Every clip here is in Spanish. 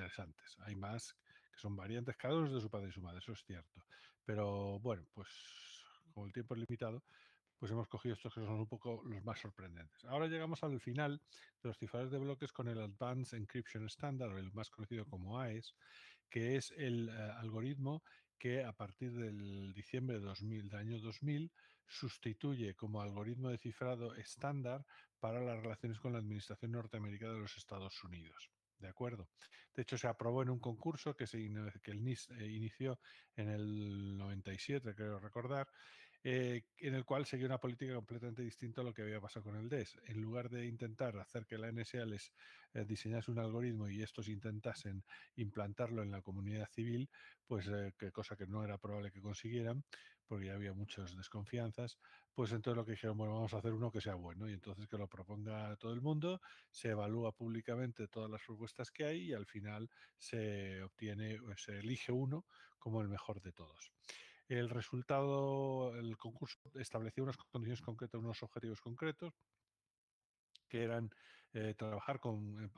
interesantes. Hay más que son variantes, cada uno es de su padre y su madre, eso es cierto. Pero bueno, pues como el tiempo es limitado, pues hemos cogido estos que son un poco los más sorprendentes. Ahora llegamos al final de los cifradores de bloques con el Advanced Encryption Standard, o el más conocido como AES, que es el algoritmo que a partir del diciembre de 2000, del año 2000 sustituye como algoritmo de cifrado estándar para las relaciones con la Administración norteamericana de los Estados Unidos. ¿De acuerdo? De hecho, se aprobó en un concurso que el NIST inició en el 97, creo recordar, en el cual seguía una política completamente distinta a lo que había pasado con el DES. En lugar de intentar hacer que la NSA les diseñase un algoritmo y estos intentasen implantarlo en la comunidad civil, pues que cosa que no era probable que consiguieran, porque ya había muchas desconfianzas, pues entonces lo que dijeron, bueno, vamos a hacer uno que sea bueno y entonces que lo proponga todo el mundo, se evalúa públicamente todas las propuestas que hay y al final se obtiene, se elige uno como el mejor de todos. El resultado, el concurso establecía unas condiciones concretas, unos objetivos concretos, que eran trabajar con,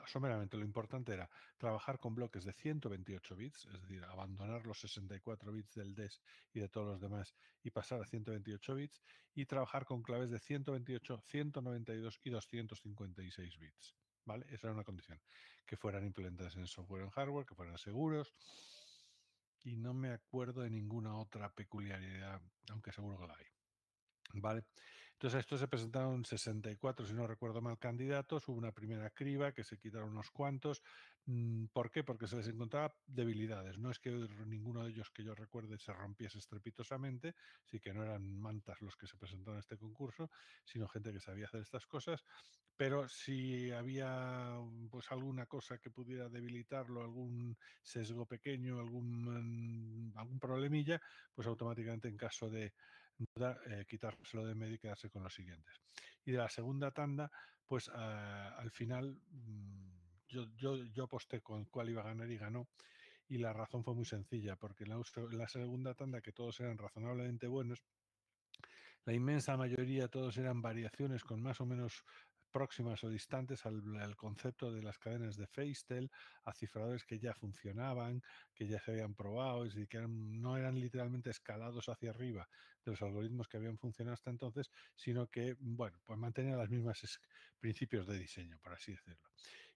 someramente lo importante era trabajar con bloques de 128 bits, es decir, abandonar los 64 bits del DES y de todos los demás y pasar a 128 bits, y trabajar con claves de 128, 192 y 256 bits. ¿Vale? Esa era una condición. Que fueran implementadas en software o en hardware, que fueran seguros. Y no me acuerdo de ninguna otra peculiaridad, aunque seguro que la hay. Vale. Entonces a esto se presentaron 64, si no recuerdo mal, candidatos. Hubo una primera criba que se quitaron unos cuantos. ¿Por qué? Porque se les encontraba debilidades. No es que ninguno de ellos que yo recuerde se rompiese estrepitosamente, sí que no eran mantas los que se presentaron a este concurso, sino gente que sabía hacer estas cosas. Pero si había pues alguna cosa que pudiera debilitarlo, algún sesgo pequeño, algún problemilla, pues automáticamente en caso de quitárselo de medio y quedarse con los siguientes. Y de la segunda tanda, pues al final yo aposté con cuál iba a ganar y ganó. Y la razón fue muy sencilla, porque en la segunda tanda, que todos eran razonablemente buenos, la inmensa mayoría, todos eran variaciones con más o menos próximas o distantes al concepto de las cadenas de Feistel, a cifradores que ya funcionaban, que ya se habían probado, es decir, que no eran literalmente escalados hacia arriba de los algoritmos que habían funcionado hasta entonces, sino que, bueno, pues mantenían los mismos principios de diseño, por así decirlo.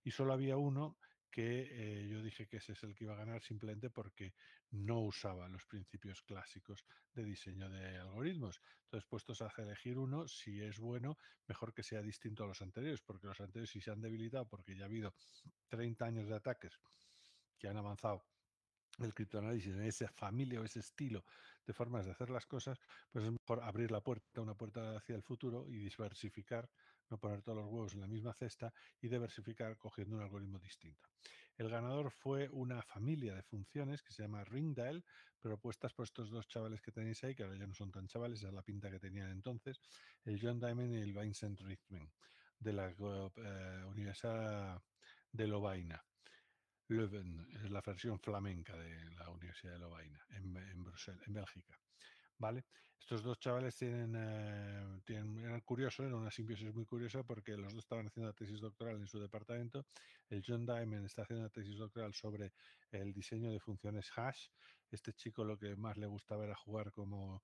Y solo había uno que yo dije que ese es el que iba a ganar simplemente porque no usaba los principios clásicos de diseño de algoritmos. Entonces, puestos a elegir uno, si es bueno, mejor que sea distinto a los anteriores, porque los anteriores si se han debilitado, porque ya ha habido 30 años de ataques que han avanzado el criptoanálisis en esa familia o ese estilo de formas de hacer las cosas, pues es mejor abrir la puerta, una puerta hacia el futuro y diversificar, no poner todos los huevos en la misma cesta y diversificar cogiendo un algoritmo distinto. El ganador fue una familia de funciones que se llama Ringdial, propuestas por estos dos chavales que tenéis ahí, que ahora ya no son tan chavales, esa es la pinta que tenían entonces, el John Diamond y el Vincent Richtman, de la Universidad de Lovaina. Leuven es la versión flamenca de la Universidad de Lovaina, en Bruselas, en Bélgica. ¿Vale? Estos dos chavales eran curiosos, era una simbiosis muy curiosa porque los dos estaban haciendo la tesis doctoral en su departamento. El John Diamond está haciendo la tesis doctoral sobre el diseño de funciones hash. Este chico lo que más le gustaba era jugar con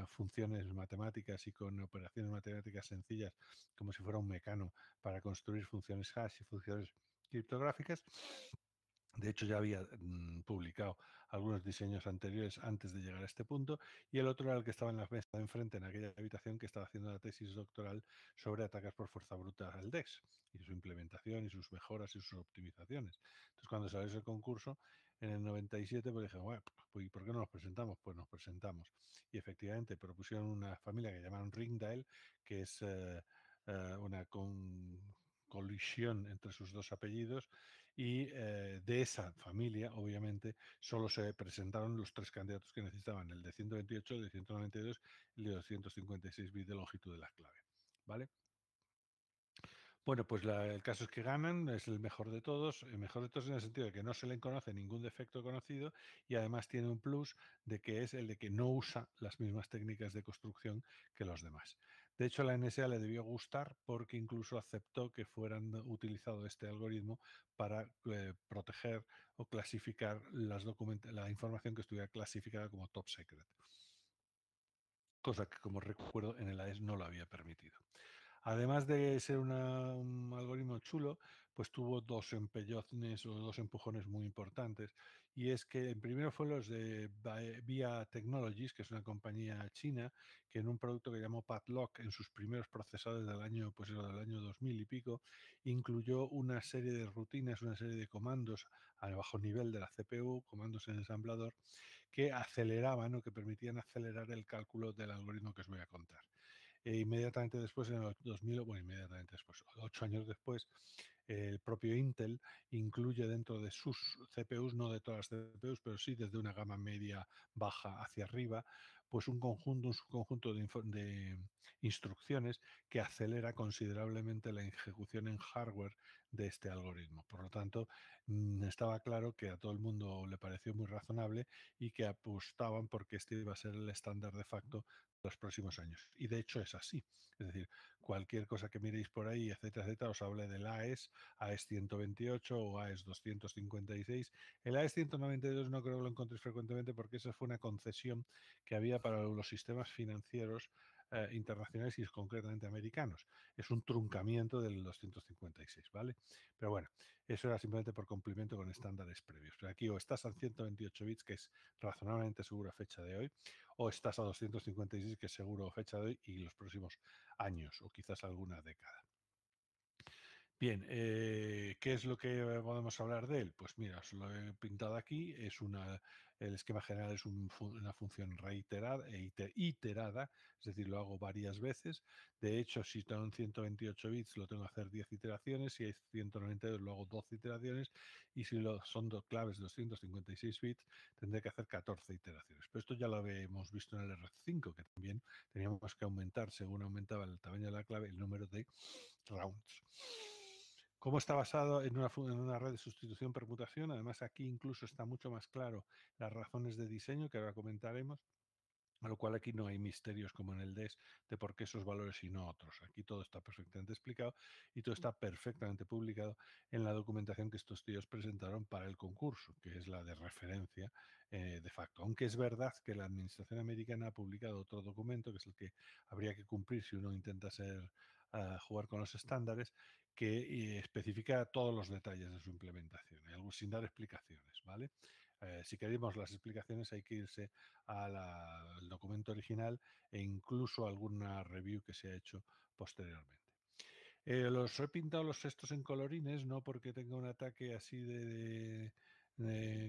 funciones matemáticas y con operaciones matemáticas sencillas, como si fuera un mecano para construir funciones hash y funciones criptográficas. De hecho, ya había publicado algunos diseños anteriores antes de llegar a este punto, y el otro era el que estaba en la mesa de enfrente, en aquella habitación, que estaba haciendo la tesis doctoral sobre ataques por fuerza bruta al DEX, y su implementación, y sus mejoras, y sus optimizaciones. Entonces, cuando salió ese concurso, en el 97, pues dije, bueno, pues, ¿y por qué no nos presentamos? Pues nos presentamos. Y efectivamente, propusieron una familia que llamaron Ringdial, que es una colisión entre sus dos apellidos, y de esa familia, obviamente, solo se presentaron los tres candidatos que necesitaban, el de 128, el de 192 y el de 256 bits de longitud de la clave. ¿Vale? Bueno, pues el caso es que ganan, es el mejor de todos en el sentido de que no se le conoce ningún defecto conocido y además tiene un plus de que es el de que no usa las mismas técnicas de construcción que los demás. De hecho, la NSA le debió gustar porque incluso aceptó que fueran utilizado este algoritmo para proteger o clasificar la información que estuviera clasificada como top secret, cosa que, como recuerdo, en el AES no lo había permitido. Además de ser un algoritmo chulo, pues tuvo dos empellones o dos empujones muy importantes. Y es que primero fue los de VIA Technologies, que es una compañía china, que en un producto que llamó Padlock en sus primeros procesadores del año, pues era del año 2000 y pico, incluyó una serie de rutinas, una serie de comandos a bajo nivel de la CPU, comandos en ensamblador, que aceleraban o que permitían acelerar el cálculo del algoritmo que os voy a contar. Inmediatamente después, en el 2000, bueno, inmediatamente después, 8 años después, el propio Intel incluye dentro de sus CPUs, no de todas las CPUs, pero sí desde una gama media baja hacia arriba, pues un subconjunto de instrucciones que acelera considerablemente la ejecución en hardware de este algoritmo. Por lo tanto, estaba claro que a todo el mundo le pareció muy razonable y que apostaban porque este iba a ser el estándar de facto los próximos años. Y de hecho es así. Es decir, cualquier cosa que miréis por ahí, etcétera, etcétera, os hable del AES, AES 128 o AES 256. El AES 192 no creo que lo encontréis frecuentemente porque esa fue una concesión que había para los sistemas financieros internacionales y concretamente americanos. Es un truncamiento del 256, ¿vale? Pero bueno, eso era simplemente por cumplimiento con estándares previos. Pero aquí o estás a 128 bits, que es razonablemente seguro a fecha de hoy, o estás a 256, que es seguro fecha de hoy y los próximos años o quizás alguna década. Bien, ¿qué es lo que podemos hablar de él? Pues mira, os lo he pintado aquí. El esquema general es una función reiterada e iterada, es decir, lo hago varias veces. De hecho, si son 128 bits, lo tengo que hacer 10 iteraciones. Si hay 192, lo hago 12 iteraciones. Y si son dos claves 256 bits, tendré que hacer 14 iteraciones. Pero esto ya lo habíamos visto en el R5, que también teníamos que aumentar, según aumentaba el tamaño de la clave, el número de rounds. Como está basado en una red de sustitución-permutación, además aquí incluso está mucho más claro las razones de diseño que ahora comentaremos, a lo cual aquí no hay misterios como en el DES de por qué esos valores y no otros. Aquí todo está perfectamente explicado y todo está perfectamente publicado en la documentación que estos tíos presentaron para el concurso, que es la de referencia de facto. Aunque es verdad que la Administración americana ha publicado otro documento, que es el que habría que cumplir si uno intenta jugar con los estándares, que especifica todos los detalles de su implementación, sin dar explicaciones, ¿vale? Si queremos las explicaciones hay que irse al documento original e incluso alguna review que se ha hecho posteriormente. Los he pintado los estos en colorines, no porque tenga un ataque así de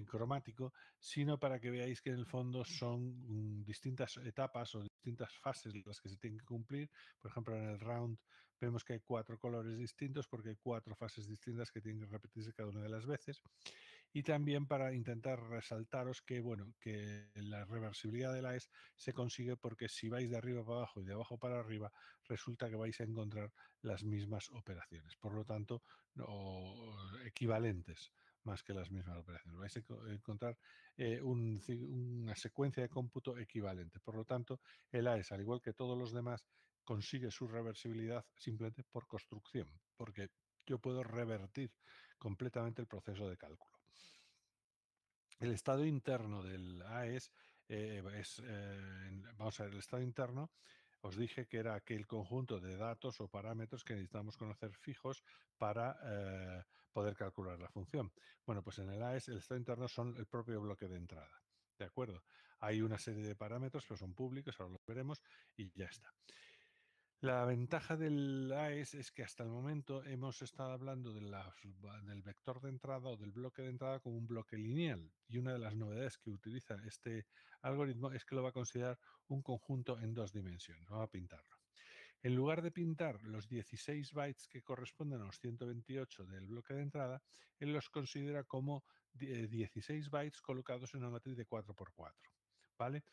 cromático, sino para que veáis que en el fondo son distintas etapas o distintas fases las que se tienen que cumplir. Por ejemplo, en el round vemos que hay 4 colores distintos porque hay 4 fases distintas que tienen que repetirse cada una de las veces. Y también para intentar resaltaros que, bueno, que la reversibilidad de la ES se consigue porque si vais de arriba para abajo y de abajo para arriba, resulta que vais a encontrar las mismas operaciones. Por lo tanto, equivalentes más que las mismas operaciones. Vais a encontrar una secuencia de cómputo equivalente. Por lo tanto, el AES, al igual que todos los demás, consigue su reversibilidad simplemente por construcción, porque yo puedo revertir completamente el proceso de cálculo. El estado interno del AES vamos a ver, el estado interno, os dije que era aquel conjunto de datos o parámetros que necesitamos conocer fijos para poder calcular la función. Bueno, pues en el AES el estado interno son el propio bloque de entrada. ¿De acuerdo? Hay una serie de parámetros que son públicos, ahora lo veremos, y ya está. La ventaja del AES es que hasta el momento hemos estado hablando del vector de entrada o del bloque de entrada como un bloque lineal. Y una de las novedades que utiliza este algoritmo es que lo va a considerar un conjunto en 2 dimensiones. Vamos a pintarlo. En lugar de pintar los 16 bytes que corresponden a los 128 del bloque de entrada, él los considera como 16 bytes colocados en una matriz de 4x4. ¿Vale?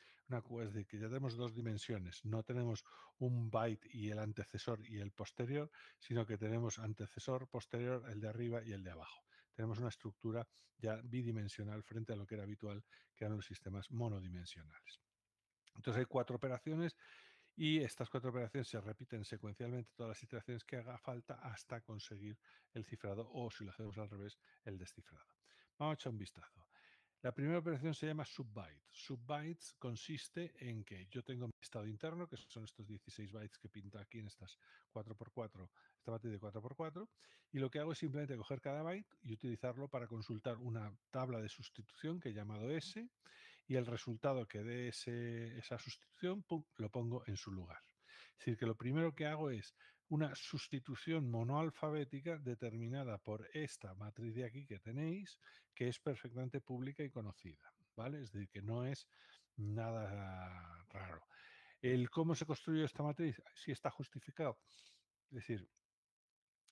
Es decir, que ya tenemos 2 dimensiones, no tenemos un byte y el antecesor y el posterior, sino que tenemos antecesor, posterior, el de arriba y el de abajo. Tenemos una estructura ya bidimensional frente a lo que era habitual, que eran los sistemas monodimensionales. Entonces hay 4 operaciones Y estas 4 operaciones se repiten secuencialmente todas las iteraciones que haga falta hasta conseguir el cifrado o, si lo hacemos al revés, el descifrado. Vamos a echar un vistazo. La primera operación se llama subbyte. Subbytes consiste en que yo tengo mi estado interno, que son estos 16 bytes que pinta aquí en estas 4x4, esta matriz de 4x4, y lo que hago es simplemente coger cada byte y utilizarlo para consultar una tabla de sustitución que he llamado S, y el resultado que dé esa sustitución, pum, lo pongo en su lugar. Es decir, que lo primero que hago es una sustitución monoalfabética determinada por esta matriz de aquí que tenéis, que es perfectamente pública y conocida, ¿vale? Es decir, que no es nada raro. El cómo se construyó esta matriz, sí está justificado. Es decir,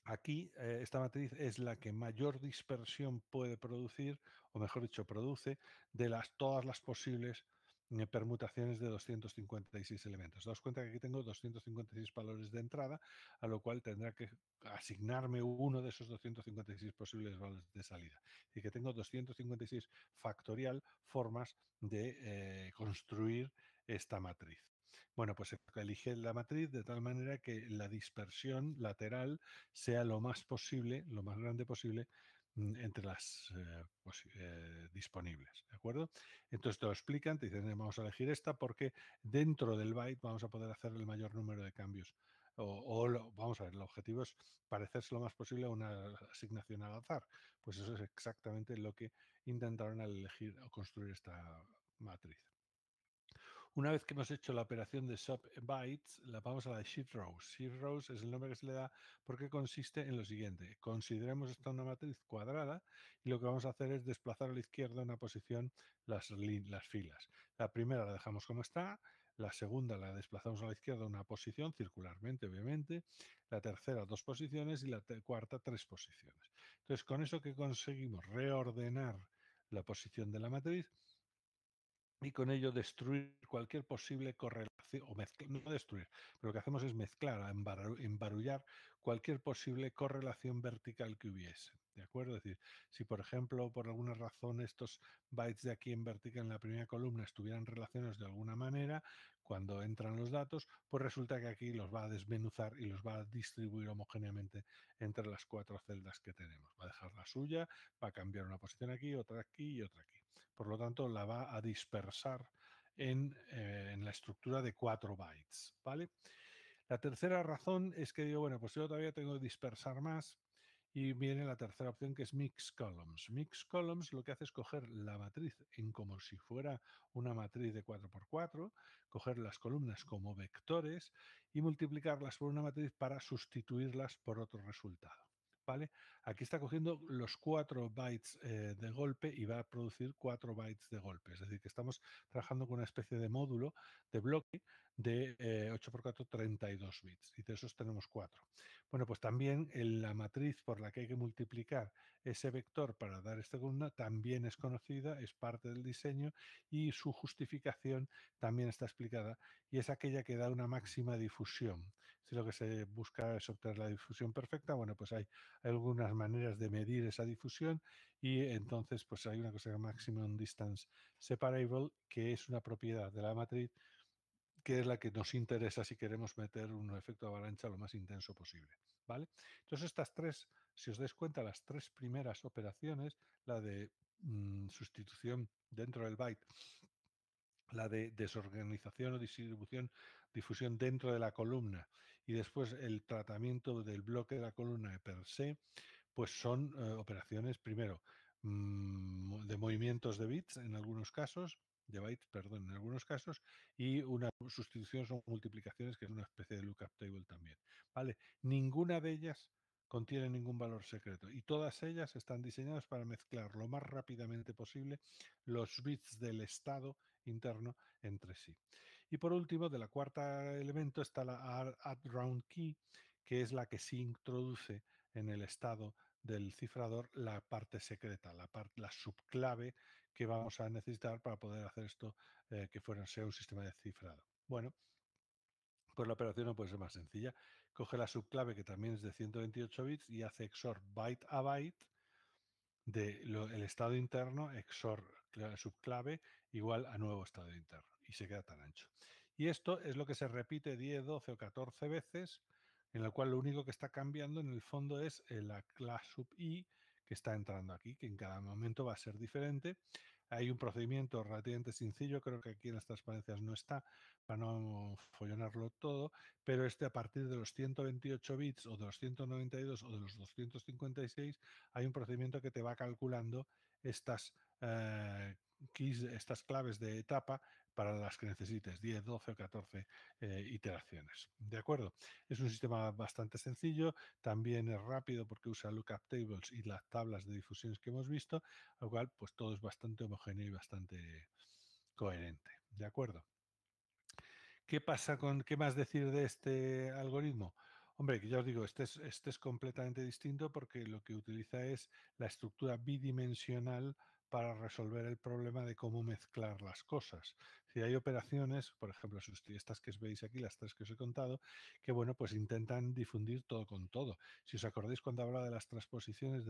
aquí esta matriz es la que mayor dispersión puede producir, o mejor dicho, produce de todas las posibles permutaciones de 256 elementos. Daos cuenta que aquí tengo 256 valores de entrada, a lo cual tendrá que asignarme uno de esos 256 posibles valores de salida. Y que tengo 256 factorial formas de construir esta matriz. Bueno, pues elige la matriz de tal manera que la dispersión lateral sea lo más posible, lo más grande posible entre las disponibles, ¿de acuerdo? Entonces te lo explican, te dicen, vamos a elegir esta porque dentro del byte vamos a poder hacer el mayor número de cambios. Vamos a ver, el objetivo es parecerse lo más posible a una asignación al azar. Pues eso es exactamente lo que intentaron al elegir o construir esta matriz. Una vez que hemos hecho la operación de subbytes, la vamos a la shift rows. Shift rows es el nombre que se le da porque consiste en lo siguiente. Consideremos esta una matriz cuadrada y lo que vamos a hacer es desplazar a la izquierda una posición las filas. La primera la dejamos como está, la segunda la desplazamos a la izquierda una posición, circularmente obviamente, la tercera 2 posiciones y la cuarta 3 posiciones. Entonces, con eso que conseguimos reordenar la posición de la matriz y con ello destruir cualquier posible correlación, o no destruir, pero lo que hacemos es mezclar, embarullar cualquier posible correlación vertical que hubiese. ¿De acuerdo? Es decir, si por ejemplo, por alguna razón estos bytes de aquí en vertical en la primera columna estuvieran relacionados de alguna manera, cuando entran los datos, pues resulta que aquí los va a desmenuzar y los va a distribuir homogéneamente entre las 4 celdas que tenemos. Va a dejar la suya, va a cambiar una posición aquí y otra aquí. Por lo tanto, la va a dispersar en la estructura de 4 bytes, ¿vale? La tercera razón es que digo, bueno, pues yo todavía tengo que dispersar más y viene la tercera opción que es Mix Columns. Mix Columns lo que hace es coger la matriz en como si fuera una matriz de 4x4, coger las columnas como vectores y multiplicarlas por una matriz para sustituirlas por otro resultado. ¿Vale? Aquí está cogiendo los 4 bytes de golpe y va a producir 4 bytes de golpe. Es decir, que estamos trabajando con una especie de módulo de bloque de 8x4, 32 bits. Y de esos tenemos 4. Bueno, pues también la matriz por la que hay que multiplicar ese vector para dar esta columna también es conocida, es parte del diseño y su justificación también está explicada y es aquella que da una máxima difusión. Si lo que se busca es obtener la difusión perfecta, bueno, pues hay algunas maneras de medir esa difusión y entonces pues hay una cosa que se llama Maximum Distance Separable, que es una propiedad de la matriz que es la que nos interesa si queremos meter un efecto de avalancha lo más intenso posible, ¿vale? Entonces estas tres, si os dais cuenta, las tres primeras operaciones, la de sustitución dentro del byte, la de desorganización o difusión dentro de la columna y después el tratamiento del bloque de la columna per se, pues son operaciones, primero, de movimientos de bits en algunos casos, de bytes, perdón, en algunos casos, y una sustitución o multiplicaciones, que es una especie de lookup table también. ¿Vale? Ninguna de ellas contiene ningún valor secreto y todas ellas están diseñadas para mezclar lo más rápidamente posible los bits del estado interno entre sí. Y por último, de la cuarta elemento está la add round key, que es la que sí introduce en el estado del cifrador la parte secreta, la subclave que vamos a necesitar para poder hacer esto que sea un sistema de cifrado. Bueno, pues la operación no puede ser más sencilla. Coge la subclave que también es de 128 bits y hace XOR byte a byte el estado interno XOR subclave igual a nuevo estado interno y se queda tan ancho. Y esto es lo que se repite 10, 12 o 14 veces, en el cual lo único que está cambiando en el fondo es la clase sub i que está entrando aquí, que en cada momento va a ser diferente. Hay un procedimiento relativamente sencillo, creo que aquí en las transparencias no está, para no follonarlo todo, pero a partir de los 128 bits o de los 192 o de los 256 hay un procedimiento que te va calculando estas keys, estas claves de etapa para las que necesites, 10, 12 o 14 iteraciones. ¿De acuerdo? Es un sistema bastante sencillo, también es rápido porque usa lookup tables y las tablas de difusiones que hemos visto, al cual pues todo es bastante homogéneo y bastante coherente. ¿De acuerdo? ¿Qué pasa qué más decir de este algoritmo? Hombre, que ya os digo, este es completamente distinto porque lo que utiliza es la estructura bidimensional para resolver el problema de cómo mezclar las cosas. Si hay operaciones, por ejemplo, estas que veis aquí, las tres que os he contado, que bueno, pues intentan difundir todo con todo. Si os acordáis cuando hablaba de las transposiciones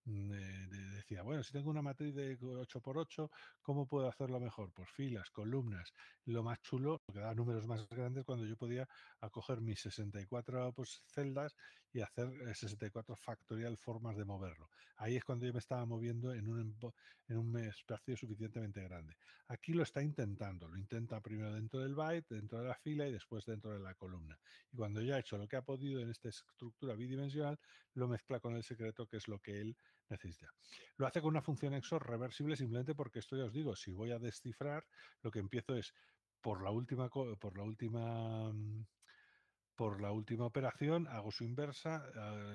decía, bueno, si tengo una matriz de 8 por 8, ¿cómo puedo hacerlo mejor? Pues filas, columnas. Lo más chulo, lo que da números más grandes, cuando yo podía acoger mis 64 celdas y hacer 64 factorial formas de moverlo. Ahí es cuando yo me estaba moviendo en un espacio suficientemente grande. Aquí lo está intentando, lo intenta primero dentro del byte, dentro de la fila y después dentro de la columna. Y cuando ya ha hecho lo que ha podido en esta estructura bidimensional, lo mezcla con el secreto, que es lo que él necesita. Lo hace con una función XOR reversible simplemente porque esto ya os digo, si voy a descifrar, lo que empiezo es por la última, por la última operación, hago su inversa,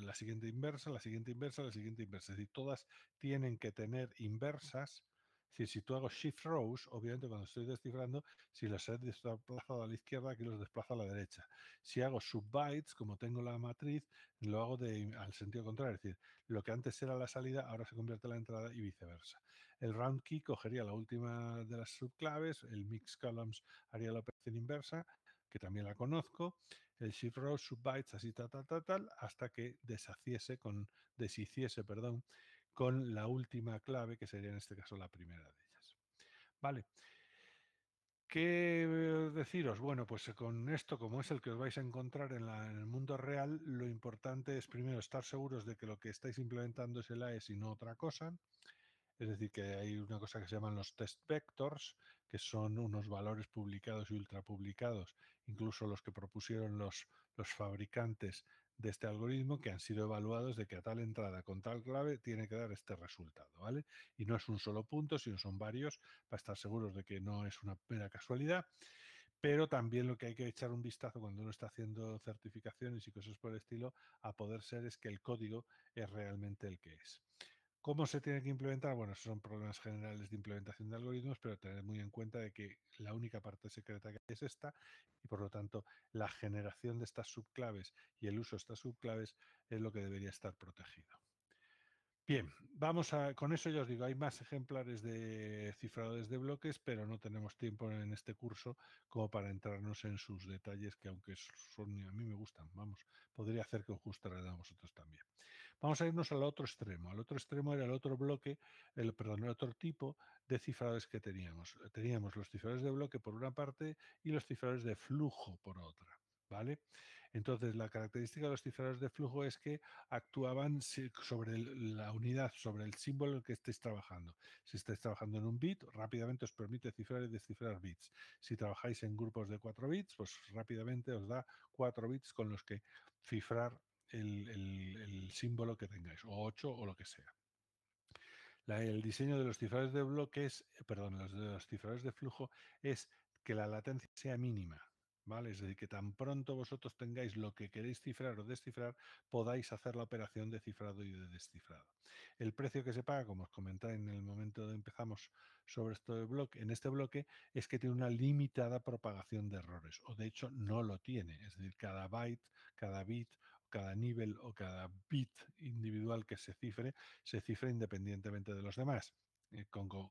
la siguiente inversa, la siguiente inversa, la siguiente inversa. Es decir, todas tienen que tener inversas. Es decir, si tú hago shift rows, obviamente cuando estoy descifrando, si los he desplazado a la izquierda, aquí los desplazo a la derecha. Si hago subbytes, como tengo la matriz, lo hago al sentido contrario. Es decir, lo que antes era la salida, ahora se convierte en la entrada y viceversa. El round key cogería la última de las subclaves, el mix columns haría la operación inversa, que también la conozco, el shift row subbytes así tal, hasta que deshiciese, perdón, con la última clave, que sería en este caso la primera de ellas. Vale. ¿Qué deciros? Bueno, pues con esto, como es el que os vais a encontrar en el mundo real, lo importante es primero estar seguros de que lo que estáis implementando es el AES y no otra cosa. Es decir, que hay una cosa que se llaman los test vectors, que son unos valores publicados y ultrapublicados, incluso los que propusieron los fabricantes de este algoritmo, que han sido evaluados de que a tal entrada con tal clave tiene que dar este resultado, ¿vale? Y no es un solo punto, sino son varios, para estar seguros de que no es una mera casualidad. Pero también lo que hay que echar un vistazo cuando uno está haciendo certificaciones y cosas por el estilo, a poder ser, es que el código es realmente el que es. ¿Cómo se tiene que implementar? Bueno, esos son problemas generales de implementación de algoritmos, pero tened muy en cuenta de que la única parte secreta que hay es esta, y por lo tanto la generación de estas subclaves y el uso de estas subclaves es lo que debería estar protegido. Bien, con eso ya os digo, hay más ejemplares de cifradores de bloques, pero no tenemos tiempo en este curso como para entrarnos en sus detalles, que aunque a mí me gustan, vamos, podría hacer que os gustaran a vosotros también. Vamos a irnos al otro extremo. Al otro extremo era el otro bloque, el otro tipo de cifradores que teníamos. Teníamos los cifradores de bloque por una parte y los cifradores de flujo por otra. ¿Vale? Entonces, la característica de los cifradores de flujo es que actuaban sobre la unidad, sobre el símbolo en el que estéis trabajando. Si estáis trabajando en un bit, rápidamente os permite cifrar y descifrar bits. Si trabajáis en grupos de 4 bits, pues rápidamente os da 4 bits con los que cifrar el símbolo que tengáis, o 8 o lo que sea. El diseño de los cifradores de bloques, perdón, los cifradores de flujo, es que la latencia sea mínima, ¿vale? Es decir, que tan pronto vosotros tengáis lo que queréis cifrar o descifrar, podáis hacer la operación de cifrado y de descifrado. El precio que se paga, como os comenté en el momento de empezamos sobre en este bloque, es que tiene una limitada propagación de errores, o de hecho no lo tiene. Es decir, cada byte, cada bit, cada nivel o cada bit individual que se cifra independientemente de los demás.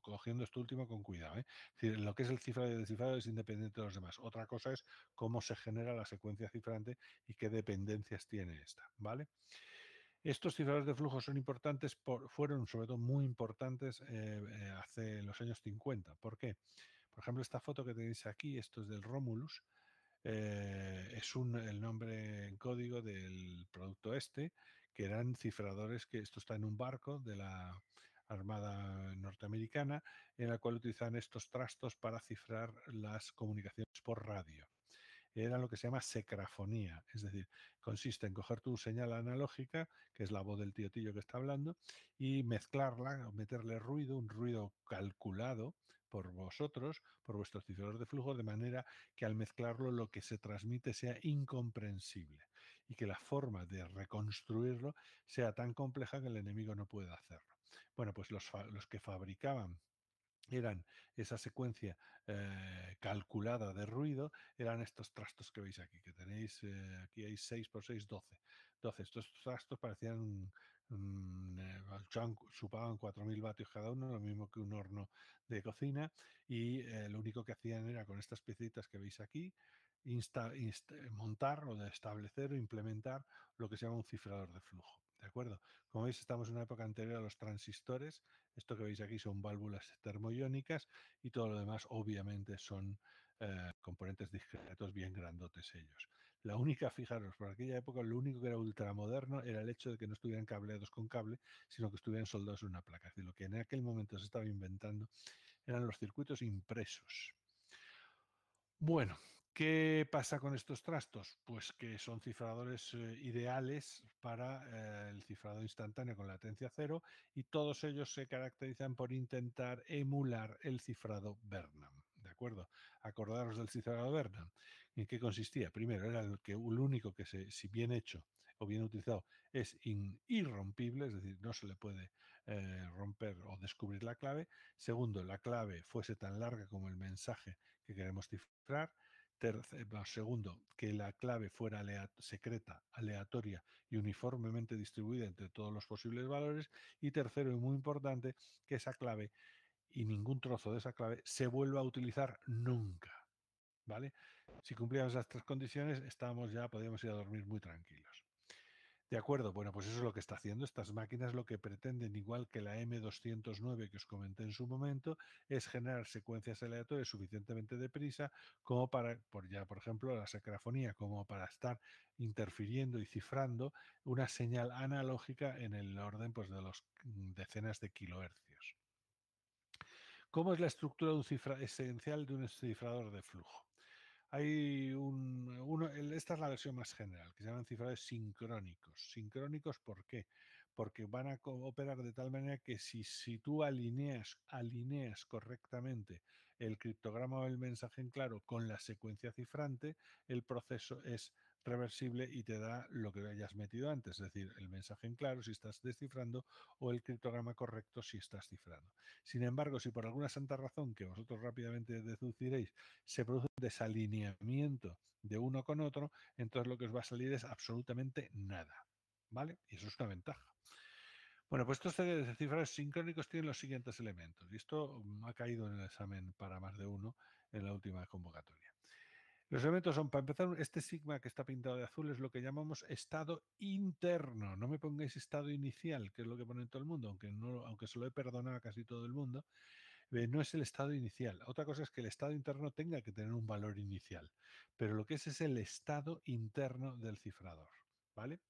Cogiendo esto último con cuidado. Es decir, lo que es el cifrado y descifrado es independiente de los demás. Otra cosa es cómo se genera la secuencia cifrante y qué dependencias tiene esta, ¿vale? Estos cifradores de flujo son fueron sobre todo muy importantes hace los años 50. ¿Por qué? Por ejemplo, esta foto que tenéis aquí, esto es del Romulus, es el nombre en código del producto este, que eran cifradores, que esto está en un barco de la Armada norteamericana, en la cual utilizaban estos trastos para cifrar las comunicaciones por radio. Era lo que se llama secrafonía, es decir, consiste en coger tu señal analógica, que es la voz del tío Tillo que está hablando, y mezclarla, meterle ruido, un ruido calculado por vosotros, por vuestros cifradores de flujo, de manera que al mezclarlo lo que se transmite sea incomprensible y que la forma de reconstruirlo sea tan compleja que el enemigo no pueda hacerlo. Bueno, pues los que fabricaban eran esa secuencia calculada de ruido, eran estos trastos que veis aquí, que tenéis, aquí hay 6 por 6, 12. 12. Estos trastos parecían, chupaban 4.000 vatios cada uno, lo mismo que un horno de cocina, y lo único que hacían era con estas piecitas que veis aquí, montar o de establecer o implementar lo que se llama un cifrador de flujo. ¿De acuerdo? Como veis, estamos en una época anterior a los transistores. Esto que veis aquí son válvulas termoiónicas y todo lo demás obviamente son componentes discretos bien grandotes ellos. La única, fijaros, por aquella época lo único que era ultramoderno era el hecho de que no estuvieran cableados con cable, sino que estuvieran soldados en una placa. Es decir, lo que en aquel momento se estaba inventando eran los circuitos impresos. Bueno, ¿qué pasa con estos trastos? Pues que son cifradores ideales para el cifrado instantáneo con latencia cero, y todos ellos se caracterizan por intentar emular el cifrado Burnham. ¿De acuerdo? Acordaros del cifrado Burnham. ¿En qué consistía? Primero, era el único que, si bien hecho o bien utilizado, es irrompible, es decir, no se le puede romper o descubrir la clave. Segundo, la clave fuese tan larga como el mensaje que queremos cifrar. Segundo, que la clave fuera secreta, aleatoria y uniformemente distribuida entre todos los posibles valores. Y tercero, y muy importante, que esa clave y ningún trozo de esa clave se vuelva a utilizar nunca. ¿Vale? Si cumplíamos esas tres condiciones, podíamos ir a dormir muy tranquilos. De acuerdo, bueno, pues eso es lo que está haciendo. Estas máquinas lo que pretenden, igual que la M209 que os comenté en su momento, es generar secuencias aleatorias suficientemente deprisa como para, por ejemplo, la secrafonía, como para estar interfiriendo y cifrando una señal analógica en el orden, pues, de los decenas de kilohercios. ¿Cómo es la estructura de esencial de un cifrador de flujo? Hay esta es la versión más general, que se llaman cifradores sincrónicos. ¿Sincrónicos por qué? Porque van a operar de tal manera que si tú alineas correctamente el criptograma o el mensaje en claro con la secuencia cifrante, el proceso es reversible y te da lo que hayas metido antes, es decir, el mensaje en claro si estás descifrando o el criptograma correcto si estás cifrando. Sin embargo, si por alguna santa razón que vosotros rápidamente deduciréis se produce un desalineamiento de uno con otro, entonces lo que os va a salir es absolutamente nada. ¿Vale? Y eso es una ventaja. Bueno, pues estos cifrados sincrónicos tienen los siguientes elementos, y esto ha caído en el examen para más de uno en la última convocatoria. Los elementos son, para empezar, este sigma que está pintado de azul es lo que llamamos estado interno. No me pongáis estado inicial, que es lo que pone todo el mundo, aunque se lo he perdonado a casi todo el mundo. No es el estado inicial. Otra cosa es que el estado interno tenga que tener un valor inicial, pero lo que es el estado interno del cifrador. ¿Vale?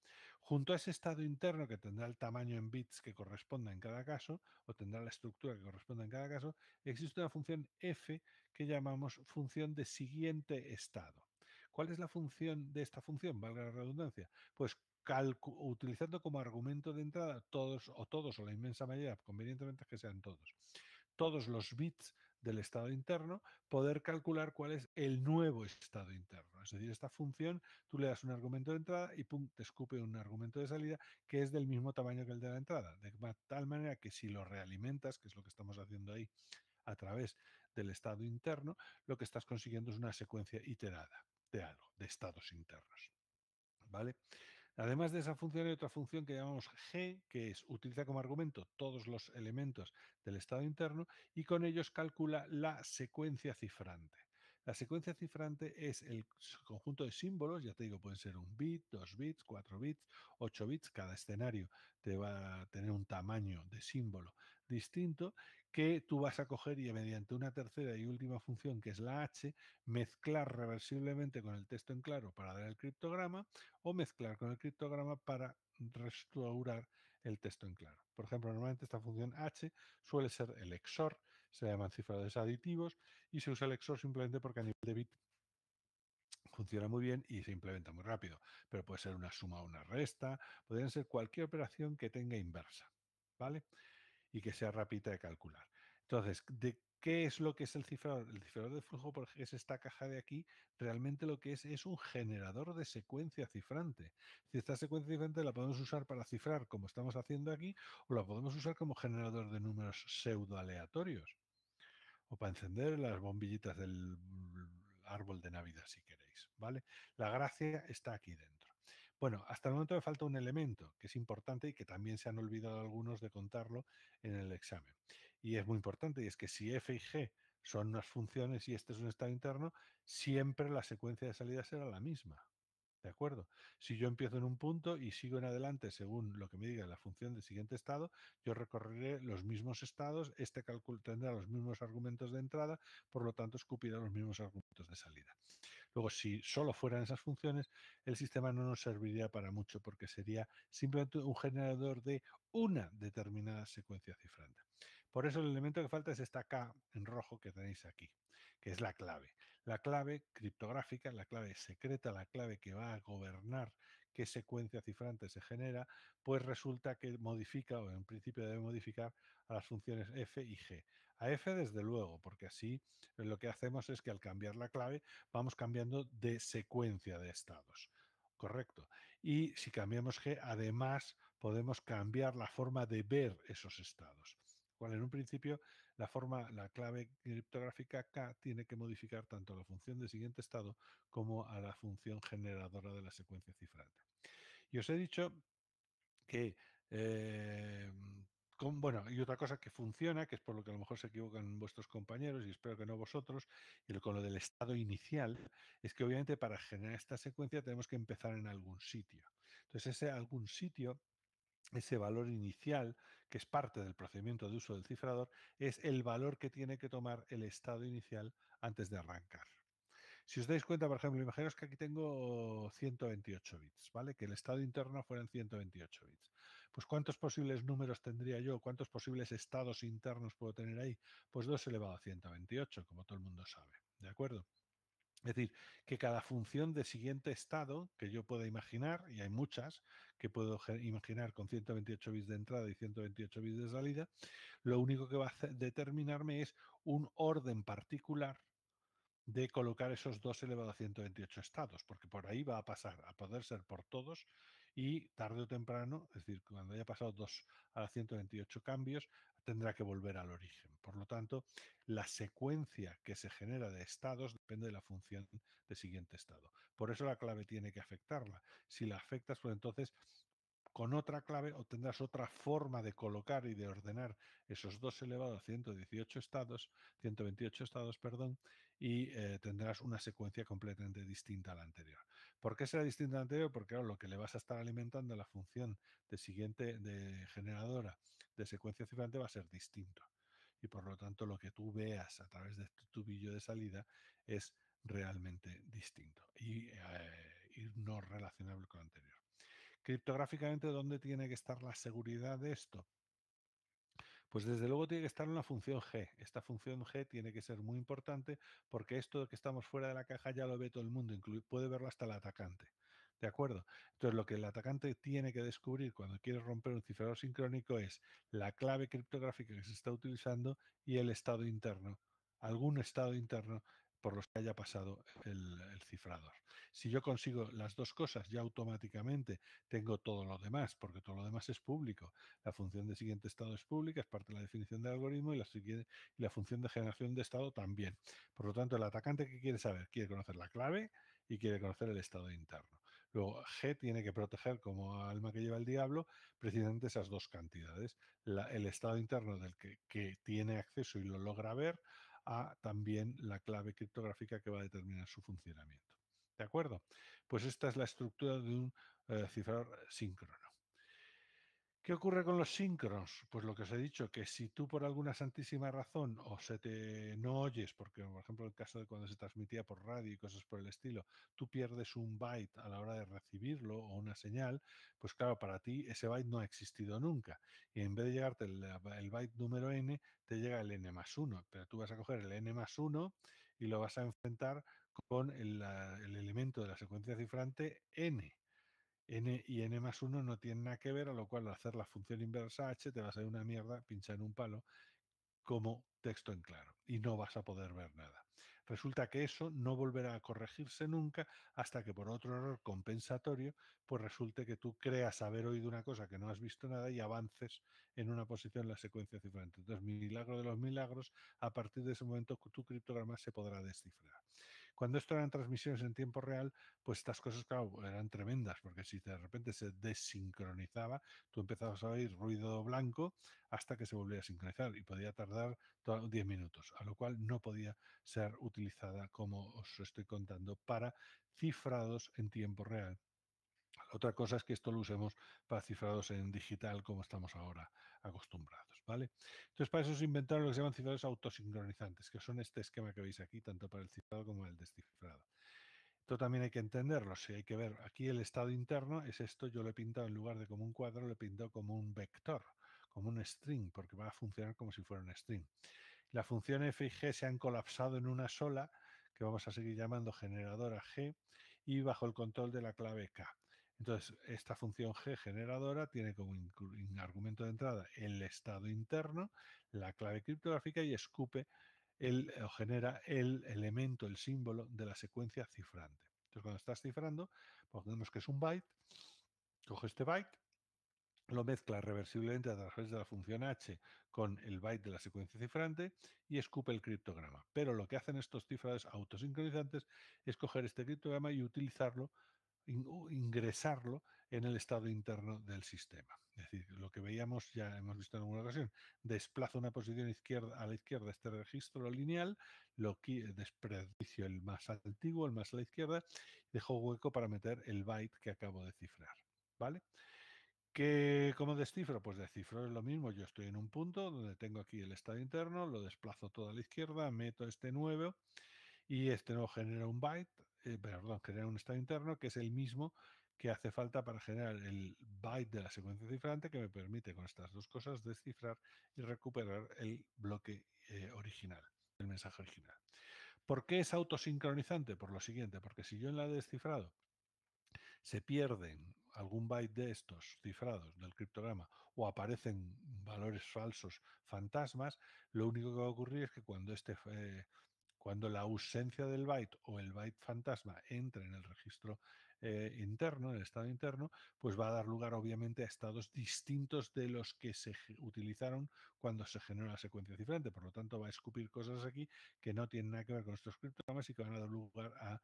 Junto a ese estado interno, que tendrá el tamaño en bits que corresponda en cada caso, o tendrá la estructura que corresponda en cada caso, existe una función f que llamamos función de siguiente estado. ¿Cuál es la función de esta función? Valga la redundancia. Pues utilizando como argumento de entrada todos o la inmensa mayoría, convenientemente que sean todos los bits del estado interno, poder calcular cuál es el nuevo estado interno. Es decir, esta función, tú le das un argumento de entrada y pum, te escupe un argumento de salida que es del mismo tamaño que el de la entrada, de tal manera que si lo realimentas, que es lo que estamos haciendo ahí a través del estado interno, lo que estás consiguiendo es una secuencia iterada de algo, de estados internos. ¿Vale? Además de esa función hay otra función que llamamos G, que utiliza como argumento todos los elementos del estado interno y con ellos calcula la secuencia cifrante. La secuencia cifrante es el conjunto de símbolos, ya te digo, pueden ser un bit, 2 bits, 4 bits, 8 bits, cada escenario te va a tener un tamaño de símbolo distinto, que tú vas a coger y mediante una tercera y última función, que es la H, mezclar reversiblemente con el texto en claro para dar el criptograma o mezclar con el criptograma para restaurar el texto en claro. Por ejemplo, normalmente esta función H suele ser el XOR, se llaman cifradores aditivos y se usa el XOR simplemente porque a nivel de bit funciona muy bien y se implementa muy rápido, pero puede ser una suma o una resta, podrían ser cualquier operación que tenga inversa, ¿vale? Y que sea rápida de calcular. Entonces, ¿de qué es lo que es el cifrador? El cifrador de flujo, por ejemplo, es esta caja de aquí, realmente lo que es un generador de secuencia cifrante. Si esta secuencia cifrante la podemos usar para cifrar, como estamos haciendo aquí, o la podemos usar como generador de números pseudo aleatorios o para encender las bombillitas del árbol de Navidad, si queréis, ¿vale? La gracia está aquí dentro. Bueno, hasta el momento me falta un elemento que es importante y que también se han olvidado algunos de contarlo en el examen. Y es muy importante, y es que si f y g son unas funciones y este es un estado interno, siempre la secuencia de salida será la misma. ¿De acuerdo? Si yo empiezo en un punto y sigo en adelante según lo que me diga la función del siguiente estado, yo recorreré los mismos estados, este cálculo tendrá los mismos argumentos de entrada, por lo tanto escupirá los mismos argumentos de salida. Luego, si solo fueran esas funciones, el sistema no nos serviría para mucho porque sería simplemente un generador de una determinada secuencia cifrante. Por eso el elemento que falta es esta K en rojo que tenéis aquí, que es la clave. La clave criptográfica, la clave secreta, la clave que va a gobernar qué secuencia cifrante se genera, pues resulta que modifica, o en principio debe modificar, a las funciones f y g. A f desde luego, porque así lo que hacemos es que al cambiar la clave vamos cambiando de secuencia de estados. Correcto. Y si cambiamos G, además podemos cambiar la forma de ver esos estados. En un principio, la clave criptográfica K tiene que modificar tanto a la función de siguiente estado como a la función generadora de la secuencia cifrante. Y os he dicho que, bueno, y otra cosa que funciona, que es por lo que a lo mejor se equivocan vuestros compañeros y espero que no vosotros, y con lo del estado inicial, es que obviamente para generar esta secuencia tenemos que empezar en algún sitio. Entonces ese algún sitio, ese valor inicial, que es parte del procedimiento de uso del cifrador, es el valor que tiene que tomar el estado inicial antes de arrancar. Si os dais cuenta, por ejemplo, imaginaos que aquí tengo 128 bits, ¿vale? Que el estado interno fueran 128 bits. Pues ¿cuántos posibles números tendría yo? ¿Cuántos posibles estados internos puedo tener ahí? Pues 2 elevado a 128, como todo el mundo sabe, ¿de acuerdo? Es decir, que cada función de siguiente estado que yo pueda imaginar, y hay muchas que puedo imaginar con 128 bits de entrada y 128 bits de salida, lo único que va a determinarme es un orden particular de colocar esos 2 elevado a 128 estados, porque por ahí va a pasar a poder ser por todos y tarde o temprano, es decir, cuando haya pasado 2 a la 128 cambios, tendrá que volver al origen. Por lo tanto, la secuencia que se genera de estados depende de la función de siguiente estado. Por eso la clave tiene que afectarla. Si la afectas, pues entonces con otra clave obtendrás otra forma de colocar y de ordenar esos 2 elevado a 118 estados, 128 estados, perdón, y tendrás una secuencia completamente distinta a la anterior. ¿Por qué será distinta a la anterior? Porque claro, lo que le vas a estar alimentando a la función de siguiente de generadora de secuencia cifrante va a ser distinto. Y por lo tanto, lo que tú veas a través de este tubillo de salida es realmente distinto y no relacionable con lo anterior. Criptográficamente, ¿dónde tiene que estar la seguridad de esto? Pues desde luego tiene que estar en la función G. Esta función G tiene que ser muy importante porque esto de que estamos fuera de la caja ya lo ve todo el mundo, puede verlo hasta el atacante. ¿De acuerdo? Entonces lo que el atacante tiene que descubrir cuando quiere romper un cifrador sincrónico es la clave criptográfica que se está utilizando y el estado interno, algún estado interno por los que haya pasado el cifrador. Si yo consigo las dos cosas, ya automáticamente tengo todo lo demás, porque todo lo demás es público. La función de siguiente estado es pública, es parte de la definición del algoritmo y la función de generación de estado también. Por lo tanto, el atacante, ¿qué quiere saber? Quiere conocer la clave y quiere conocer el estado interno. Luego, G tiene que proteger, como alma que lleva el diablo, precisamente esas dos cantidades. El estado interno del que tiene acceso y lo logra ver, a también la clave criptográfica que va a determinar su funcionamiento. ¿De acuerdo? Pues esta es la estructura de un cifrador síncrono. ¿Qué ocurre con los síncronos? Pues lo que os he dicho, que si tú por alguna santísima razón o no oyes, porque por ejemplo el caso de cuando se transmitía por radio y cosas por el estilo, tú pierdes un byte a la hora de recibirlo o una señal, pues claro, para ti ese byte no ha existido nunca. Y en vez de llegarte el byte número n, te llega el n más 1, pero tú vas a coger el n más 1 y lo vas a enfrentar con el elemento de la secuencia cifrante n. N y n más 1 no tienen nada que ver, a lo cual al hacer la función inversa h te va a salir una mierda, pincha en un palo, como texto en claro y no vas a poder ver nada. Resulta que eso no volverá a corregirse nunca hasta que por otro error compensatorio, pues resulte que tú creas haber oído una cosa que no has visto nada y avances en una posición en la secuencia cifrante. Entonces, milagro de los milagros, a partir de ese momento tu criptograma se podrá descifrar. Cuando esto eran transmisiones en tiempo real, pues estas cosas, claro, eran tremendas, porque si de repente se desincronizaba, tú empezabas a oír ruido blanco hasta que se volvía a sincronizar y podía tardar 10 minutos, a lo cual no podía ser utilizada, como os estoy contando, para cifrados en tiempo real. Otra cosa es que esto lo usemos para cifrados en digital como estamos ahora acostumbrados, ¿vale? Entonces, para eso se inventaron lo que se llaman cifrados autosincronizantes, que son este esquema que veis aquí, tanto para el cifrado como el descifrado. Esto también hay que entenderlo, si hay que ver, aquí el estado interno es esto, yo lo he pintado en lugar de como un cuadro, lo he pintado como un vector, como un string, porque va a funcionar como si fuera un string. La función f y g se han colapsado en una sola, que vamos a seguir llamando generadora g, y bajo el control de la clave k. Entonces, esta función g generadora tiene como argumento de entrada el estado interno, la clave criptográfica y escupe o genera el elemento, el símbolo de la secuencia cifrante. Entonces, cuando estás cifrando, pongamos que es un byte, coge este byte, lo mezcla reversiblemente a través de la función h con el byte de la secuencia cifrante y escupe el criptograma. Pero lo que hacen estos cifrados autosincronizantes es coger este criptograma y utilizarlo, ingresarlo en el estado interno del sistema. Es decir, lo que veíamos, ya hemos visto en alguna ocasión, desplaza una posición izquierda a la izquierda este registro lineal, lo que desperdicio el más antiguo, el más a la izquierda, y dejo hueco para meter el byte que acabo de cifrar. ¿Vale? ¿Cómo descifro? Pues descifro es lo mismo. Yo estoy en un punto donde tengo aquí el estado interno, lo desplazo todo a la izquierda, meto este nuevo y este nuevo genera un byte, perdón, genera un estado interno que es el mismo que hace falta para generar el byte de la secuencia cifrante que me permite con estas dos cosas descifrar y recuperar el bloque original, el mensaje original. ¿Por qué es autosincronizante? Por lo siguiente, porque si yo en la de descifrado se pierden algún byte de estos cifrados del criptograma o aparecen valores falsos, fantasmas, lo único que va a ocurrir es que cuando la ausencia del byte o el byte fantasma entre en el registro interno, en el estado interno, pues va a dar lugar obviamente a estados distintos de los que se utilizaron cuando se generó la secuencia cifrante. Por lo tanto, va a escupir cosas aquí que no tienen nada que ver con estos criptogramas y que van a dar lugar a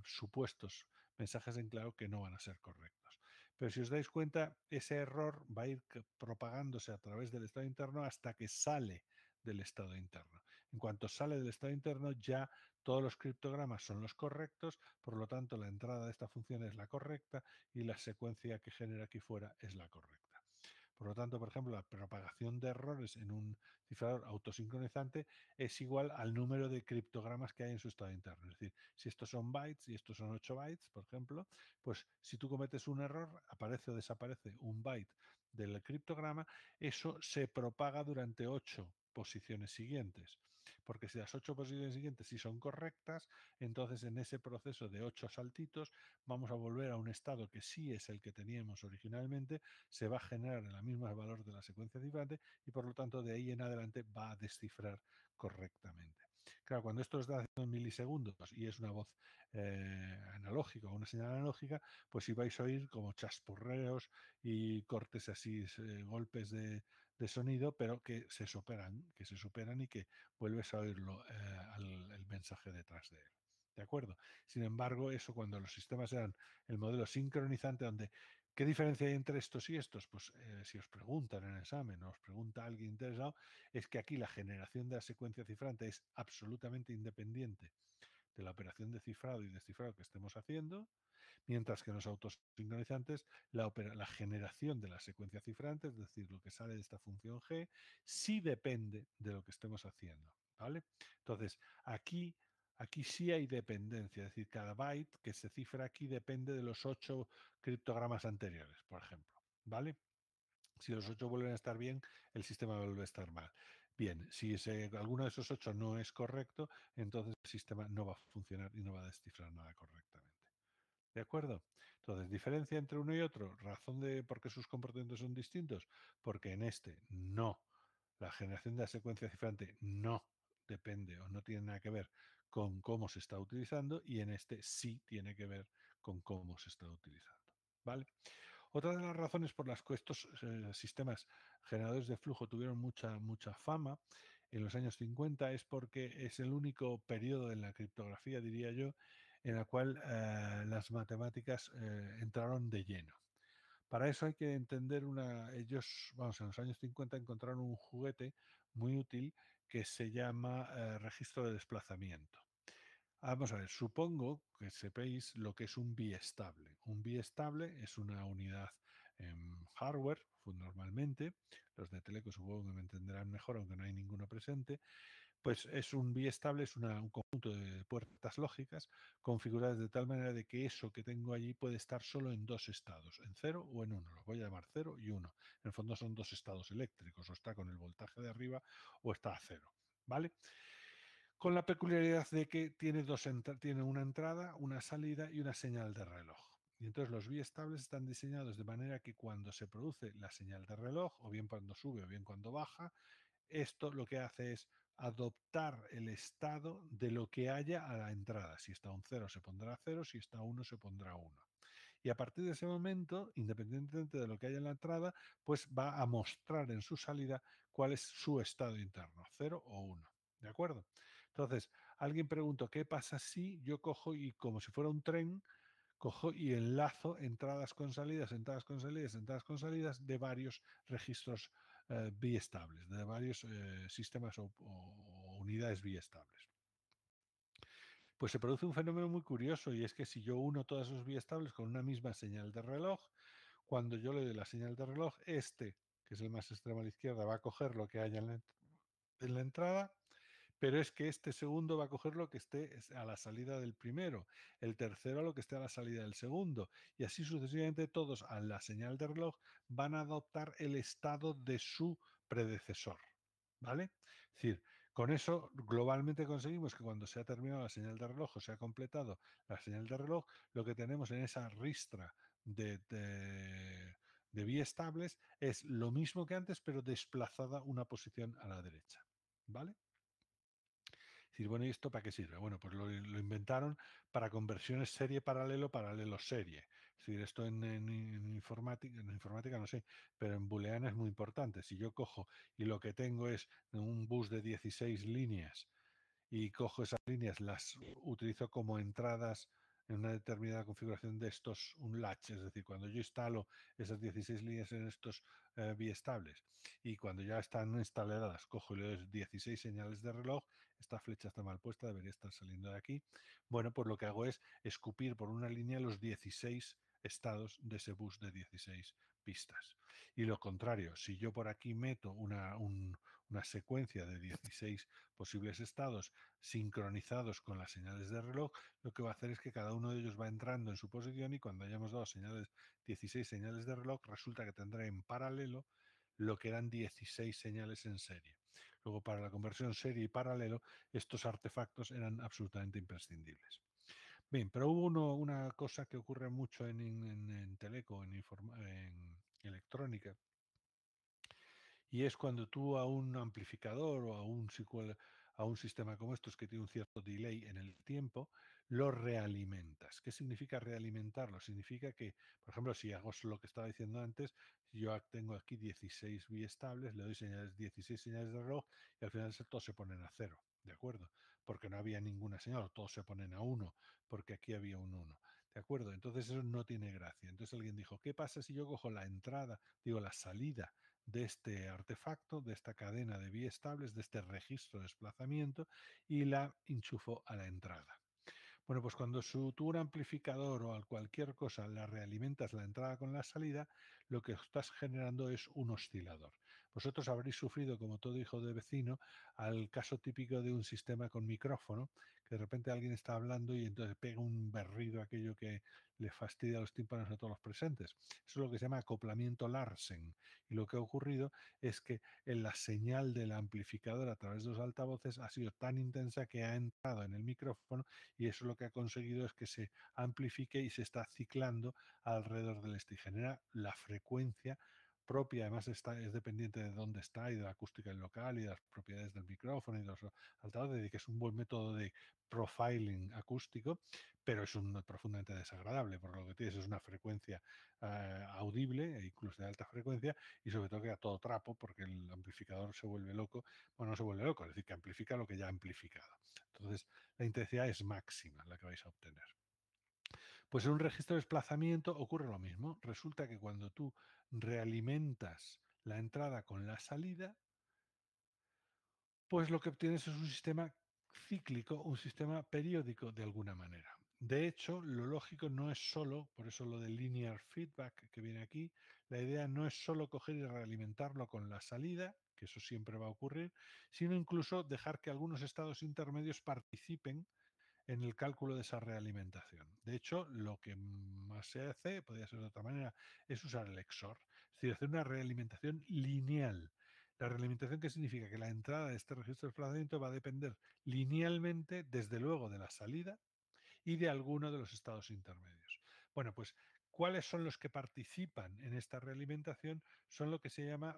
supuestos mensajes en claro que no van a ser correctos. Pero si os dais cuenta, ese error va a ir propagándose a través del estado interno hasta que sale del estado interno. En cuanto sale del estado interno, ya todos los criptogramas son los correctos, por lo tanto la entrada de esta función es la correcta y la secuencia que genera aquí fuera es la correcta. Por lo tanto, por ejemplo, la propagación de errores en un cifrador autosincronizante es igual al número de criptogramas que hay en su estado interno. Es decir, si estos son bytes y estos son 8 bytes, por ejemplo, pues si tú cometes un error, aparece o desaparece un byte del criptograma, eso se propaga durante 8 posiciones siguientes. Porque si las 8 posiciones siguientes sí son correctas, entonces en ese proceso de 8 saltitos vamos a volver a un estado que sí es el que teníamos originalmente, se va a generar el mismo valor de la secuencia cifrante y por lo tanto de ahí en adelante va a descifrar correctamente. Claro, cuando esto está haciendo en milisegundos y es una voz analógica o una señal analógica, pues si vais a oír como chaspurreos y cortes así, golpes de sonido, pero que se superan y que vuelves a oírlo el mensaje detrás de él. ¿De acuerdo? Sin embargo, eso cuando los sistemas eran el modelo sincronizante, donde ¿qué diferencia hay entre estos y estos? Pues si os preguntan en el examen o os pregunta alguien interesado, es que aquí la generación de la secuencia cifrante es absolutamente independiente de la operación de cifrado y descifrado que estemos haciendo, mientras que en los autosincronizantes la generación de la secuencia cifrante, es decir, lo que sale de esta función G, sí depende de lo que estemos haciendo, ¿vale? Entonces, aquí sí hay dependencia, es decir, cada byte que se cifra aquí depende de los 8 criptogramas anteriores, por ejemplo, ¿vale? Si los 8 vuelven a estar bien, el sistema vuelve a estar mal. Bien, si alguno de esos 8 no es correcto, entonces el sistema no va a funcionar y no va a descifrar nada correctamente. ¿De acuerdo? Entonces, diferencia entre uno y otro, razón de por qué sus comportamientos son distintos, porque en este no, la generación de la secuencia cifrante no depende o no tiene nada que ver con cómo se está utilizando y en este sí tiene que ver con cómo se está utilizando. ¿Vale? Otra de las razones por las que estos sistemas generadores de flujo tuvieron mucha fama en los años 50 es porque es el único periodo en la criptografía, diría yo, en el cual las matemáticas entraron de lleno. Para eso hay que entender ellos, vamos, en los años 50 encontraron un juguete muy útil que se llama registro de desplazamiento. Vamos a ver, supongo que sepáis lo que es un biestable. Un biestable es una unidad hardware, normalmente. Los de Teleco supongo que me entenderán mejor, aunque no hay ninguno presente. Pues es un biestable, es un conjunto de puertas lógicas configuradas de tal manera de que eso que tengo allí puede estar solo en dos estados, en cero o en uno. Los voy a llamar cero y uno. En el fondo son dos estados eléctricos, o está con el voltaje de arriba o está a cero. ¿Vale? Con la peculiaridad de que tiene una entrada, una salida y una señal de reloj. Y entonces los biestables están diseñados de manera que cuando se produce la señal de reloj, o bien cuando sube o bien cuando baja, esto lo que hace es adoptar el estado de lo que haya a la entrada. Si está un cero se pondrá cero, si está uno se pondrá uno. Y a partir de ese momento, independientemente de lo que haya en la entrada, pues va a mostrar en su salida cuál es su estado interno, cero o uno. ¿De acuerdo? Entonces, alguien preguntó, ¿qué pasa si yo cojo y como si fuera un tren, cojo y enlazo entradas con salidas, entradas con salidas, entradas con salidas de varios registros biestables, de varios sistemas o unidades biestables? Pues se produce un fenómeno muy curioso y es que si yo uno todos esos biestables con una misma señal de reloj, cuando yo le doy la señal de reloj, que es el más extremo a la izquierda, va a coger lo que haya en la entrada, pero es que este segundo va a coger lo que esté a la salida del primero, el tercero lo que esté a la salida del segundo, y así sucesivamente todos a la señal de reloj van a adoptar el estado de su predecesor. ¿Vale? Es decir, con eso globalmente conseguimos que cuando se ha terminado la señal de reloj o se ha completado la señal de reloj, lo que tenemos en esa ristra de biestables es lo mismo que antes, pero desplazada una posición a la derecha. ¿Vale? Decir, bueno, ¿y esto para qué sirve? Bueno, pues lo inventaron para conversiones serie paralelo, paralelo serie. Es decir, esto en informática no sé, pero en booleana es muy importante. Si yo cojo y lo que tengo es un bus de 16 líneas y cojo esas líneas, las utilizo como entradas en una determinada configuración de estos, un latch, es decir, cuando yo instalo esas 16 líneas en estos biestables y cuando ya están instaladas, cojo y le doy 16 señales de reloj, esta flecha está mal puesta, debería estar saliendo de aquí. Bueno, pues lo que hago es escupir por una línea los 16 estados de ese bus de 16 pistas. Y lo contrario, si yo por aquí meto una secuencia de 16 posibles estados sincronizados con las señales de reloj, lo que va a hacer es que cada uno de ellos va entrando en su posición y cuando hayamos dado 16 señales de reloj, resulta que tendrá en paralelo lo que eran 16 señales en serie. Luego, para la conversión serie y paralelo, estos artefactos eran absolutamente imprescindibles. Bien, pero hubo una cosa que ocurre mucho en teleco, en electrónica, y es cuando tú a un amplificador o a un sistema como estos que tiene un cierto delay en el tiempo, lo realimentas. ¿Qué significa realimentarlo? Significa que, por ejemplo, si hago lo que estaba diciendo antes, yo tengo aquí 16 biestables, le doy 16 señales de reloj y al final todos se ponen a cero. ¿De acuerdo? Porque no había ninguna señal, todos se ponen a uno, porque aquí había un uno. ¿De acuerdo? Entonces eso no tiene gracia. Entonces alguien dijo, ¿qué pasa si yo cojo la entrada, digo, la salida de este artefacto, de esta cadena de biestables, de este registro de desplazamiento y la enchufo a la entrada? Bueno, pues cuando tú un amplificador o cualquier cosa la realimentas la entrada con la salida, lo que estás generando es un oscilador. Vosotros habréis sufrido, como todo hijo de vecino, al caso típico de un sistema con micrófono, que de repente alguien está hablando y entonces pega un berrido, aquello que le fastidia los tímpanos a todos los presentes. Eso es lo que se llama acoplamiento Larsen. Y lo que ha ocurrido es que en la señal del amplificador a través de los altavoces ha sido tan intensa que ha entrado en el micrófono, y eso lo que ha conseguido es que se amplifique y se está ciclando alrededor del este y genera la frecuencia propia. Además es dependiente de dónde está y de la acústica del local y de las propiedades del micrófono y de los altavoces, que es un buen método de profiling acústico, pero es profundamente desagradable, porque lo que tienes es una frecuencia audible e incluso de alta frecuencia, y sobre todo que a todo trapo, porque el amplificador se vuelve loco. Bueno, no se vuelve loco, es decir, que amplifica lo que ya ha amplificado. Entonces, la intensidad es máxima la que vais a obtener. Pues en un registro de desplazamiento ocurre lo mismo. Resulta que cuando tú realimentas la entrada con la salida, pues lo que obtienes es un sistema cíclico, un sistema periódico de alguna manera. De hecho, lo lógico no es solo, por eso lo del linear feedback que viene aquí, la idea no es solo coger y realimentarlo con la salida, que eso siempre va a ocurrir, sino incluso dejar que algunos estados intermedios participen en el cálculo de esa realimentación. De hecho, lo que más se hace, podría ser de otra manera, es usar el XOR, es decir, hacer una realimentación lineal. La realimentación, ¿qué significa? Que la entrada de este registro de desplazamiento va a depender linealmente, desde luego, de la salida y de alguno de los estados intermedios. Bueno, pues cuáles son los que participan en esta realimentación son lo que se llama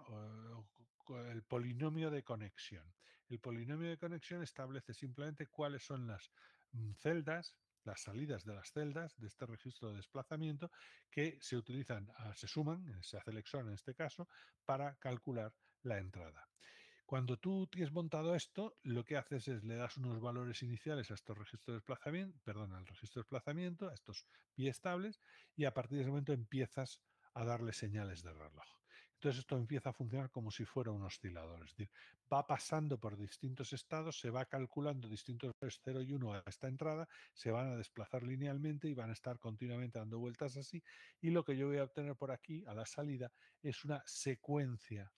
el polinomio de conexión. El polinomio de conexión establece simplemente cuáles son las celdas, las salidas de las celdas de este registro de desplazamiento que se utilizan, se suman, se hace el XOR en este caso, para calcular la entrada. Cuando tú tienes montado esto, lo que haces es le das unos valores iniciales a estos registros de desplazamiento, perdón, al registro de desplazamiento, a estos biestables, y a partir de ese momento empiezas a darle señales de reloj. Entonces esto empieza a funcionar como si fuera un oscilador, es decir, va pasando por distintos estados, se va calculando distintos valores 0 y 1 a esta entrada, se van a desplazar linealmente y van a estar continuamente dando vueltas así, y lo que yo voy a obtener por aquí, a la salida, es una secuencia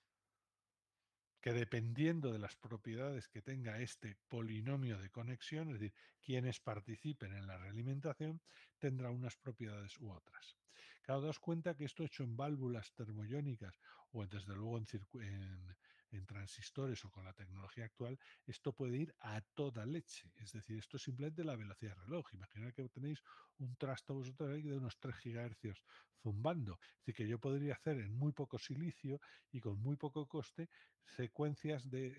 que, dependiendo de las propiedades que tenga este polinomio de conexión, es decir, quienes participen en la realimentación, tendrá unas propiedades u otras. Claro, daos cuenta que esto hecho en válvulas termoiónicas o desde luego en transistores o con la tecnología actual, esto puede ir a toda leche. Es decir, esto es simplemente la velocidad de reloj. Imaginad que tenéis un trasto vosotros ahí de unos 3 GHz zumbando. Es decir, que yo podría hacer en muy poco silicio y con muy poco coste secuencias de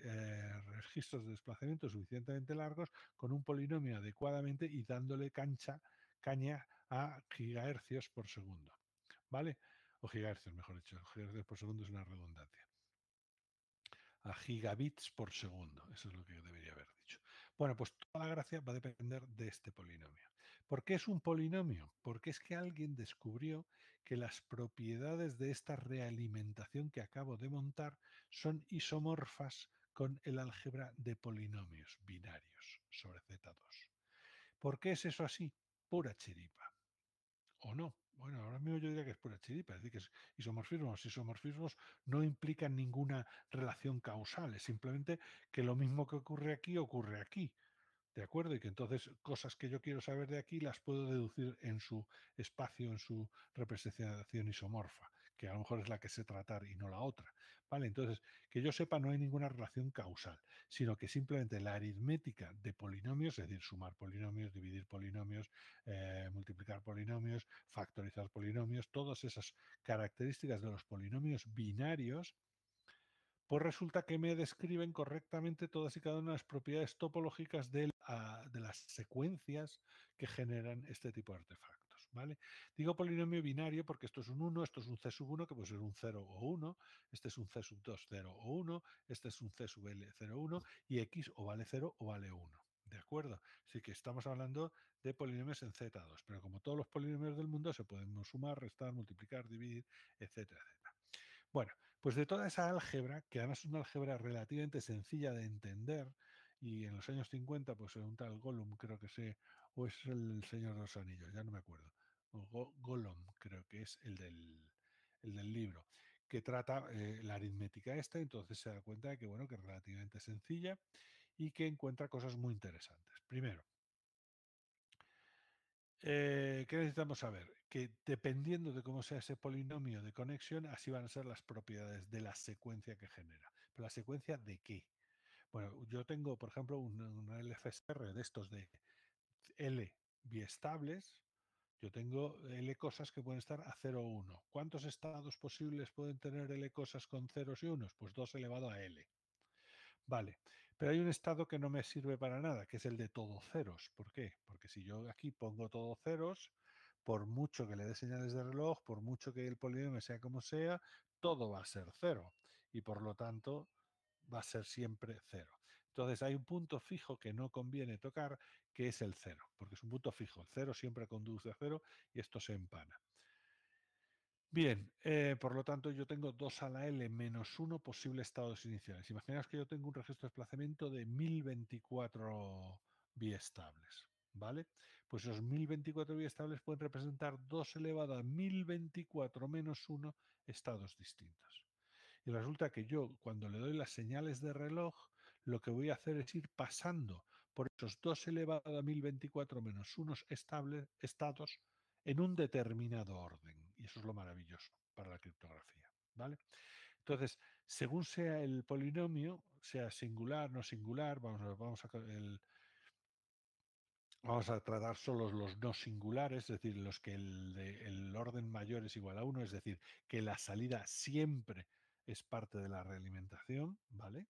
registros de desplazamiento suficientemente largos con un polinomio adecuadamente y dándole caña a gigahercios por segundo. ¿Vale? O gigahercios, mejor dicho. Gigahercios por segundo es una redundancia. A gigabits por segundo. Eso es lo que debería haber dicho. Bueno, pues toda la gracia va a depender de este polinomio. ¿Por qué es un polinomio? Porque es que alguien descubrió que las propiedades de esta realimentación que acabo de montar son isomorfas con el álgebra de polinomios binarios sobre Z2. ¿Por qué es eso así? Pura chiripa. ¿O no? Bueno, ahora mismo yo diría que es pura chiripa, es decir, que es isomorfismos. Isomorfismos no implican ninguna relación causal, es simplemente que lo mismo que ocurre aquí. ¿De acuerdo? Y que entonces cosas que yo quiero saber de aquí las puedo deducir en su espacio, en su representación isomorfa, que a lo mejor es la que sé tratar y no la otra. ¿Vale? Entonces, que yo sepa, no hay ninguna relación causal, sino que simplemente la aritmética de polinomios, es decir, sumar polinomios, dividir polinomios, multiplicar polinomios, factorizar polinomios, todas esas características de los polinomios binarios, pues resulta que me describen correctamente todas y cada una de las propiedades topológicas de las secuencias que generan este tipo de artefactos. ¿Vale? Digo polinomio binario porque esto es un 1, esto es un C sub 1, que puede ser un 0 o 1, este es un C sub 2, 0 o 1, este es un C sub L, 0 o 1, y X o vale 0 o vale 1. ¿De acuerdo? Así que estamos hablando de polinomios en Z2, pero como todos los polinomios del mundo se pueden sumar, restar, multiplicar, dividir, etcétera, etcétera. Bueno, pues de toda esa álgebra, que además es una álgebra relativamente sencilla de entender y en los años 50, pues un tal Gollum, creo que sé, o es el Señor de los Anillos, ya no me acuerdo. Gollum, creo que es el del libro, que trata la aritmética esta, entonces se da cuenta de que, bueno, que es relativamente sencilla y que encuentra cosas muy interesantes. Primero, ¿qué necesitamos saber? Que dependiendo de cómo sea ese polinomio de conexión, así van a ser las propiedades de la secuencia que genera. ¿Pero la secuencia de qué? Bueno, yo tengo, por ejemplo, un LFSR de estos de L biestables. Yo tengo L cosas que pueden estar a 0 o 1. ¿Cuántos estados posibles pueden tener L cosas con ceros y unos? Pues 2 elevado a L. Vale, pero hay un estado que no me sirve para nada, que es el de todo ceros. ¿Por qué? Porque si yo aquí pongo todo ceros, por mucho que le dé señales de reloj, por mucho que el polinomio sea como sea, todo va a ser cero y por lo tanto va a ser siempre cero. Entonces hay un punto fijo que no conviene tocar, que es el cero, porque es un punto fijo. El cero siempre conduce a cero y esto se empana. Bien, por lo tanto yo tengo 2 a la L menos 1 posibles estados iniciales. Imaginaos que yo tengo un registro de desplazamiento de 1024 biestables, ¿vale? Pues esos 1024 biestables pueden representar 2 elevado a 1024 menos 1 estados distintos. Y resulta que yo, cuando le doy las señales de reloj, lo que voy a hacer es ir pasando por esos 2 elevado a 1024 menos unos estados en un determinado orden. Y eso es lo maravilloso para la criptografía. ¿Vale? Entonces, según sea el polinomio, sea singular, no singular, vamos a tratar solo los no singulares, es decir, los que el orden mayor es igual a 1, es decir, que la salida siempre es parte de la realimentación, ¿vale?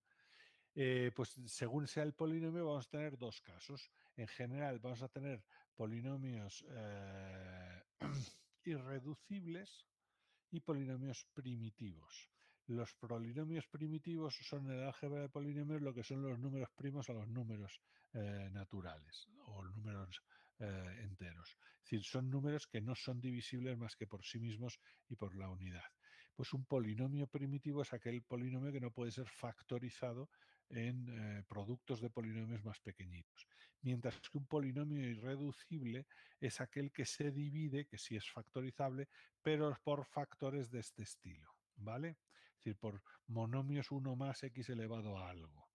Pues según sea el polinomio vamos a tener dos casos. En general vamos a tener polinomios irreducibles y polinomios primitivos. Los polinomios primitivos son en el álgebra de polinomios lo que son los números primos a los números naturales o números enteros. Es decir, son números que no son divisibles más que por sí mismos y por la unidad. Pues un polinomio primitivo es aquel polinomio que no puede ser factorizado en productos de polinomios más pequeñitos. Mientras que un polinomio irreducible es aquel que se divide, que sí es factorizable, pero por factores de este estilo, ¿vale? Es decir, por monomios 1 más x elevado a algo.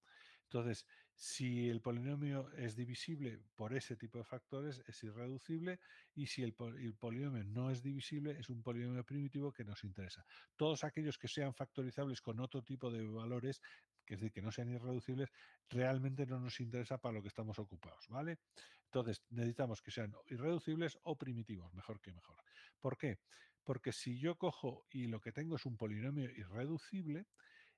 Entonces, si el polinomio es divisible por ese tipo de factores, es irreducible, y si el polinomio no es divisible, es un polinomio primitivo que nos interesa. Todos aquellos que sean factorizables con otro tipo de valores, que es decir, que no sean irreducibles, realmente no nos interesa para lo que estamos ocupados, ¿vale? Entonces, necesitamos que sean irreducibles o primitivos, mejor que mejor. ¿Por qué? Porque si yo cojo y lo que tengo es un polinomio irreducible,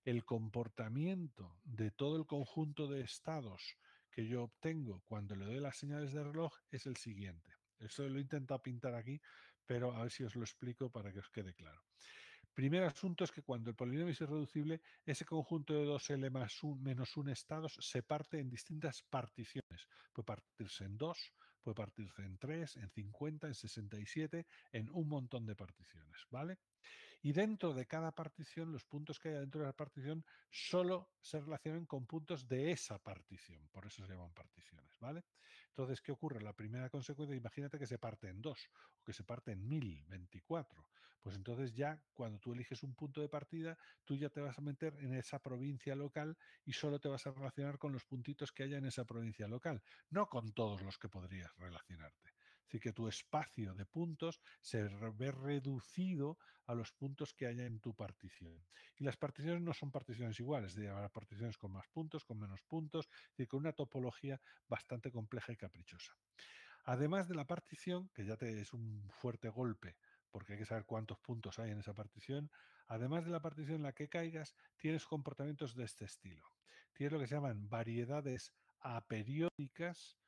el comportamiento de todo el conjunto de estados que yo obtengo cuando le doy las señales de reloj es el siguiente. Eso lo he intentado pintar aquí, pero a ver si os lo explico para que os quede claro. Primer asunto es que cuando el polinomio es irreducible, ese conjunto de 2L más 1 menos 1 estados se parte en distintas particiones. Puede partirse en 2, puede partirse en 3, en 50, en 67, en un montón de particiones, ¿vale? Y dentro de cada partición, los puntos que hay dentro de la partición solo se relacionan con puntos de esa partición. Por eso se llaman particiones, ¿vale? Entonces, ¿qué ocurre? La primera consecuencia, imagínate que se parte en 2 o que se parte en 1024. Pues entonces ya cuando tú eliges un punto de partida, tú ya te vas a meter en esa provincia local y solo te vas a relacionar con los puntitos que haya en esa provincia local, no con todos los que podrías relacionarte. Es decir, que tu espacio de puntos se ve reducido a los puntos que haya en tu partición. Y las particiones no son particiones iguales, habrá particiones con más puntos, con menos puntos, es decir, con una topología bastante compleja y caprichosa. Además de la partición, que ya te es un fuerte golpe, porque hay que saber cuántos puntos hay en esa partición, además de la partición en la que caigas, tienes comportamientos de este estilo. Tienes lo que se llaman variedades aperiódicas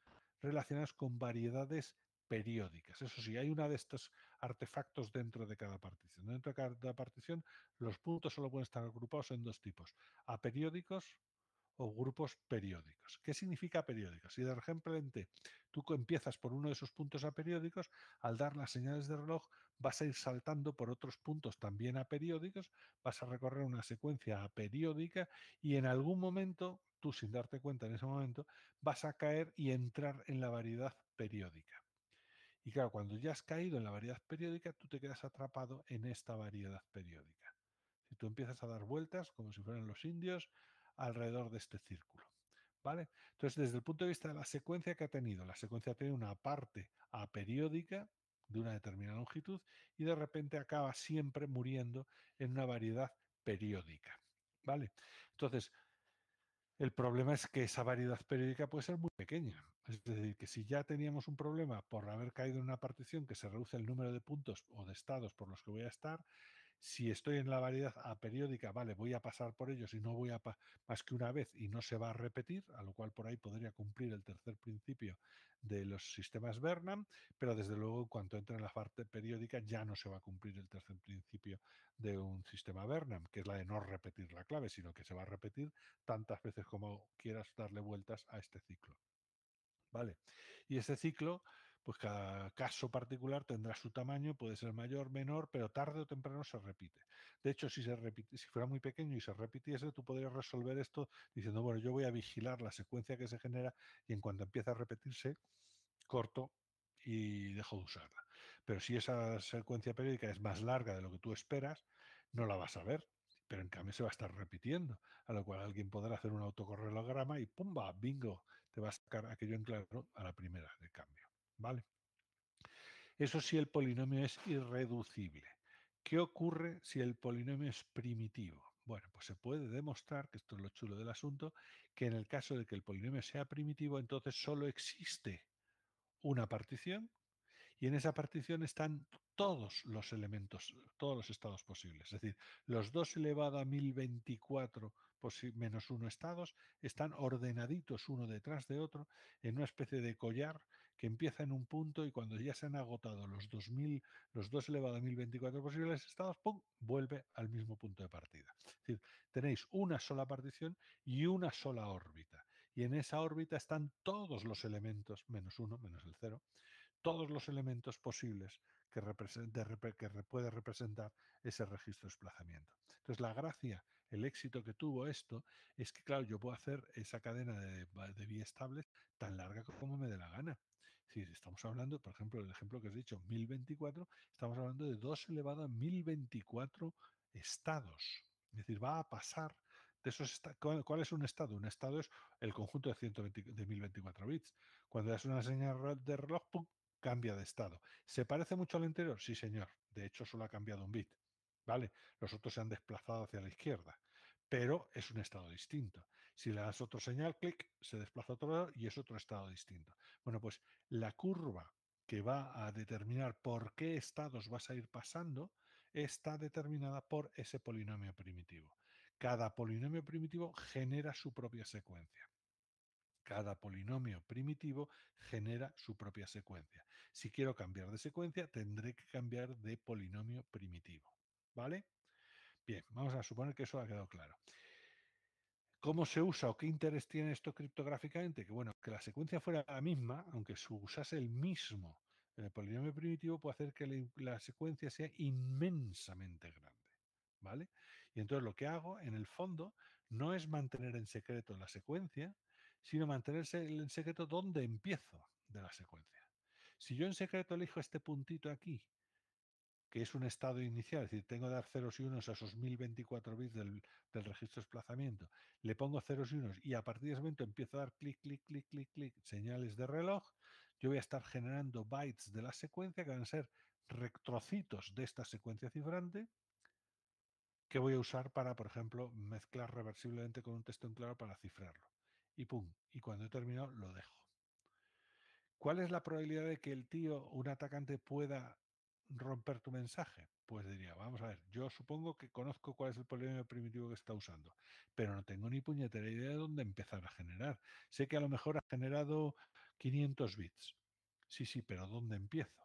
relacionadas con variedades periódicas. Eso sí, hay una de estos artefactos dentro de cada partición. Dentro de cada partición, los puntos solo pueden estar agrupados en dos tipos: aperiódicos o grupos periódicos. ¿Qué significa periódicos? Si de repente tú empiezas por uno de esos puntos aperiódicos, al dar las señales de reloj vas a ir saltando por otros puntos también aperiódicos, vas a recorrer una secuencia aperiódica y en algún momento, tú sin darte cuenta en ese momento, vas a caer y entrar en la variedad periódica. Y claro, cuando ya has caído en la variedad periódica, tú te quedas atrapado en esta variedad periódica. Si tú empiezas a dar vueltas, como si fueran los indios, alrededor de este círculo. ¿Vale? Entonces, desde el punto de vista de la secuencia que ha tenido, la secuencia tiene una parte aperiódica de una determinada longitud y de repente acaba siempre muriendo en una variedad periódica. ¿Vale? Entonces, el problema es que esa variedad periódica puede ser muy pequeña. Es decir, que si ya teníamos un problema por haber caído en una partición que se reduce el número de puntos o de estados por los que voy a estar, si estoy en la variedad aperiódica, vale, voy a pasar por ellos y no voy a más que una vez y no se va a repetir, a lo cual por ahí podría cumplir el tercer principio de los sistemas Vernam, pero desde luego en cuanto entre en la parte periódica ya no se va a cumplir el tercer principio de un sistema Vernam, que es la de no repetir la clave, sino que se va a repetir tantas veces como quieras darle vueltas a este ciclo. ¿Vale? Y este ciclo, pues cada caso particular tendrá su tamaño, puede ser mayor, menor, pero tarde o temprano se repite. De hecho, si si fuera muy pequeño y se repitiese, tú podrías resolver esto diciendo, bueno, yo voy a vigilar la secuencia que se genera y en cuanto empieza a repetirse, corto y dejo de usarla. Pero si esa secuencia periódica es más larga de lo que tú esperas, no la vas a ver, pero en cambio se va a estar repitiendo, a lo cual alguien podrá hacer un autocorrelograma y ¡pumba! ¡Bingo! Te va a sacar aquello en claro a la primera de cambio. ¿Vale? Eso si el polinomio es irreducible. ¿Qué ocurre si el polinomio es primitivo? Bueno, pues se puede demostrar, que esto es lo chulo del asunto, que en el caso de que el polinomio sea primitivo, entonces solo existe una partición y en esa partición están todos los elementos, todos los estados posibles. Es decir, los 2 elevado a 1024 menos 1 estados están ordenaditos uno detrás de otro en una especie de collar que empieza en un punto y cuando ya se han agotado los 2000, los 2 elevado a 1024 posibles estados, ¡pum!, vuelve al mismo punto de partida. Es decir, tenéis una sola partición y una sola órbita. Y en esa órbita están todos los elementos, menos 1, menos el 0, todos los elementos posibles que puede representar ese registro de desplazamiento. Entonces, la gracia, el éxito que tuvo esto es que, claro, yo puedo hacer esa cadena de biestables tan larga como me dé la gana. Si estamos hablando, por ejemplo, el ejemplo que os he dicho, 1024, estamos hablando de 2 elevado a 1024 estados. Es decir, va a pasar de esos estados. ¿Cuál es un estado? Un estado es el conjunto de 120, de 1024 bits. Cuando das una señal de reloj, ¡pum!, cambia de estado. ¿Se parece mucho al anterior? Sí, señor. De hecho, solo ha cambiado un bit. ¿Vale? Los otros se han desplazado hacia la izquierda. Pero es un estado distinto. Si le das otro señal, clic, se desplaza a otro lado y es otro estado distinto. Bueno, pues la curva que va a determinar por qué estados vas a ir pasando está determinada por ese polinomio primitivo. Cada polinomio primitivo genera su propia secuencia. Cada polinomio primitivo genera su propia secuencia. Si quiero cambiar de secuencia, tendré que cambiar de polinomio primitivo. ¿Vale? Bien, vamos a suponer que eso ha quedado claro. ¿Cómo se usa o qué interés tiene esto criptográficamente? Que bueno, que la secuencia fuera la misma, aunque se usase el mismo polinomio primitivo, puede hacer que la secuencia sea inmensamente grande. ¿Vale? Y entonces lo que hago, en el fondo, no es mantener en secreto la secuencia, sino mantenerse en secreto dónde empiezo de la secuencia. Si yo en secreto elijo este puntito aquí, que es un estado inicial, es decir, tengo que dar ceros y unos a esos 1024 bits del registro de desplazamiento, le pongo ceros y unos y a partir de ese momento empiezo a dar clic, clic, clic, clic, clic, señales de reloj, yo voy a estar generando bytes de la secuencia que van a ser trocitos de esta secuencia cifrante que voy a usar para, por ejemplo, mezclar reversiblemente con un texto en claro para cifrarlo. Y pum, y cuando he terminado lo dejo. ¿Cuál es la probabilidad de que el tío, un atacante, pueda romper tu mensaje? Pues diría, vamos a ver, yo supongo que conozco cuál es el polinomio primitivo que está usando, pero no tengo ni puñetera idea de dónde empezar a generar. Sé que a lo mejor ha generado 500 bits. Sí, sí, pero ¿dónde empiezo?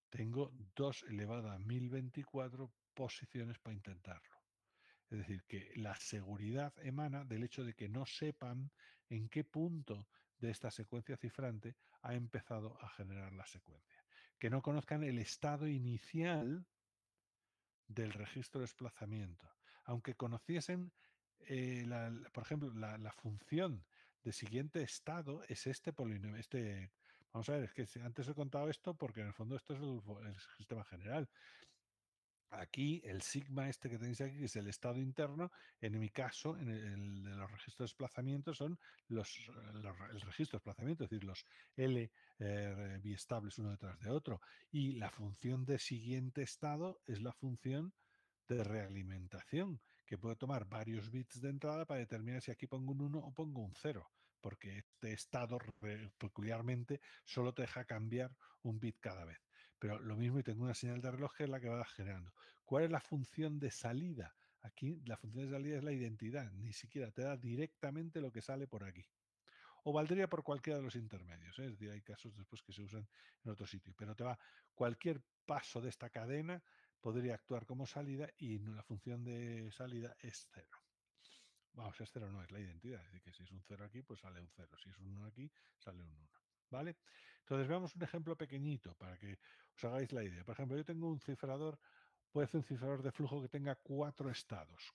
Tengo 2 elevado a 1024 posiciones para intentarlo. Es decir, que la seguridad emana del hecho de que no sepan en qué punto de esta secuencia cifrante ha empezado a generar la secuencia. Que no conozcan el estado inicial del registro de desplazamiento. Aunque conociesen, por ejemplo, la función de siguiente estado es este polinomio. Vamos a ver, es que antes he contado esto porque en el fondo esto es el sistema general. Aquí, el sigma este que tenéis aquí, que es el estado interno, en mi caso, en el de los registros de desplazamiento, son el registro de desplazamiento, es decir, los L biestables uno detrás de otro. Y la función de siguiente estado es la función de realimentación, que puede tomar varios bits de entrada para determinar si aquí pongo un 1 o pongo un 0, porque este estado peculiarmente solo te deja cambiar un bit cada vez. Pero lo mismo, y tengo una señal de reloj que es la que va generando. ¿Cuál es la función de salida? Aquí la función de salida es la identidad, ni siquiera te da directamente lo que sale por aquí. O valdría por cualquiera de los intermedios, ¿eh? Es decir, hay casos después que se usan en otro sitio, pero te va cualquier paso de esta cadena podría actuar como salida y la función de salida es 0. Vamos, es 0 no, es la identidad, es decir, que si es un 0 aquí, pues sale un 0, si es un 1 aquí, sale un 1. ¿Vale? Entonces veamos un ejemplo pequeñito para que os hagáis la idea. Por ejemplo, yo tengo un cifrador, puede ser un cifrador de flujo que tenga 4 estados,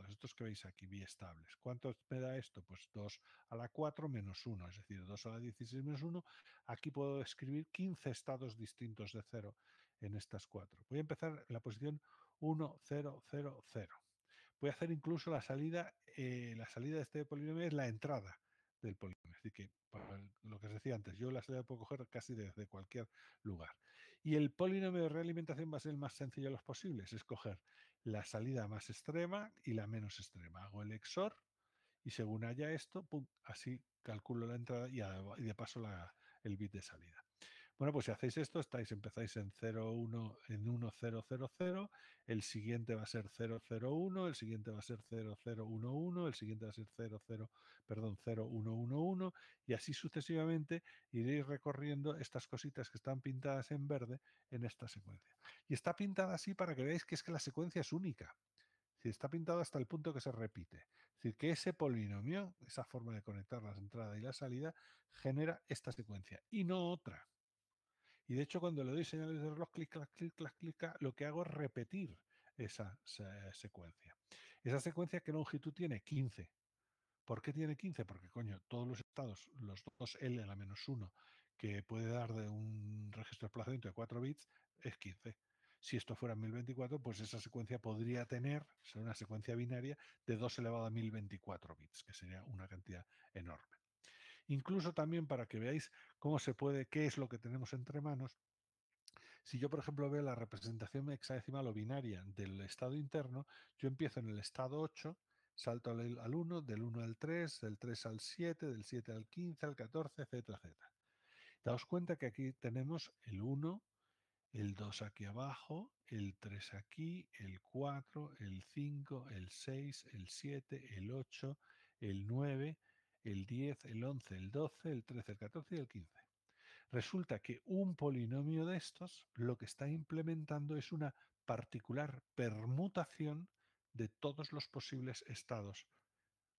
estos que veis aquí, biestables. ¿Cuánto me da esto? Pues 2 a la 4 menos 1, es decir, 2 a la 16 menos 1. Aquí puedo escribir 15 estados distintos de 0 en estas 4. Voy a empezar en la posición 1, 0, 0, 0. Voy a hacer incluso la salida de este polinomio es la entrada del polinomio. Es decir, que para lo que os decía antes, yo la salida puedo coger casi desde cualquier lugar. Y el polinomio de realimentación va a ser el más sencillo de los posibles, es coger la salida más extrema y la menos extrema. Hago el XOR y según haya esto, pum, así calculo la entrada y de paso el bit de salida. Bueno, pues si hacéis esto, empezáis en 0, 1, en 1, 0, 0, 0, el siguiente va a ser 0, 0, 1, el siguiente va a ser 0, 0, 1, 1, el siguiente va a ser 0, 0, perdón, 0, 1, 1, 1, y así sucesivamente iréis recorriendo estas cositas que están pintadas en verde en esta secuencia. Y está pintada así para que veáis que es que la secuencia es única. Si está pintado hasta el punto que se repite. Es decir, que ese polinomio, esa forma de conectar la entrada y la salida, genera esta secuencia y no otra. Y de hecho, cuando le doy señales de reloj, clic, clac, clic, clac, clic, clac, lo que hago es repetir esa secuencia. Esa secuencia, ¿qué longitud tiene? 15. ¿Por qué tiene 15? Porque, coño, todos los estados, los dos L a la menos 1, que puede dar de un registro de desplazamiento de 4 bits, es 15. Si esto fuera 1024, pues esa secuencia podría ser una secuencia binaria de 2 elevado a 1024 bits, que sería una cantidad enorme. Incluso también para que veáis cómo se puede, qué es lo que tenemos entre manos. Si yo, por ejemplo, veo la representación hexadecimal o binaria del estado interno, yo empiezo en el estado 8, salto al 1, del 1 al 3, del 3 al 7, del 7 al 15, al 14, etcétera, etcétera. Daos cuenta que aquí tenemos el 1, el 2 aquí abajo, el 3 aquí, el 4, el 5, el 6, el 7, el 8, el 9, el 10, el 11, el 12, el 13, el 14 y el 15. Resulta que un polinomio de estos lo que está implementando es una particular permutación de todos los posibles estados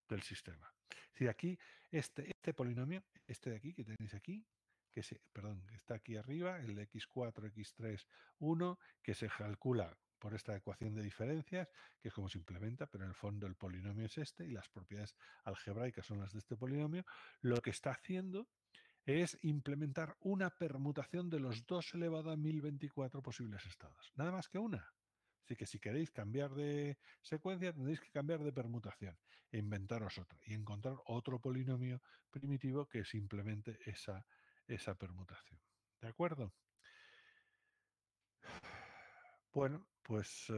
del sistema. Es decir, aquí este polinomio, este de aquí que tenéis aquí, que está aquí arriba, el x4, x3, 1, que se calcula por esta ecuación de diferencias, que es como se implementa, pero en el fondo el polinomio es este y las propiedades algebraicas son las de este polinomio, lo que está haciendo es implementar una permutación de los 2 elevado a 1024 posibles estados. Nada más que una. Así que si queréis cambiar de secuencia, tendréis que cambiar de permutación e inventaros otra y encontrar otro polinomio primitivo que simplemente esa permutación. ¿De acuerdo? Bueno, pues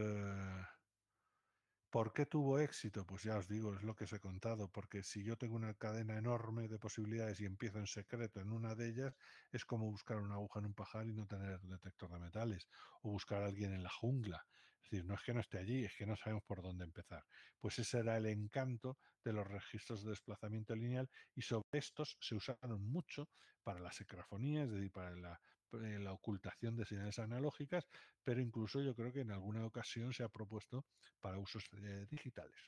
¿por qué tuvo éxito? Pues ya os digo, es lo que os he contado, porque si yo tengo una cadena enorme de posibilidades y empiezo en secreto en una de ellas, es como buscar una aguja en un pajar y no tener detector de metales, o buscar a alguien en la jungla. Es decir, no es que no esté allí, es que no sabemos por dónde empezar. Pues ese era el encanto de los registros de desplazamiento lineal y sobre estos se usaron mucho para la secrafonía, es decir, para la ocultación de señales analógicas, pero incluso yo creo que en alguna ocasión se ha propuesto para usos digitales.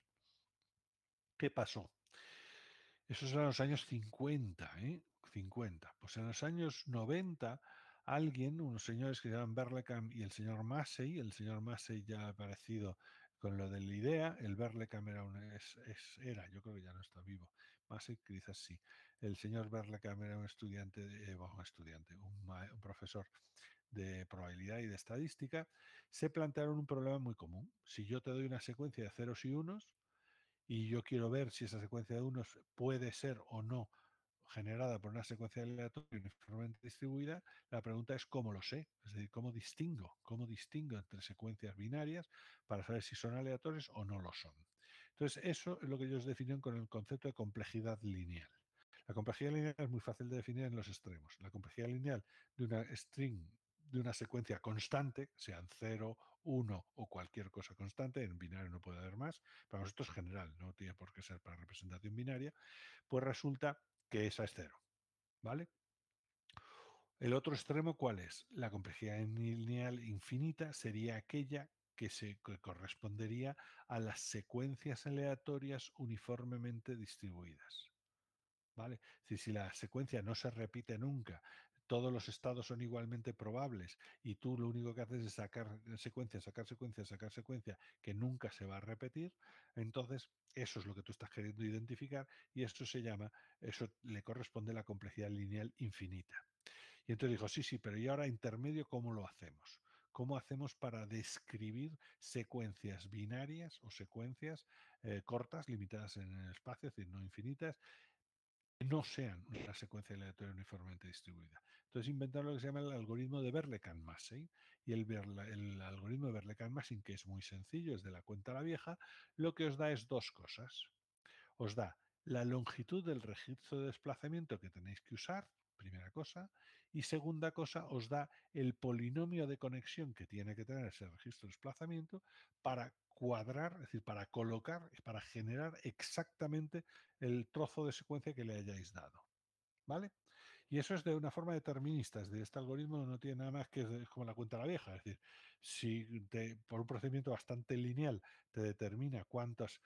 ¿Qué pasó? Esos eran los años 50, ¿eh? 50. Pues en los años 90, unos señores que se llaman Berlekamp y el señor Massey ya ha aparecido con lo del IDEA, el Berlekamp era, yo creo que ya no está vivo, Massey quizás sí. El señor Berlekamp era un estudiante, un profesor de probabilidad y de estadística. Se plantearon un problema muy común. Si yo te doy una secuencia de ceros y unos, y yo quiero ver si esa secuencia de unos puede ser o no generada por una secuencia aleatoria uniformemente distribuida, la pregunta es cómo lo sé, es decir, cómo distingo entre secuencias binarias para saber si son aleatorias o no lo son. Entonces, eso es lo que ellos definen con el concepto de complejidad lineal. La complejidad lineal es muy fácil de definir en los extremos. La complejidad lineal de una string, de una secuencia constante, sean 0, 1 o cualquier cosa constante, en binario no puede haber más, para nosotros es general, no tiene por qué ser para representación binaria, pues resulta que esa es 0, ¿vale? El otro extremo, ¿cuál es? La complejidad lineal infinita sería aquella que correspondería a las secuencias aleatorias uniformemente distribuidas. ¿Vale? Si la secuencia no se repite nunca, todos los estados son igualmente probables y tú lo único que haces es sacar secuencia, sacar secuencia, sacar secuencia, que nunca se va a repetir, entonces eso es lo que tú estás queriendo identificar y eso le corresponde a la complejidad lineal infinita. Y entonces dijo, sí, pero ¿y ahora intermedio cómo lo hacemos? ¿Cómo hacemos para describir secuencias binarias o secuencias cortas, limitadas en el espacio, es decir, no infinitas, no sean una secuencia aleatoria uniformemente distribuida? Entonces inventaron lo que se llama el algoritmo de Berlekamp-Massey. Y el algoritmo de Berlekamp-Massey, que es muy sencillo, es de la cuenta a la vieja, lo que os da es dos cosas. Os da la longitud del registro de desplazamiento que tenéis que usar, primera cosa, y segunda cosa, os da el polinomio de conexión que tiene que tener ese registro de desplazamiento para cuadrar, es decir, para colocar, para generar exactamente el trozo de secuencia que le hayáis dado. ¿Vale? Y eso es de una forma determinista, es decir, este algoritmo no tiene nada más que es como la cuenta a la vieja, es decir, si por un procedimiento bastante lineal te determina cuántas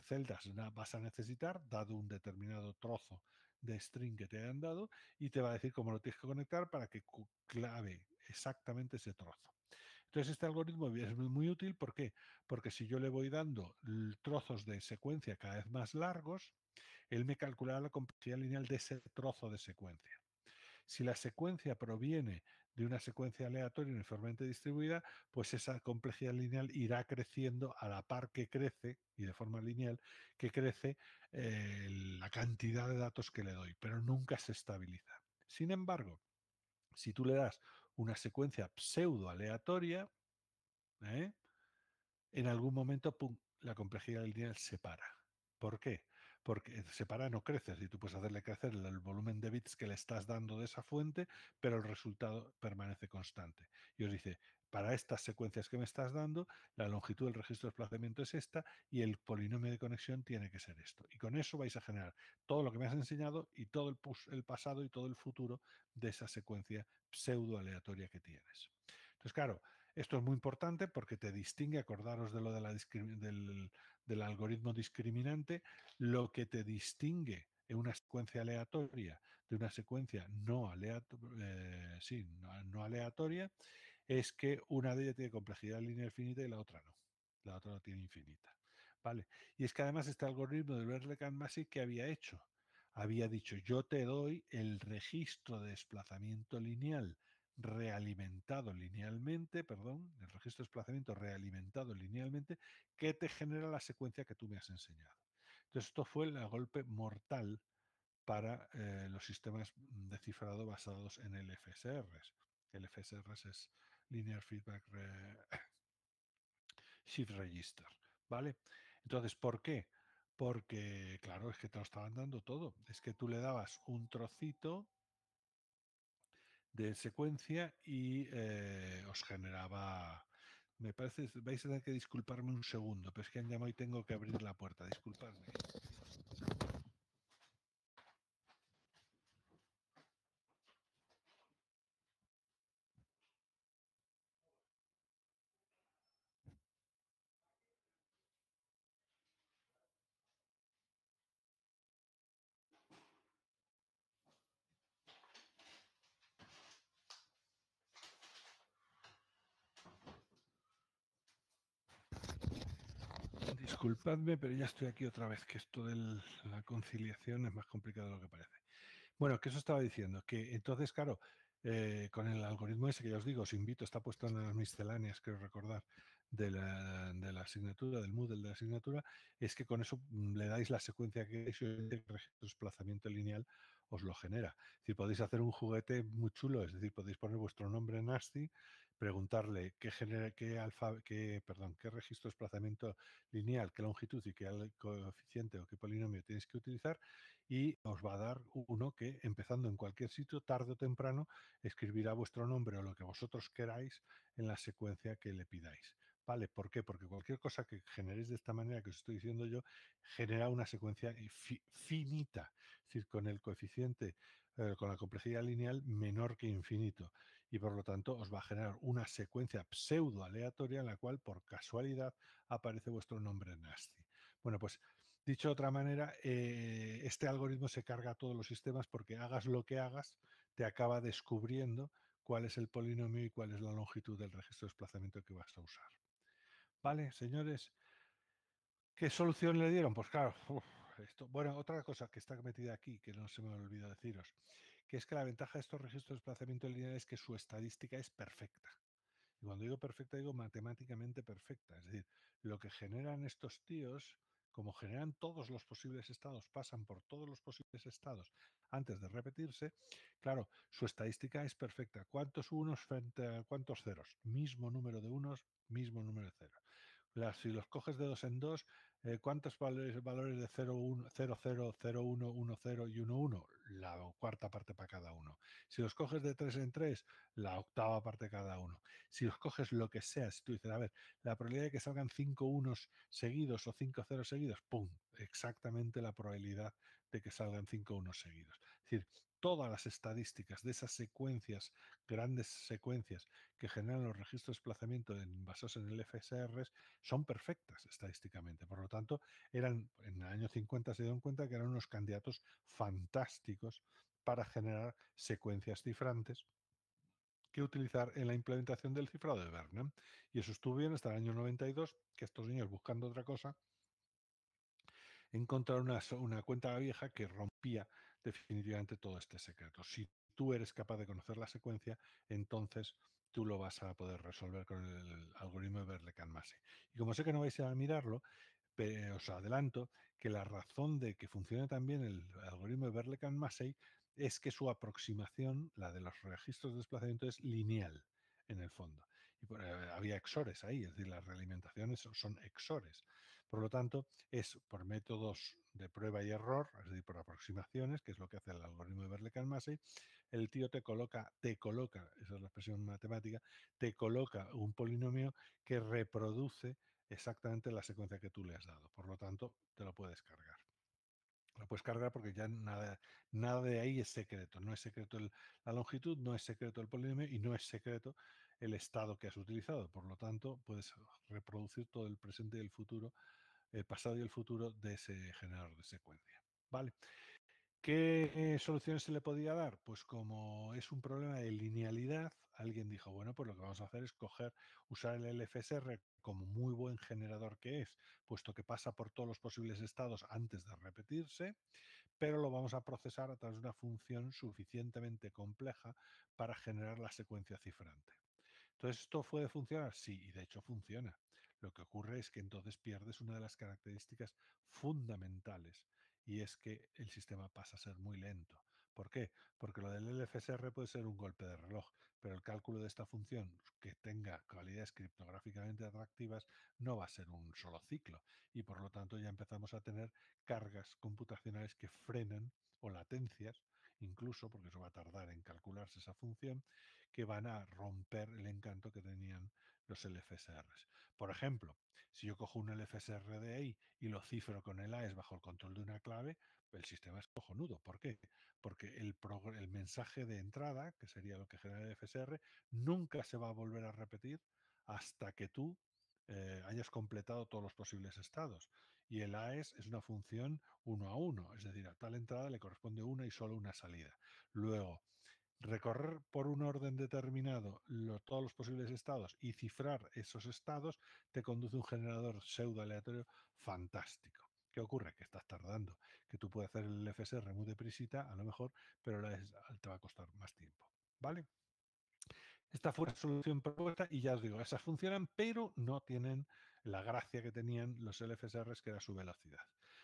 celdas vas a necesitar, dado un determinado trozo de string que te hayan dado, y te va a decir cómo lo tienes que conectar para que clave exactamente ese trozo. Entonces este algoritmo es muy útil, ¿por qué? Porque si yo le voy dando trozos de secuencia cada vez más largos, él me calculará la complejidad lineal de ese trozo de secuencia. Si la secuencia proviene de una secuencia aleatoria uniformemente distribuida, pues esa complejidad lineal irá creciendo a la par que crece, y de forma lineal, que crece la cantidad de datos que le doy, pero nunca se estabiliza. Sin embargo, si tú le das una secuencia pseudo aleatoria, ¿eh? En algún momento, pum, la complejidad lineal se para. ¿Por qué? Porque se para, no crece. Y tú puedes hacerle crecer el volumen de bits que le estás dando de esa fuente, pero el resultado permanece constante. Y os dice, para estas secuencias que me estás dando, la longitud del registro de desplazamiento es esta y el polinomio de conexión tiene que ser esto. Y con eso vais a generar todo lo que me has enseñado y todo el pasado y todo el futuro de esa secuencia pseudo aleatoria que tienes. Entonces, claro, esto es muy importante porque te distingue, acordaros de lo de del algoritmo discriminante, lo que te distingue en una secuencia aleatoria de una secuencia no aleatoria es que una de ellas tiene complejidad lineal finita y la otra no. La otra no tiene infinita. ¿Vale? Y es que además este algoritmo de Berlekamp-Massey, ¿qué había hecho? Había dicho, yo te doy el registro de desplazamiento lineal realimentado linealmente, perdón, el registro de desplazamiento realimentado linealmente, que te genera la secuencia que tú me has enseñado. Entonces, esto fue el golpe mortal para los sistemas de cifrado basados en LFSRs. LFSRs es Linear Feedback Shift Register, ¿vale? Entonces, ¿por qué? Porque, claro, es que te lo estaban dando todo. Es que tú le dabas un trocito de secuencia y os generaba... Me parece, vais a tener que disculparme un segundo, pero es que han llamado y tengo que abrir la puerta. Disculpadme. Disculpadme, pero ya estoy aquí otra vez, que esto de la conciliación es más complicado de lo que parece. Bueno, que eso estaba diciendo, que entonces, claro, con el algoritmo ese que ya os digo, os invito, está puesto en las misceláneas, creo recordar, de la asignatura, del Moodle de la asignatura, es que con eso le dais la secuencia que es y el desplazamiento lineal os lo genera. Es decir, podéis hacer un juguete muy chulo, es decir, podéis poner vuestro nombre en ASCII, preguntarle qué registro de desplazamiento lineal, qué longitud y qué coeficiente o qué polinomio tenéis que utilizar, y os va a dar uno que, empezando en cualquier sitio, tarde o temprano, escribirá vuestro nombre o lo que vosotros queráis en la secuencia que le pidáis. ¿Vale? ¿Por qué? Porque cualquier cosa que generéis de esta manera que os estoy diciendo yo, genera una secuencia finita, es decir, con el coeficiente, con la complejidad lineal menor que infinito. Y por lo tanto os va a generar una secuencia pseudo aleatoria en la cual por casualidad aparece vuestro nombre en ASCII. Bueno, pues dicho de otra manera, este algoritmo se carga a todos los sistemas porque hagas lo que hagas, te acaba descubriendo cuál es el polinomio y cuál es la longitud del registro de desplazamiento que vas a usar. ¿Vale, señores? ¿Qué solución le dieron? Pues claro, bueno, otra cosa que está metida aquí, que no se me olvidó deciros, que es que la ventaja de estos registros de desplazamiento lineal es que su estadística es perfecta. Y cuando digo perfecta, digo matemáticamente perfecta. Es decir, lo que generan estos tíos, como generan todos los posibles estados, pasan por todos los posibles estados antes de repetirse, claro, su estadística es perfecta. ¿Cuántos unos frente a cuántos ceros? Mismo número de unos, mismo número de ceros. Si los coges de dos en dos, ¿cuántos valores de 0, 1, 0, 0, 0, 1, 1, 0 y 1, 1? La cuarta parte para cada uno. Si los coges de 3 en 3, la octava parte cada uno. Si los coges lo que sea, si tú dices, a ver, la probabilidad de que salgan 5 unos seguidos o 5 ceros seguidos, ¡pum! Exactamente la probabilidad de que salgan 5 unos seguidos. Es decir, todas las estadísticas de esas secuencias, grandes secuencias que generan los registros de desplazamiento basados en el FSR, son perfectas estadísticamente. Por lo tanto, en el año 50 se dieron cuenta que eran unos candidatos fantásticos para generar secuencias cifrantes que utilizar en la implementación del cifrado de Vernam. Y eso estuvo bien hasta el año 92, que estos niños, buscando otra cosa, encontraron una cuenta vieja que rompía definitivamente todo este secreto. Si tú eres capaz de conocer la secuencia, entonces tú lo vas a poder resolver con el algoritmo de Berlekamp-Massey. Y como sé que no vais a mirarlo, os adelanto que la razón de que funcione también el algoritmo de Berlekamp-Massey es que su aproximación, la de los registros de desplazamiento, es lineal en el fondo. Y había exores ahí, es decir, las realimentaciones son exores. Por lo tanto, es por métodos de prueba y error, es decir, por aproximaciones, que es lo que hace el algoritmo de Berlekamp-Massey, el tío te coloca, esa es la expresión matemática, te coloca un polinomio que reproduce exactamente la secuencia que tú le has dado. Por lo tanto, te lo puedes cargar. Lo puedes cargar porque ya nada de ahí es secreto. No es secreto la longitud, no es secreto el polinomio y no es secreto el estado que has utilizado. Por lo tanto, puedes reproducir todo el presente y el futuro, el pasado y el futuro de ese generador de secuencia. ¿Vale? ¿Qué soluciones se le podía dar? Pues como es un problema de linealidad, alguien dijo, bueno, pues lo que vamos a hacer es usar el LFSR como muy buen generador que es, puesto que pasa por todos los posibles estados antes de repetirse, pero lo vamos a procesar a través de una función suficientemente compleja para generar la secuencia cifrante. Entonces, ¿esto puede funcionar? Sí, y de hecho funciona. Lo que ocurre es que entonces pierdes una de las características fundamentales y es que el sistema pasa a ser muy lento. ¿Por qué? Porque lo del LFSR puede ser un golpe de reloj, pero el cálculo de esta función que tenga cualidades criptográficamente atractivas no va a ser un solo ciclo y por lo tanto ya empezamos a tener cargas computacionales que frenan o latencias, incluso porque eso va a tardar en calcularse esa función, que van a romper el encanto que tenían los LFSRs. Por ejemplo, si yo cojo un LFSR de ahí y lo cifro con el AES bajo el control de una clave, el sistema es cojonudo. ¿Por qué? Porque el mensaje de entrada, que sería lo que genera el FSR, nunca se va a volver a repetir hasta que tú hayas completado todos los posibles estados. Y el AES es una función uno a uno, es decir, a tal entrada le corresponde una y solo una salida. Luego, recorrer por un orden determinado todos los posibles estados y cifrar esos estados, te conduce a un generador pseudo aleatorio fantástico. ¿Qué ocurre? Que estás tardando, que tú puedes hacer el FSR muy deprisita, a lo mejor, pero te va a costar más tiempo. ¿Vale? Esta fue la solución propuesta y ya os digo, esas funcionan, pero no tienen la gracia que tenían los LFSRs, que era su velocidad.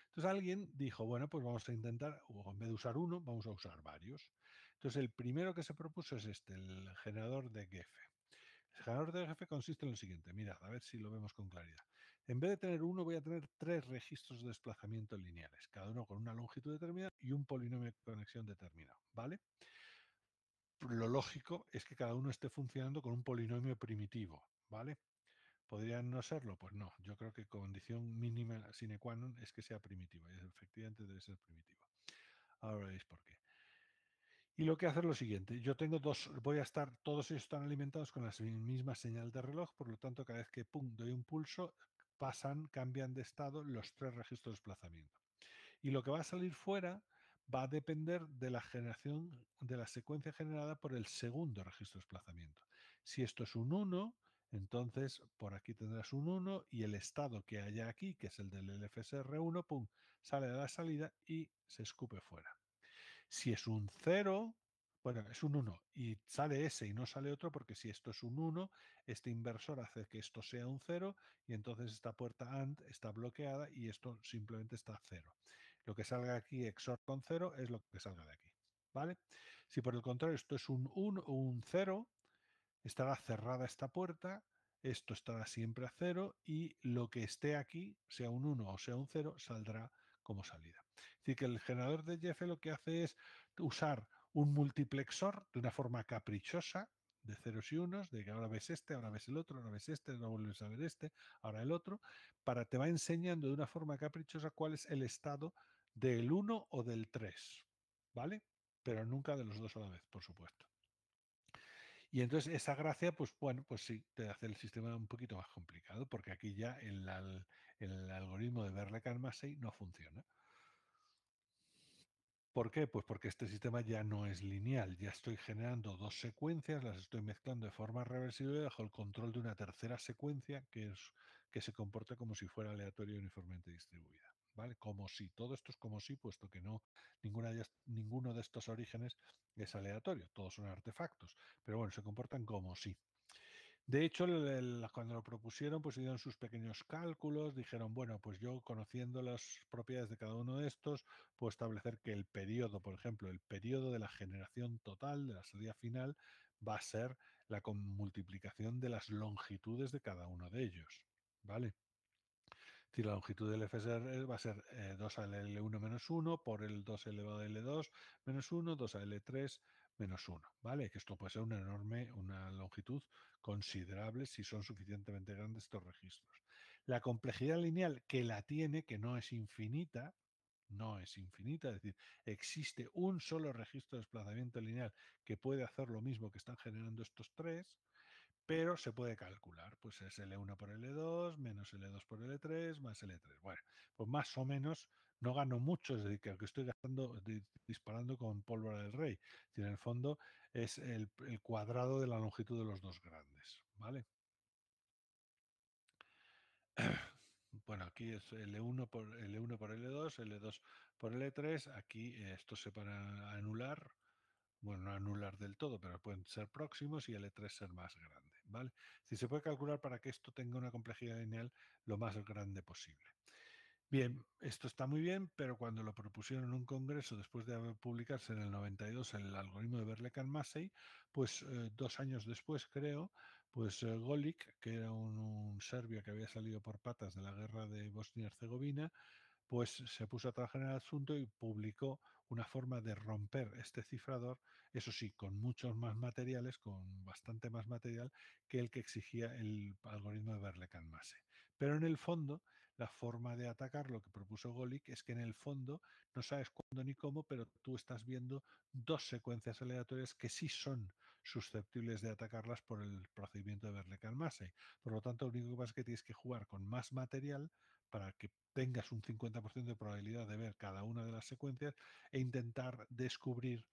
Entonces alguien dijo, bueno, pues vamos a intentar, o en vez de usar uno, vamos a usar varios. Entonces el primero que se propuso es este, el generador de Gefe. El generador de Gefe consiste en lo siguiente, mirad, a ver si lo vemos con claridad. En vez de tener uno, voy a tener 3 registros de desplazamiento lineales, cada uno con una longitud determinada y un polinomio de conexión determinado, ¿vale? Lo lógico es que cada uno esté funcionando con un polinomio primitivo, ¿vale? ¿Podrían no serlo? Pues no. Yo creo que condición mínima sine qua non es que sea primitivo. Y efectivamente debe ser primitivo. Ahora veréis por qué. Y lo que hace es lo siguiente. Yo tengo voy a estar, todos ellos están alimentados con la misma señal de reloj, por lo tanto, cada vez que pum, doy un pulso, cambian de estado los 3 registros de desplazamiento. Y lo que va a salir fuera va a depender de la generación de la secuencia generada por el segundo registro de desplazamiento. Si esto es un 1, entonces por aquí tendrás un 1 y el estado que haya aquí, que es el del LFSR1, pum, sale de la salida y se escupe fuera. Si es un 0, bueno, es un 1 y sale ese y no sale otro, porque si esto es un 1, este inversor hace que esto sea un 0 y entonces esta puerta AND está bloqueada y esto simplemente está 0. Lo que salga aquí XOR con 0 es lo que salga de aquí, ¿vale? Si por el contrario esto es un 1 o un 0, estará cerrada esta puerta, esto estará siempre a 0 y lo que esté aquí, sea un 1 o sea un 0, saldrá como salida. Es decir, que el generador de Jefe lo que hace es usar un multiplexor de una forma caprichosa, de ceros y unos, de que ahora ves este, ahora ves el otro, ahora ves este, ahora vuelves a ver este, ahora el otro, te va enseñando de una forma caprichosa cuál es el estado del 1 o del 3, ¿vale? Pero nunca de los dos a la vez, por supuesto. Y entonces esa gracia, pues bueno, pues sí, te hace el sistema un poquito más complicado, porque aquí ya el algoritmo de Berle-Karmasey no funciona. ¿Por qué? Pues porque este sistema ya no es lineal, ya estoy generando 2 secuencias, las estoy mezclando de forma reversible bajo el control de una tercera secuencia que se comporta como si fuera aleatoria y uniformemente distribuida. ¿Vale? Como si, todo esto es como si, puesto que no, ninguno de estos orígenes es aleatorio, todos son artefactos, pero bueno, se comportan como si. De hecho, cuando lo propusieron, pues hicieron sus pequeños cálculos, dijeron, bueno, pues yo conociendo las propiedades de cada uno de estos, puedo establecer que el periodo, por ejemplo, el periodo de la generación total, de la salida final, va a ser la multiplicación de las longitudes de cada uno de ellos. ¿Vale? Es decir, la longitud del FSR va a ser 2 al L1 menos 1 por el 2 elevado a L2 menos 1, 2 a L3 menos 1, ¿vale? Que esto puede ser una longitud considerable si son suficientemente grandes estos registros. La complejidad lineal que la tiene, que no es infinita, es decir, existe un solo registro de desplazamiento lineal que puede hacer lo mismo que están generando estos tres, pero se puede calcular, pues es L1 por L2, menos L2 por L3, más L3. Bueno, pues más o menos no gano mucho, es decir, que aunque estoy disparando con pólvora del rey, en el fondo es el cuadrado de la longitud de los dos grandes, ¿vale? Bueno, aquí es L1 por L2, L2 por L3, aquí esto se para anular, bueno, no anular del todo, pero pueden ser próximos y L3 ser más grande, ¿vale? Si se puede calcular para que esto tenga una complejidad lineal lo más grande posible. Bien, esto está muy bien, pero cuando lo propusieron en un congreso, después de haber publicarse en el 92 el algoritmo de Berle-Karmasey, pues 2 años después, creo, pues Golik, que era un serbio que había salido por patas de la guerra de Bosnia-Herzegovina, pues se puso a trabajar en el asunto y publicó una forma de romper este cifrador, eso sí, con muchos más materiales, con bastante más material que el que exigía el algoritmo de Berle-Karmasey. Pero en el fondo, la forma de atacar, lo que propuso Golik, es que en el fondo no sabes cuándo ni cómo, pero tú estás viendo 2 secuencias aleatorias que sí son susceptibles de atacarlas por el procedimiento de Berle-Karmasey. Por lo tanto, lo único que pasa es que tienes que jugar con más material para que tengas un 50% de probabilidad de ver cada una de las secuencias e intentar descubrir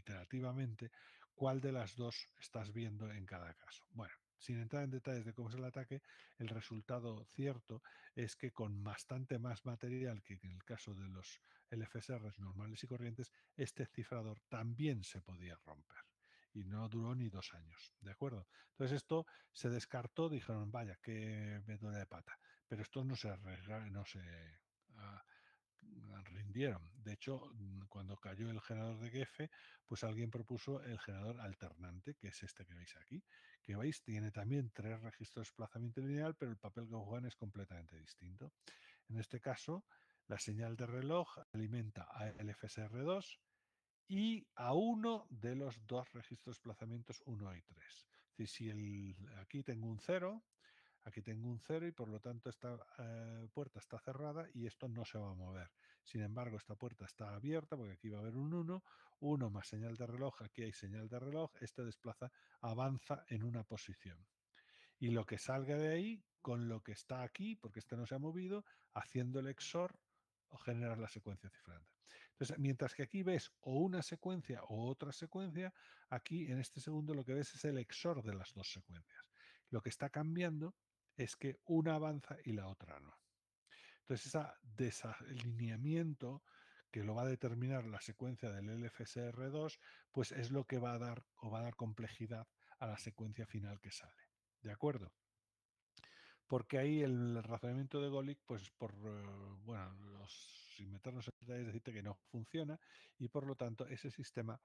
iterativamente cuál de las dos estás viendo en cada caso. Bueno, sin entrar en detalles de cómo es el ataque, el resultado cierto es que con bastante más material que en el caso de los LFSRs normales y corrientes, este cifrador también se podía romper. Y no duró ni 2 años, ¿de acuerdo? Entonces esto se descartó, dijeron, vaya, qué metedura de pata. Pero estos no se arriesgaron, no se ah, rindieron. De hecho, cuando cayó el generador de Gefe, pues alguien propuso el generador alternante, que es este que veis aquí, que veis tiene también 3 registros de desplazamiento lineal, pero el papel que juegan es completamente distinto. En este caso, la señal de reloj alimenta a LFSR2 y a uno de los dos registros de desplazamientos 1 y 3. Es decir, si aquí tengo un 0, aquí tengo un 0 y por lo tanto esta puerta está cerrada y esto no se va a mover. Sin embargo, esta puerta está abierta porque aquí va a haber un 1, 1 más señal de reloj, aquí hay señal de reloj, este desplaza, avanza en una posición. Y lo que salga de ahí, con lo que está aquí, porque este no se ha movido, haciendo el XOR o generar la secuencia cifrante. Entonces, mientras que aquí ves o una secuencia o otra secuencia, aquí en este segundo lo que ves es el XOR de las dos secuencias. Lo que está cambiando es que una avanza y la otra no. Entonces, ese desalineamiento que lo va a determinar la secuencia del LFSR2, pues es lo que va a dar o va a dar complejidad a la secuencia final que sale. ¿De acuerdo? Porque ahí el razonamiento de Golick, pues bueno, sin meternos en detalles, decirte que no funciona y por lo tanto ese sistema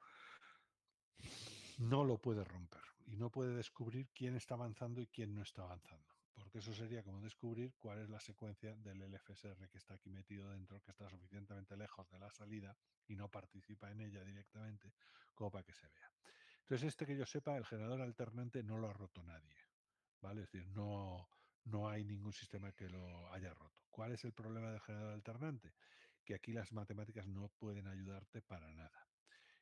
no lo puede romper y no puede descubrir quién está avanzando y quién no está avanzando. Porque eso sería como descubrir cuál es la secuencia del LFSR que está aquí metido dentro, que está suficientemente lejos de la salida y no participa en ella directamente como para que se vea. Entonces, este que yo sepa, el generador alternante no lo ha roto nadie. ¿Vale? Es decir, no hay ningún sistema que lo haya roto. ¿Cuál es el problema del generador alternante? Que aquí las matemáticas no pueden ayudarte para nada.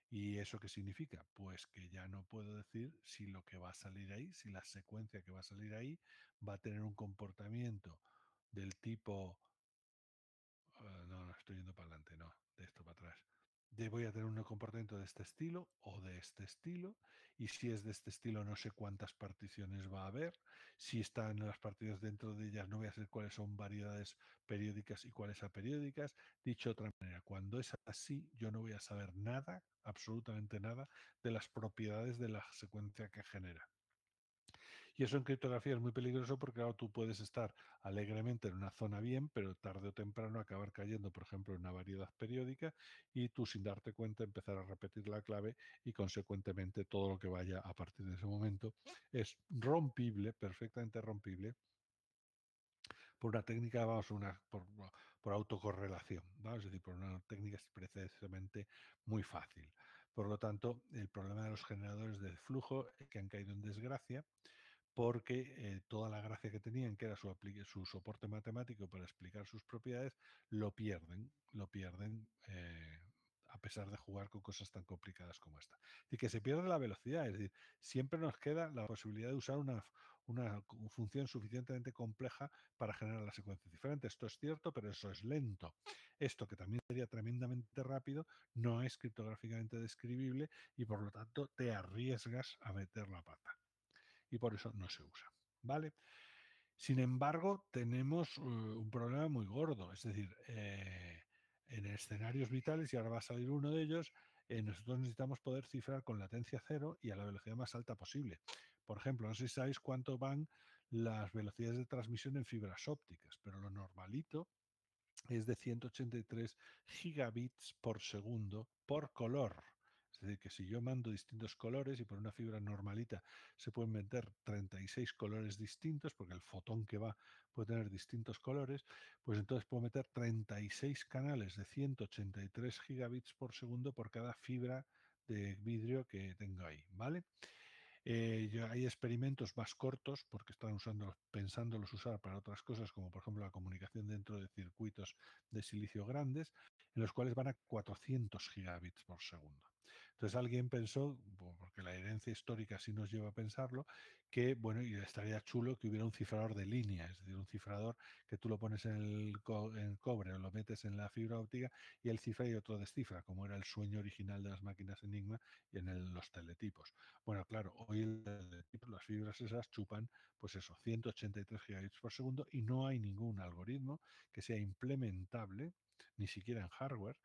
¿Y eso qué significa? Pues que ya no puedo decir si lo que va a salir ahí, si la secuencia que va a salir ahí va a tener un comportamiento del tipo no, estoy yendo para adelante, no, de esto para atrás. Voy a tener un comportamiento de este estilo o de este estilo, y si es de este estilo no sé cuántas particiones va a haber, si están las particiones dentro de ellas no voy a saber cuáles son variedades periódicas y cuáles aperiódicas. Dicho de otra manera, cuando es así yo no voy a saber nada, absolutamente nada, de las propiedades de la secuencia que genera. Y eso en criptografía es muy peligroso porque claro, tú puedes estar alegremente en una zona bien, pero tarde o temprano acabar cayendo, por ejemplo, en una variedad periódica y tú sin darte cuenta empezar a repetir la clave y consecuentemente todo lo que vaya a partir de ese momento es rompible, perfectamente rompible por una técnica, vamos, por autocorrelación, ¿vale? Es decir, por una técnica precisamente muy fácil. Por lo tanto, el problema de los generadores de flujo es que han caído en desgracia porque toda la gracia que tenían, que era su soporte matemático para explicar sus propiedades, lo pierden a pesar de jugar con cosas tan complicadas como esta. Y que se pierde la velocidad, es decir, siempre nos queda la posibilidad de usar una función suficientemente compleja para generar la secuencia diferente. Esto es cierto, pero eso es lento. Esto, que también sería tremendamente rápido, no es criptográficamente describible y por lo tanto te arriesgas a meter la pata y por eso no se usa. ¿Vale? Sin embargo, tenemos un problema muy gordo, es decir, en escenarios vitales, y ahora va a salir uno de ellos, nosotros necesitamos poder cifrar con latencia cero y a la velocidad más alta posible. Por ejemplo, no sé si sabéis cuánto van las velocidades de transmisión en fibras ópticas, pero lo normalito es de 183 gigabits por segundo por color. Es decir, que si yo mando distintos colores y por una fibra normalita se pueden meter 36 colores distintos, porque el fotón que va puede tener distintos colores, pues entonces puedo meter 36 canales de 183 gigabits por segundo por cada fibra de vidrio que tengo ahí, ¿vale? Hay experimentos más cortos porque están pensándolos usar para otras cosas, como por ejemplo la comunicación dentro de circuitos de silicio grandes, en los cuales van a 400 gigabits por segundo. Entonces alguien pensó, porque la herencia histórica sí nos lleva a pensarlo, que, bueno, y estaría chulo que hubiera un cifrador de línea, es decir, un cifrador que tú lo pones en cobre o lo metes en la fibra óptica y él cifra y otro descifra, como era el sueño original de las máquinas Enigma y en los teletipos. Bueno, claro, hoy el teletipo, las fibras esas chupan, pues eso, 183 gigabits por segundo y no hay ningún algoritmo que sea implementable, ni siquiera en hardware,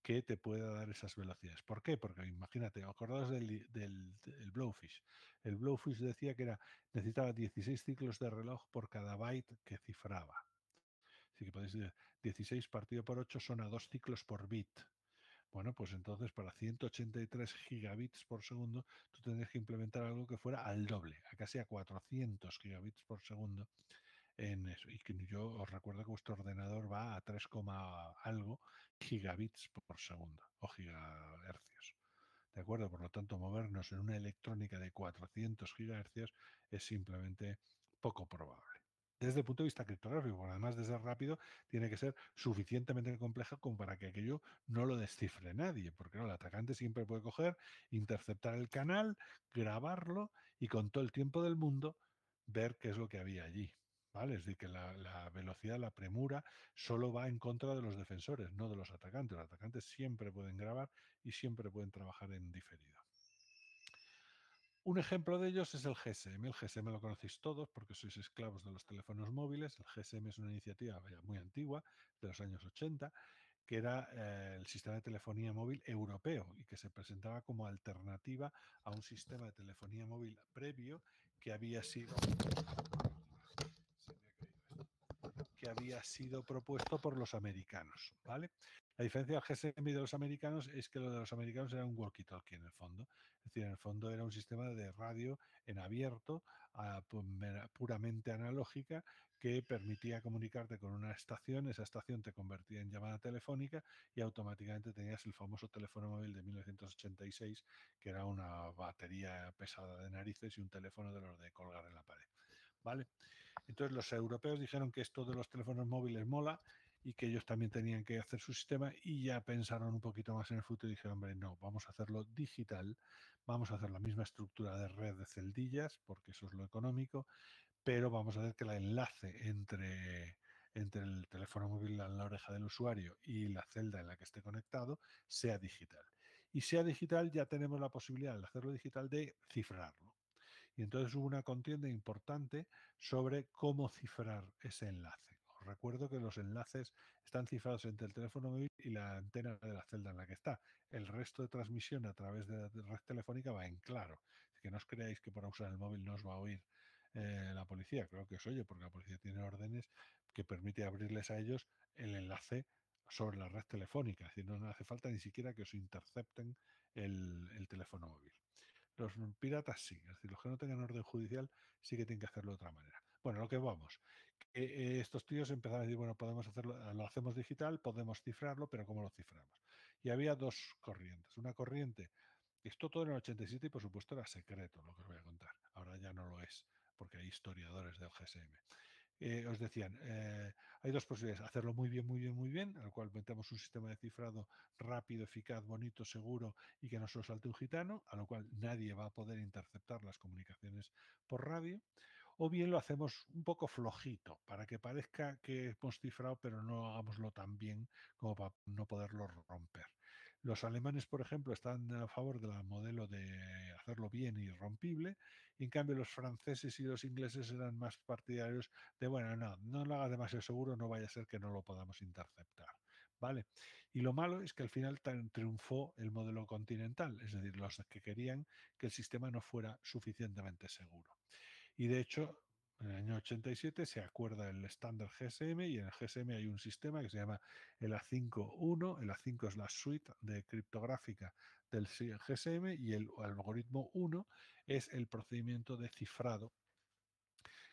que te pueda dar esas velocidades. ¿Por qué? Porque imagínate, acordaos del Blowfish. El Blowfish decía que necesitaba 16 ciclos de reloj por cada byte que cifraba. Así que podéis decir, 16 partido por 8 son a 2 ciclos por bit. Bueno, pues entonces para 183 gigabits por segundo, tú tendrías que implementar algo que fuera al doble, a casi a 400 gigabits por segundo en eso. Y que yo os recuerdo que vuestro ordenador va a 3, algo gigabits por segundo o gigahercios. ¿De acuerdo? Por lo tanto, movernos en una electrónica de 400 gigahercios es simplemente poco probable. Desde el punto de vista criptográfico, porque además de ser rápido, tiene que ser suficientemente compleja como para que aquello no lo descifre nadie, porque no, el atacante siempre puede coger, interceptar el canal, grabarlo y con todo el tiempo del mundo ver qué es lo que había allí. ¿Vale? Es decir, que la velocidad, la premura, solo va en contra de los defensores, no de los atacantes. Los atacantes siempre pueden grabar y siempre pueden trabajar en diferido. Un ejemplo de ellos es el GSM. El GSM lo conocéis todos porque sois esclavos de los teléfonos móviles. El GSM es una iniciativa muy antigua, de los años 80, que era el sistema de telefonía móvil europeo y que se presentaba como alternativa a un sistema de telefonía móvil previo que había sido... Se me ha caído esto, que había sido propuesto por los americanos, ¿vale? La diferencia del GSM y de los americanos es que lo de los americanos era un walkie-talkie en el fondo. Es decir, en el fondo era un sistema de radio en abierto, puramente analógica, que permitía comunicarte con una estación. Esa estación te convertía en llamada telefónica y automáticamente tenías el famoso teléfono móvil de 1986, que era una batería pesada de narices y un teléfono de los de colgar en la pared, ¿vale? Entonces los europeos dijeron que esto de los teléfonos móviles mola y que ellos también tenían que hacer su sistema y ya pensaron un poquito más en el futuro y dijeron, hombre, no, vamos a hacerlo digital, vamos a hacer la misma estructura de red de celdillas, porque eso es lo económico, pero vamos a hacer que el enlace entre el teléfono móvil en la oreja del usuario y la celda en la que esté conectado sea digital. Y sea digital ya tenemos la posibilidad de hacerlo digital de cifrarlo. Y entonces hubo una contienda importante sobre cómo cifrar ese enlace. Os recuerdo que los enlaces están cifrados entre el teléfono móvil y la antena de la celda en la que está. El resto de transmisión a través de la red telefónica va en claro. Así que no os creáis que por usar el móvil no os va a oír la policía. Creo que os oye porque la policía tiene órdenes que permite abrirles a ellos el enlace sobre la red telefónica. Es decir, no hace falta ni siquiera que os intercepten el teléfono móvil. Los piratas sí, es decir, los que no tengan orden judicial sí que tienen que hacerlo de otra manera. Bueno, lo que vamos, que, estos tíos empezaron a decir, bueno, podemos hacerlo, lo hacemos digital, podemos cifrarlo, pero ¿cómo lo ciframos? Y había dos corrientes. Una corriente, esto todo en el 87 y por supuesto era secreto, lo que os voy a contar. Ahora ya no lo es, porque hay historiadores del GSM. Os decían, hay dos posibilidades, hacerlo muy bien, muy bien, muy bien, al cual metemos un sistema de cifrado rápido, eficaz, bonito, seguro y que no se salte un gitano, a lo cual nadie va a poder interceptar las comunicaciones por radio, o bien lo hacemos un poco flojito, para que parezca que hemos cifrado, pero no hagámoslo tan bien como para no poderlo romper. Los alemanes, por ejemplo, están a favor del modelo de hacerlo bien y rompible, y en cambio los franceses y los ingleses eran más partidarios de, bueno, no, no lo haga demasiado seguro, no vaya a ser que no lo podamos interceptar, ¿vale? Y lo malo es que al final triunfó el modelo continental, es decir, los que querían que el sistema no fuera suficientemente seguro. Y de hecho, en el año 87 se acuerda el estándar GSM y en el GSM hay un sistema que se llama el A5.1. El A5 es la suite de criptográfica del GSM y el algoritmo 1 es el procedimiento de cifrado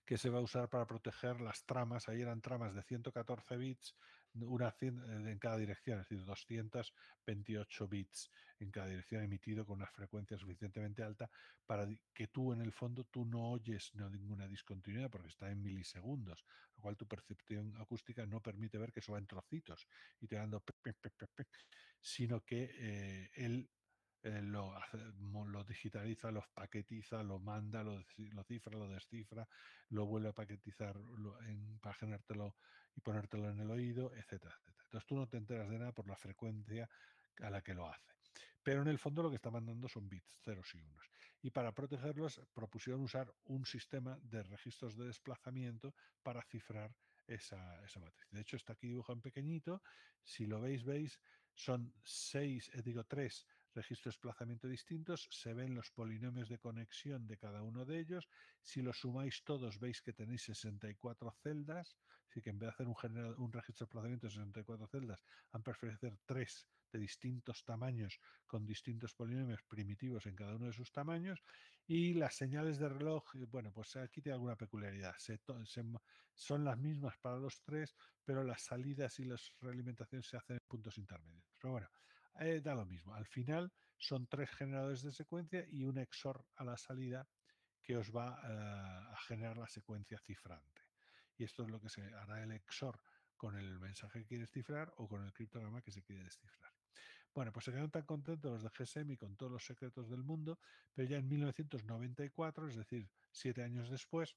que se va a usar para proteger las tramas. Ahí eran tramas de 114 bits en cada dirección, es decir, 228 bits en cada dirección emitido con una frecuencia suficientemente alta para que tú en el fondo tú no oyes ninguna discontinuidad porque está en milisegundos, lo cual tu percepción acústica no permite ver que eso va en trocitos y te dando sino que él lo digitaliza, lo paquetiza, lo manda, lo cifra, lo descifra, lo vuelve a paquetizar para generártelo y ponértelo en el oído, etcétera, etcétera. Entonces tú no te enteras de nada por la frecuencia a la que lo hace. Pero en el fondo lo que está mandando son bits, ceros y unos. Y para protegerlos propusieron usar un sistema de registros de desplazamiento para cifrar esa matriz. De hecho, está aquí dibujado en pequeñito. Si lo veis, son tres registros de desplazamiento distintos. Se ven los polinomios de conexión de cada uno de ellos. Si los sumáis todos, veis que tenéis 64 celdas. Así que en vez de hacer un registro de desplazamiento de 64 celdas, han preferido hacer 3 de distintos tamaños con distintos polinomios primitivos en cada uno de sus tamaños. Y las señales de reloj, bueno, pues aquí tiene alguna peculiaridad. Son las mismas para los tres, pero las salidas y las realimentaciones se hacen en puntos intermedios. Pero bueno, da lo mismo. Al final son 3 generadores de secuencia y un XOR a la salida que os va a generar la secuencia cifrante. Y esto es lo que se hará el XOR con el mensaje que quieres cifrar o con el criptograma que se quiere descifrar. Bueno, pues se quedaron tan contentos los de GSM con todos los secretos del mundo, pero ya en 1994, es decir, 7 años después,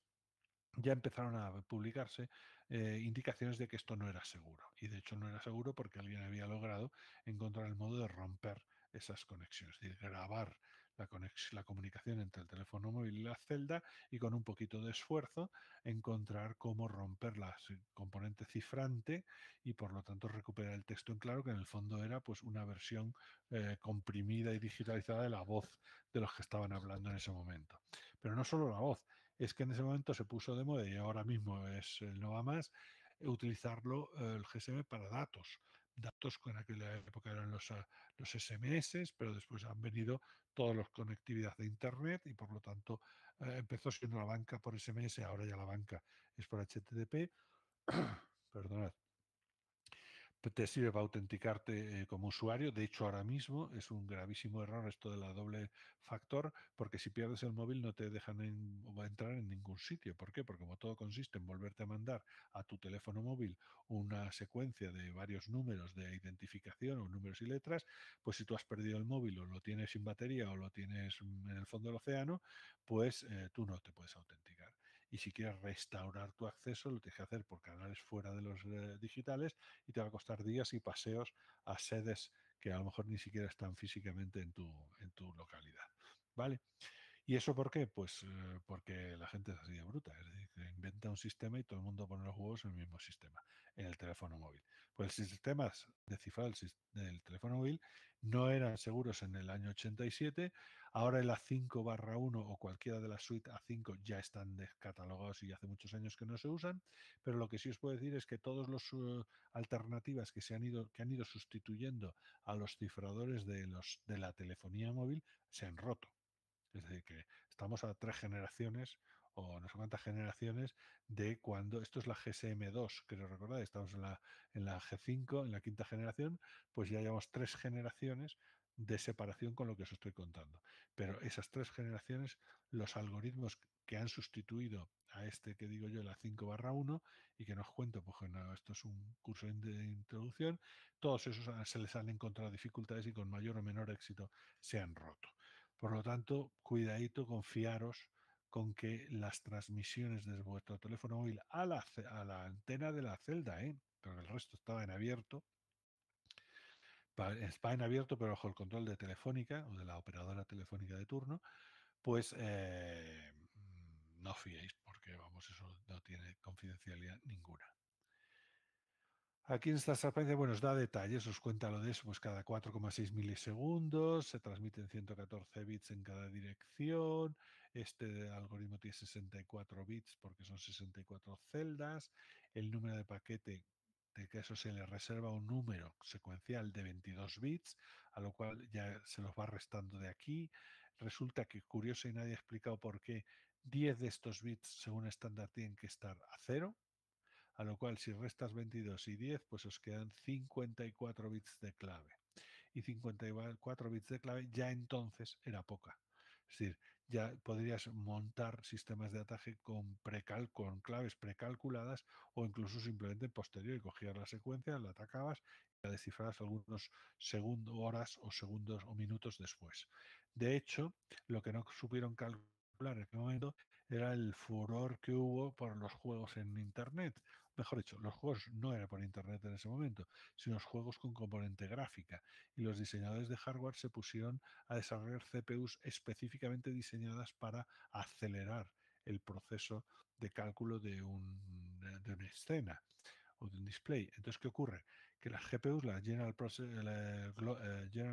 ya empezaron a publicarse indicaciones de que esto no era seguro. Y de hecho no era seguro porque alguien había logrado encontrar el modo de romper esas conexiones, es decir, grabar la comunicación entre el teléfono móvil y la celda y con un poquito de esfuerzo encontrar cómo romper la componente cifrante y por lo tanto recuperar el texto en claro, que en el fondo era pues una versión comprimida y digitalizada de la voz de los que estaban hablando en ese momento. Pero no solo la voz, es que en ese momento se puso de moda y ahora mismo es el no va más utilizarlo el GSM para datos. Datos que en aquella época eran los SMS, pero después han venido todas las conectividad de Internet y por lo tanto empezó siendo la banca por SMS, ahora ya la banca es por HTTP. Perdonad, te sirve para autenticarte como usuario. De hecho, ahora mismo es un gravísimo error esto de la doble factor, porque si pierdes el móvil no te dejan entrar en ningún sitio. ¿Por qué? Porque como todo consiste en volverte a mandar a tu teléfono móvil una secuencia de varios números de identificación o números y letras, pues si tú has perdido el móvil o lo tienes sin batería o lo tienes en el fondo del océano, pues tú no te puedes autenticar. Y si quieres restaurar tu acceso, lo tienes que hacer por canales fuera de los digitales y te va a costar días y paseos a sedes que a lo mejor ni siquiera están físicamente en tu localidad. ¿Vale? ¿Y eso por qué? Pues porque la gente es así de bruta, es decir, que inventa un sistema y todo el mundo pone los huevos en el mismo sistema, en el teléfono móvil. Pues los sistemas de cifrado del teléfono móvil no eran seguros en el año 87, ahora el A5/1 o cualquiera de las suite A5 ya están descatalogados y hace muchos años que no se usan, pero lo que sí os puedo decir es que todas las alternativas que han ido sustituyendo a los cifradores de la telefonía móvil se han roto. Es decir, que estamos a 3 generaciones o no sé cuántas generaciones de cuando, esto es la GSM2, creo recordar, estamos en la G5, en la quinta generación, pues ya llevamos 3 generaciones de separación con lo que os estoy contando. Pero esas 3 generaciones, los algoritmos que han sustituido a este que digo yo, la 5/1, y que nos cuento, pues bueno, esto es un curso de introducción, todos esos se les han encontrado dificultades y con mayor o menor éxito se han roto. Por lo tanto, cuidadito, confiaros con que las transmisiones desde vuestro teléfono móvil a la antena de la celda, pero el resto estaba en abierto, va en abierto, pero bajo el control de Telefónica o de la operadora telefónica de turno, pues no fiéis, porque vamos, eso no tiene confidencialidad ninguna. Aquí en esta transparencia, bueno, os da detalles, os cuenta lo de eso, pues cada 4,6 milisegundos se transmiten 114 bits en cada dirección, este algoritmo tiene 64 bits porque son 64 celdas, el número de paquete, de que eso se le reserva un número secuencial de 22 bits, a lo cual ya se los va restando de aquí. Resulta que curioso y nadie ha explicado por qué 10 de estos bits, según estándar, tienen que estar a cero, a lo cual si restas 22 y 10, pues os quedan 54 bits de clave. Y 54 bits de clave ya entonces era poca. Es decir, ya podrías montar sistemas de ataque con claves precalculadas o incluso simplemente posterior, y cogías la secuencia, la atacabas y la descifrabas algunos segundos, horas o segundos o minutos después. De hecho, lo que no supieron calcular en ese momento era el furor que hubo por los juegos en Internet. Mejor dicho, los juegos no eran por Internet en ese momento, sino los juegos con componente gráfica. Y los diseñadores de hardware se pusieron a desarrollar CPUs específicamente diseñadas para acelerar el proceso de cálculo de una escena o de un display. Entonces, ¿qué ocurre? Que las GPUs, las General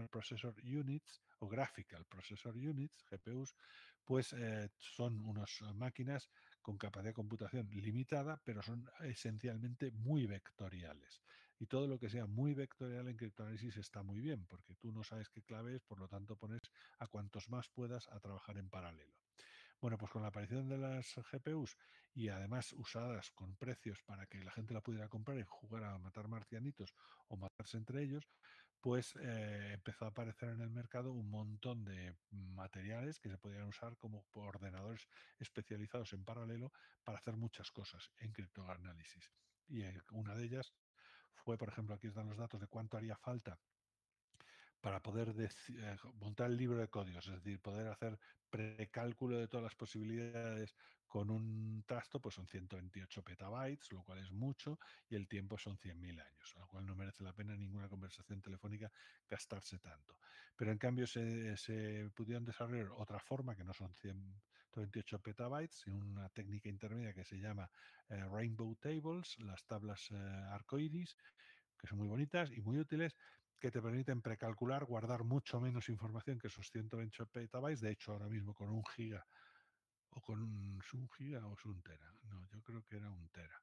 Processor Units o Graphical Processor Units, GPUs, pues son unas máquinas con capacidad de computación limitada, pero son esencialmente muy vectoriales. Y todo lo que sea muy vectorial en criptoanálisis está muy bien, porque tú no sabes qué clave es, por lo tanto pones a cuantos más puedas a trabajar en paralelo. Bueno, pues con la aparición de las GPUs y además usadas con precios para que la gente la pudiera comprar y jugar a matar marcianitos o matarse entre ellos, pues empezó a aparecer en el mercado un montón de materiales que se podían usar como ordenadores especializados en paralelo para hacer muchas cosas en criptoanálisis. Y una de ellas fue, por ejemplo, aquí están los datos de cuánto haría falta para poder montar el libro de códigos, es decir, poder hacer precálculo de todas las posibilidades con un trasto, pues son 128 petabytes, lo cual es mucho, y el tiempo son 100.000 años, lo cual no merece la pena ninguna conversación telefónica gastarse tanto. Pero en cambio se pudieron desarrollar otra forma, que no son 128 petabytes, sino una técnica intermedia que se llama Rainbow Tables, las tablas arcoíris, que son muy bonitas y muy útiles, que te permiten precalcular, guardar mucho menos información que esos 128 petabytes. De hecho, ahora mismo con un giga o con un giga o es un tera. No, yo creo que era un tera.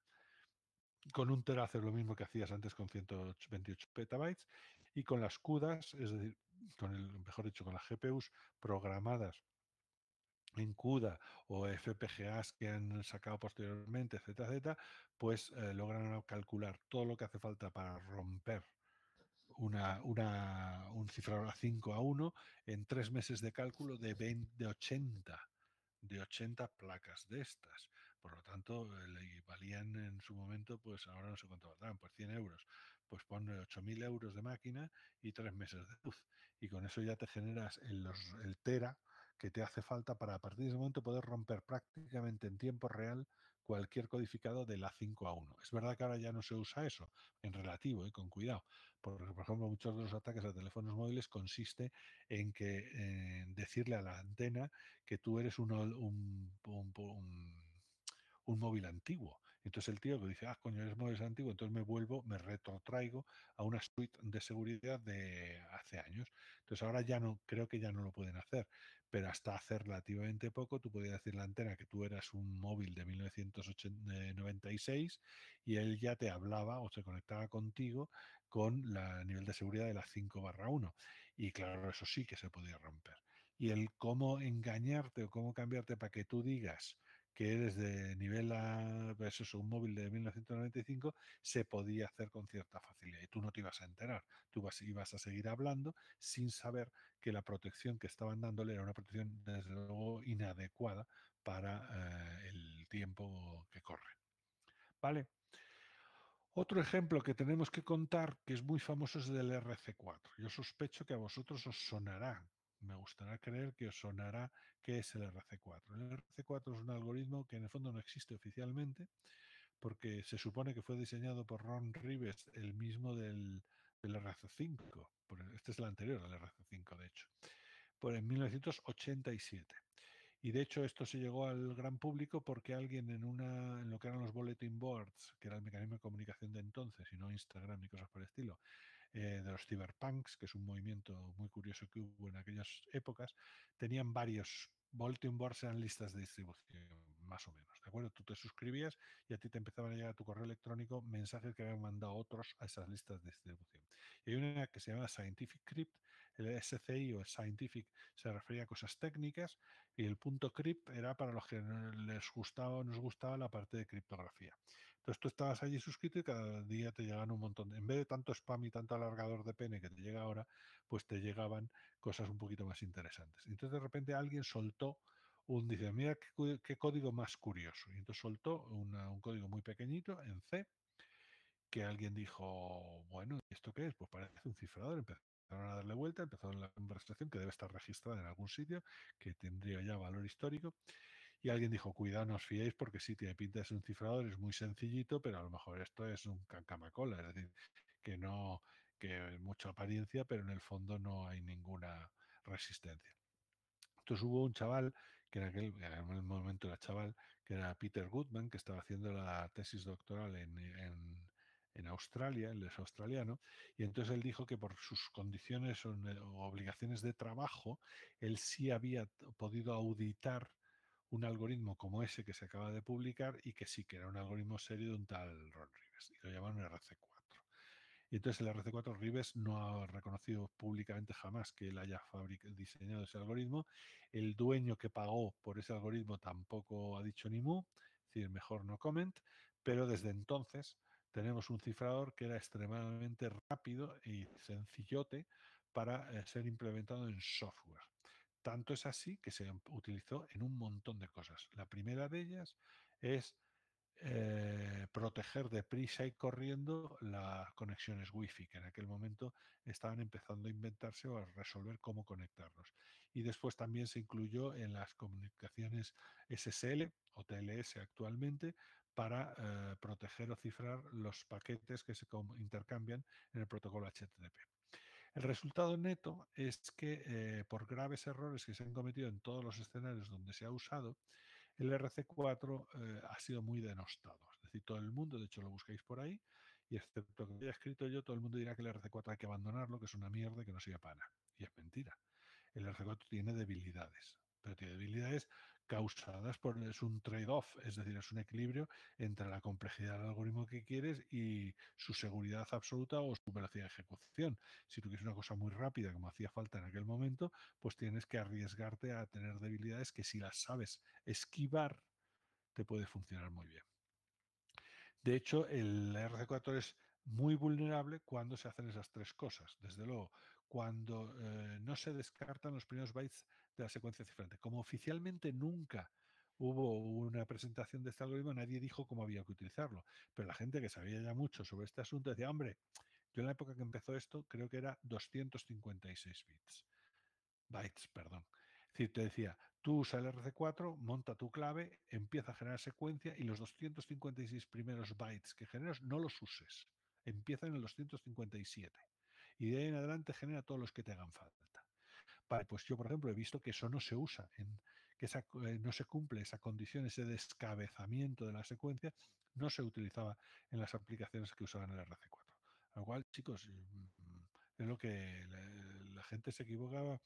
Con un tera haces lo mismo que hacías antes con 128 petabytes y con las CUDAs, es decir, mejor dicho, con las GPUs programadas en CUDA o FPGAs que han sacado posteriormente, etcétera, etcétera, pues logran calcular todo lo que hace falta para romper un cifrado a 5 a 1 en 3 meses de cálculo de 80 placas de estas. Por lo tanto, le valían en su momento, pues ahora no sé cuánto valdrán, pues 100 euros. Pues pone 8.000 euros de máquina y 3 meses de luz. Y con eso ya te generas el tera que te hace falta para a partir de ese momento poder romper prácticamente en tiempo real cualquier codificado de la 5 a 1. Es verdad que ahora ya no se usa eso, en relativo, con cuidado, porque, por ejemplo, muchos de los ataques a teléfonos móviles consiste en que decirle a la antena que tú eres un móvil antiguo. Entonces el tío que dice, ah, coño, eres móvil antiguo, entonces me retrotraigo a una suite de seguridad de hace años. Entonces ahora ya no, creo que ya no lo pueden hacer, pero hasta hace relativamente poco tú podías decir a la antena que tú eras un móvil de 1996 y él ya te hablaba o se conectaba contigo con el nivel de seguridad de la 5/1. Y claro, eso sí que se podía romper. Y el cómo engañarte o cómo cambiarte para que tú digas que eres de nivel pues eso, un móvil de 1995, se podía hacer con cierta facilidad y tú no te ibas a enterar. Ibas a seguir hablando sin saber que la protección que estaban dándole era una protección, desde luego, inadecuada para el tiempo que corre. ¿Vale? Otro ejemplo que tenemos que contar, que es muy famoso, es del RC4. Yo sospecho que a vosotros os sonará. Me gustaría creer que os sonará qué es el RC4. El RC4 es un algoritmo que en el fondo no existe oficialmente, porque se supone que fue diseñado por Ron Rives, el mismo del RC5. Este es el anterior al RC5, de hecho, por en 1987. Y de hecho esto se llegó al gran público porque alguien en lo que eran los bulletin boards, que era el mecanismo de comunicación de entonces, y no Instagram ni cosas por el estilo, de los cyberpunks, que es un movimiento muy curioso que hubo en aquellas épocas, tenían varios bulletin boards, eran listas de distribución, más o menos, ¿de acuerdo? Tú te suscribías y a ti te empezaban a llegar a tu correo electrónico mensajes que habían mandado otros a esas listas de distribución. Y hay una que se llama Scientific Crypt, el SCI o Scientific se refería a cosas técnicas y el punto .crypt era para los que les gustaba o nos gustaba la parte de criptografía. Entonces tú estabas allí suscrito y cada día te llegaban un montón. En vez de tanto spam y tanto alargador de pene que te llega ahora, pues te llegaban cosas un poquito más interesantes. Entonces de repente alguien soltó dice, mira qué código más curioso. Y entonces soltó un código muy pequeñito en C que alguien dijo, bueno, ¿y esto qué es? Pues parece un cifrador. Empezaron a darle vuelta, empezaron la conversación que debe estar registrada en algún sitio, que tendría ya valor histórico. Y alguien dijo, cuidado, no os fiéis porque sí tiene pinta de ser un cifrador, es muy sencillito, pero a lo mejor esto es un cancamacola, es decir, que no, que mucha apariencia, pero en el fondo no hay ninguna resistencia. Entonces hubo un chaval, en aquel momento era chaval, que era Peter Goodman, que estaba haciendo la tesis doctoral en Australia, él es australiano, y entonces él dijo que por sus condiciones o obligaciones de trabajo, él sí había podido auditar un algoritmo como ese que se acaba de publicar y que sí que era un algoritmo serio de un tal Ron Rivers, y lo llamaron RC4. Y entonces el RC4 Rives no ha reconocido públicamente jamás que él haya diseñado ese algoritmo. El dueño que pagó por ese algoritmo tampoco ha dicho ni mu, es decir, mejor no comment, pero desde entonces tenemos un cifrador que era extremadamente rápido y sencillote para ser implementado en software. Tanto es así que se utilizó en un montón de cosas. La primera de ellas es proteger deprisa y corriendo las conexiones wifi, que en aquel momento estaban empezando a inventarse o a resolver cómo conectarlos. Y después también se incluyó en las comunicaciones SSL o TLS actualmente para proteger o cifrar los paquetes que se intercambian en el protocolo HTTP. El resultado neto es que por graves errores que se han cometido en todos los escenarios donde se ha usado, el RC4 ha sido muy denostado. Es decir, todo el mundo, de hecho lo buscáis por ahí, y excepto que lo haya escrito yo, todo el mundo dirá que el RC4 hay que abandonarlo, que es una mierda y que no sirve para nada. Y es mentira. El RC4 tiene debilidades, pero tiene debilidades causadas por, es un trade-off, es decir, es un equilibrio entre la complejidad del algoritmo que quieres y su seguridad absoluta o su velocidad de ejecución. Si tú quieres una cosa muy rápida, como hacía falta en aquel momento, pues tienes que arriesgarte a tener debilidades que si las sabes esquivar, te puede funcionar muy bien. De hecho, el RC4 es muy vulnerable cuando se hacen esas tres cosas. Desde luego, cuando no se descartan los primeros bytes de la secuencia cifrante. Como oficialmente nunca hubo una presentación de este algoritmo, nadie dijo cómo había que utilizarlo. Pero la gente que sabía ya mucho sobre este asunto decía, hombre, yo en la época que empezó esto creo que era 256 bytes, perdón. Es decir, te decía, tú usa el RC4, monta tu clave, empieza a generar secuencia y los 256 primeros bytes que generas no los uses. Empieza en el 257. Y de ahí en adelante genera todos los que te hagan falta. Vale, pues yo, por ejemplo, he visto que eso no se usa, que no se cumple esa condición, ese descabezamiento de la secuencia, no se utilizaba en las aplicaciones que usaban el RC4. A lo cual, chicos, es lo que la gente se equivocaba,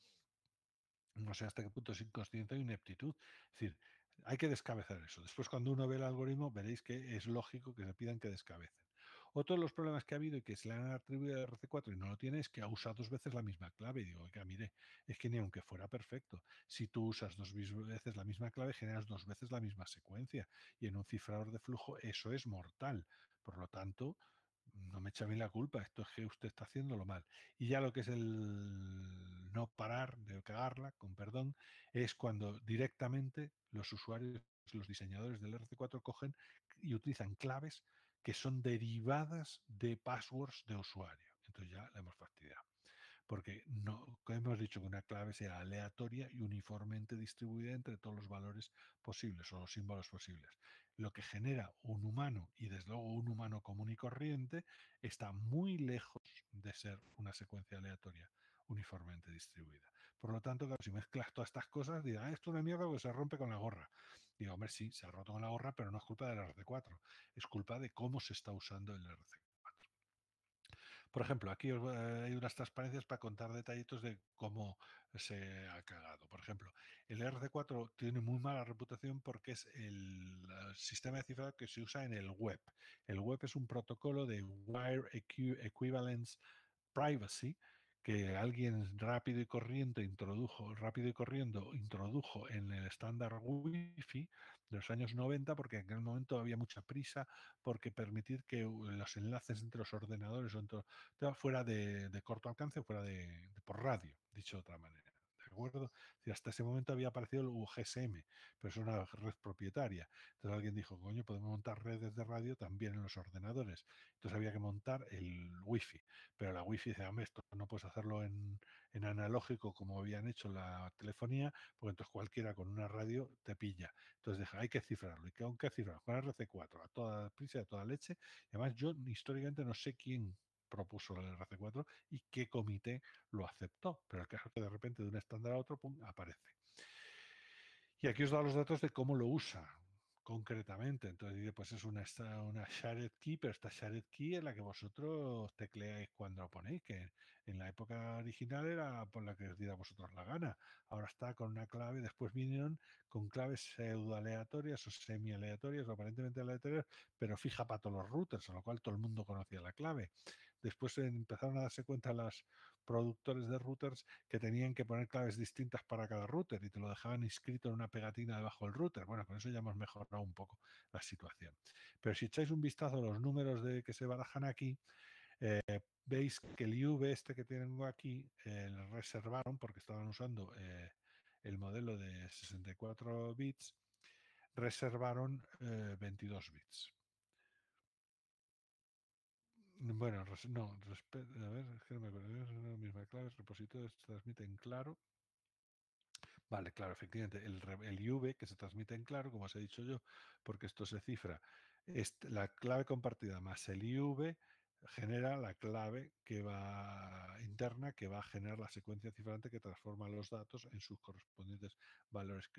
no sé hasta qué punto es inconsciencia o ineptitud. Es decir, hay que descabezar eso. Después, cuando uno ve el algoritmo, veréis que es lógico que se pidan que descabecen. Otro de los problemas que ha habido y que se le han atribuido al RC4 y no lo tiene es que ha usado dos veces la misma clave. Y digo, oiga, mire, es que ni aunque fuera perfecto, si tú usas dos veces la misma clave, generas dos veces la misma secuencia. Y en un cifrador de flujo eso es mortal. Por lo tanto, no me echa a mí la culpa, esto es que usted está haciéndolo mal. Y ya lo que es el no parar de cagarla, con perdón, es cuando directamente los usuarios, los diseñadores del RC4 cogen y utilizan claves que son derivadas de passwords de usuario. Entonces ya la hemos fastidiado. Porque no hemos dicho que una clave sea aleatoria y uniformemente distribuida entre todos los valores posibles o los símbolos posibles. Lo que genera un humano, y desde luego un humano común y corriente, está muy lejos de ser una secuencia aleatoria uniformemente distribuida. Por lo tanto, claro, si mezclas todas estas cosas, dirás, esto es una mierda porque se rompe con la gorra. Digo, hombre, sí, se ha roto con la gorra, pero no es culpa del RC4, es culpa de cómo se está usando el RC4. Por ejemplo, aquí hay unas transparencias para contar detallitos de cómo se ha cagado. Por ejemplo, el RC4 tiene muy mala reputación porque es el sistema de cifrado que se usa en el web. El web es un protocolo de Wire Equivalence Privacy que alguien rápido y corriendo introdujo en el estándar Wi-Fi de los años 90 porque en aquel momento había mucha prisa porque permitir que los enlaces entre los ordenadores o fuera de corto alcance o fuera por radio, dicho de otra manera. ¿De acuerdo? Si hasta ese momento había aparecido el GSM, pero es una red propietaria. Entonces alguien dijo, coño, podemos montar redes de radio también en los ordenadores. Entonces había que montar el wifi, pero la wifi dice, hombre, esto no puedes hacerlo en analógico como habían hecho la telefonía, porque entonces cualquiera con una radio te pilla. Entonces deja, hay que cifrarlo. ¿Y con qué cifrarlo? Con RC4, a toda prisa, a toda leche. Y además yo históricamente no sé quién propuso el RC4 y qué comité lo aceptó, pero el caso es que de repente de un estándar a otro, pum, aparece. Y aquí os da los datos de cómo lo usa concretamente. Entonces dice, pues es una shared key, pero esta shared key es la que vosotros tecleáis cuando lo ponéis, que en la época original era por la que os diera a vosotros la gana. Ahora está con una clave, después vinieron con claves pseudo aleatorias o semi aleatorias o aparentemente aleatorias, pero fija para todos los routers, a lo cual todo el mundo conocía la clave. Después empezaron a darse cuenta los productores de routers que tenían que poner claves distintas para cada router y te lo dejaban inscrito en una pegatina debajo del router. Bueno, con eso ya hemos mejorado un poco la situación. Pero si echáis un vistazo a los números que se barajan aquí, veis que el IV este que tengo aquí reservaron, porque estaban usando el modelo de 64 bits, reservaron 22 bits. Bueno, no, a ver, es que no me acuerdo, es la misma clave, repositorios se transmiten claro. Vale, claro, efectivamente, el IV que se transmite en claro, como os he dicho yo, porque esto se cifra, la clave compartida más el IV genera la clave que va interna que va a generar la secuencia cifrante que transforma los datos en sus correspondientes valores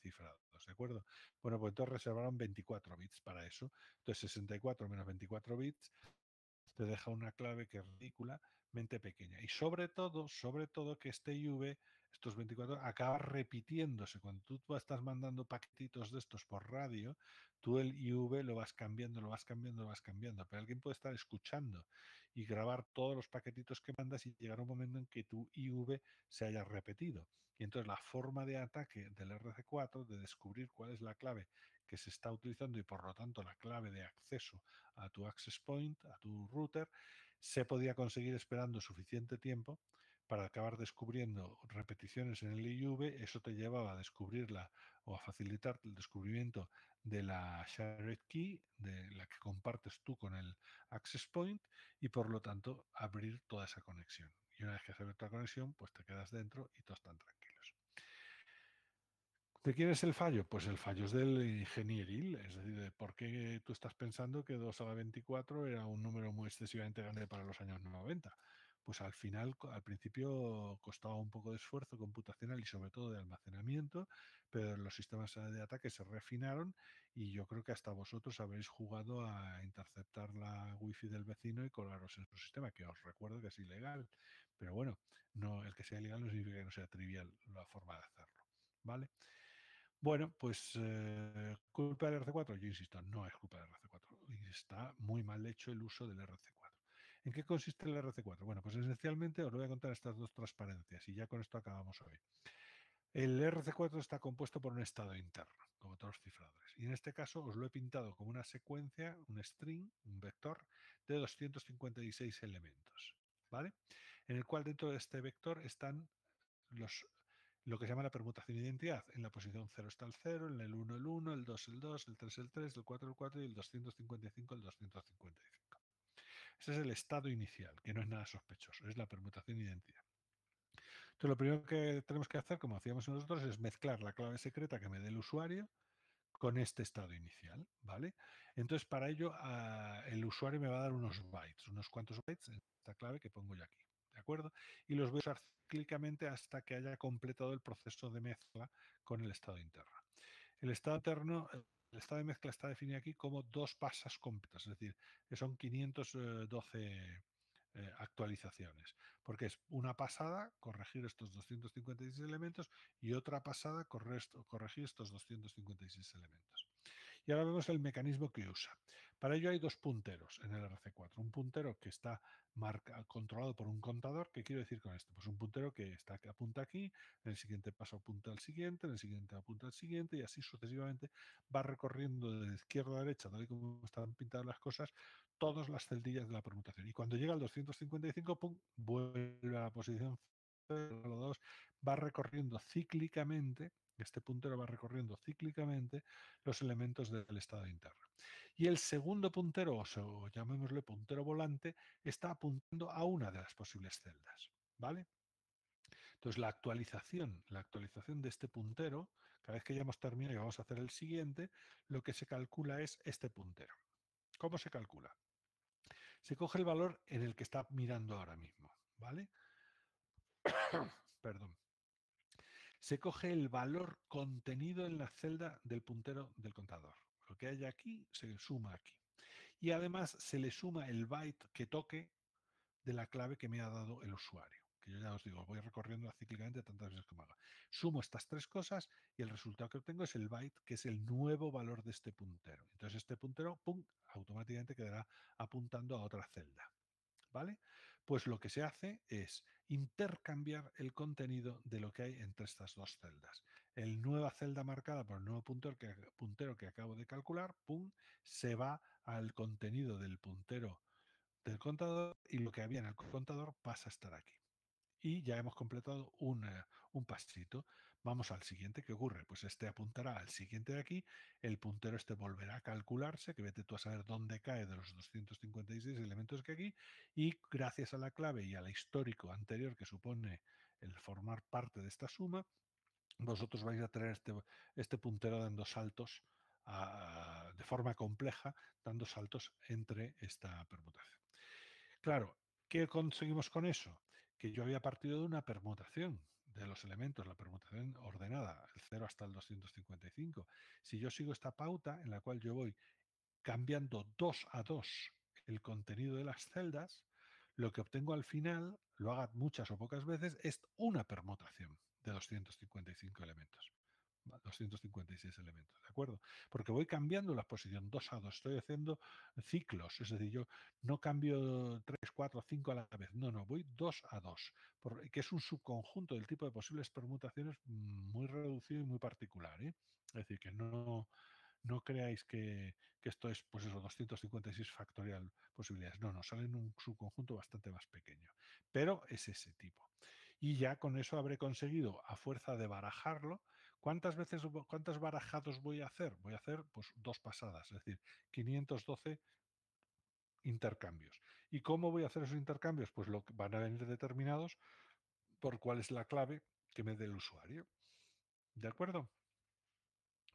cifrados, ¿de acuerdo? Bueno, pues entonces reservaron 24 bits para eso. Entonces 64 menos 24 bits te deja una clave que es ridículamente pequeña. Y sobre todo que este IV, estos 24, acaba repitiéndose. Cuando tú estás mandando paquetitos de estos por radio, tú el IV lo vas cambiando, lo vas cambiando, lo vas cambiando. Pero alguien puede estar escuchando y grabar todos los paquetitos que mandas y llegar un momento en que tu IV se haya repetido. Y entonces la forma de ataque del RC4, de descubrir cuál es la clave que se está utilizando y por lo tanto la clave de acceso a tu access point, a tu router, se podía conseguir esperando suficiente tiempo para acabar descubriendo repeticiones en el IUV. Eso te llevaba a descubrirla o a facilitar el descubrimiento de la shared key, de la que compartes tú con el access point, y por lo tanto abrir toda esa conexión. Y una vez que se abre la conexión, pues te quedas dentro y todos están tranquilos. ¿De quién es el fallo? Pues el fallo es del ingenieril, es decir, de por qué tú estás pensando que 2 a la 24 era un número muy excesivamente grande para los años 90. Pues al final, al principio costaba un poco de esfuerzo computacional y sobre todo de almacenamiento, pero los sistemas de ataque se refinaron y yo creo que hasta vosotros habréis jugado a interceptar la wifi del vecino y colaros en su sistema, que os recuerdo que es ilegal. Pero bueno, no, el que sea ilegal no significa que no sea trivial la forma de hacerlo. ¿Vale? Bueno, pues culpa del RC4, yo insisto, no es culpa del RC4. Está muy mal hecho el uso del RC4. ¿En qué consiste el RC4? Bueno, pues esencialmente os voy a contar estas dos transparencias y ya con esto acabamos hoy. El RC4 está compuesto por un estado interno, como todos los cifradores. Y en este caso os lo he pintado como una secuencia, un string, un vector de 256 elementos. ¿Vale? En el cual dentro de este vector están lo que se llama la permutación de identidad. En la posición 0 está el 0, en el 1 el 1, el 2 el 2, el 3 el 3, el 4 el 4 y el 255 el 255. Ese es el estado inicial, que no es nada sospechoso, es la permutación de identidad. Entonces, lo primero que tenemos que hacer, como hacíamos nosotros, es mezclar la clave secreta que me dé el usuario con este estado inicial, ¿vale? Entonces, para ello, el usuario me va a dar unos bytes, unos cuantos bytes en esta clave que pongo yo aquí, ¿de acuerdo? Y los voy a usar cíclicamente hasta que haya completado el proceso de mezcla con el estado interno. El estado interno, el estado de mezcla está definido aquí como dos pasas completas, es decir, que son 512 actualizaciones, porque es una pasada corregir estos 256 elementos y otra pasada corregir estos 256 elementos. Y ahora vemos el mecanismo que usa. Para ello hay dos punteros en el RC4. Un puntero que está controlado por un contador. ¿Qué quiero decir con esto? Pues un puntero que apunta aquí, en el siguiente paso apunta al siguiente, en el siguiente apunta al siguiente y así sucesivamente va recorriendo de izquierda a derecha, tal y como están pintadas las cosas, todas las celdillas de la permutación. Y cuando llega al 255, ¡pum!, vuelve a la posición 2 va recorriendo cíclicamente, este puntero va recorriendo cíclicamente los elementos del estado interno. Y el segundo puntero, o llamémosle puntero volante, está apuntando a una de las posibles celdas, ¿vale? Entonces la actualización de este puntero, cada vez que ya hemos terminado y vamos a hacer el siguiente, lo que se calcula es este puntero. ¿Cómo se calcula? Se coge el valor en el que está mirando ahora mismo, ¿vale? Perdón. Se coge el valor contenido en la celda del puntero del contador. Lo que haya aquí se suma aquí. Y además se le suma el byte que toque de la clave que me ha dado el usuario. Que yo ya os digo, voy recorriendo cíclicamente tantas veces como haga. Sumo estas tres cosas y el resultado que obtengo es el byte, que es el nuevo valor de este puntero. Entonces este puntero, pum, automáticamente quedará apuntando a otra celda. ¿Vale? Pues lo que se hace es intercambiar el contenido de lo que hay entre estas dos celdas. El nueva celda marcada por el nuevo puntero que acabo de calcular, pum, se va al contenido del puntero del contador y lo que había en el contador pasa a estar aquí. Y ya hemos completado un pasito. Vamos al siguiente. ¿Qué ocurre? Pues este apuntará al siguiente de aquí. El puntero este volverá a calcularse, que vete tú a saber dónde cae de los 256 elementos que aquí. Y gracias a la clave y al histórico anterior que supone el formar parte de esta suma, vosotros vais a tener este puntero dando saltos de forma compleja, dando saltos entre esta permutación. Claro, ¿qué conseguimos con eso? Que yo había partido de una permutación de los elementos, la permutación ordenada, el 0 hasta el 255. Si yo sigo esta pauta en la cual yo voy cambiando 2 a 2 el contenido de las celdas, lo que obtengo al final, lo haga muchas o pocas veces, es una permutación de 255 elementos. 256 elementos, ¿de acuerdo? Porque voy cambiando la posición 2 a 2, estoy haciendo ciclos, es decir, yo no cambio 3, 4, 5 a la vez, no, voy 2 a 2, que es un subconjunto del tipo de posibles permutaciones muy reducido y muy particular, ¿eh? Es decir, que no creáis que esto es, pues eso, 256 factorial posibilidades. No, sale en un subconjunto bastante más pequeño. Pero es ese tipo. Y ya con eso habré conseguido, a fuerza de barajarlo, ¿cuántas barajados voy a hacer? Voy a hacer pues 2 pasadas, es decir, 512 intercambios. ¿Y cómo voy a hacer esos intercambios? Pues van a venir determinados por cuál es la clave que me dé el usuario. ¿De acuerdo?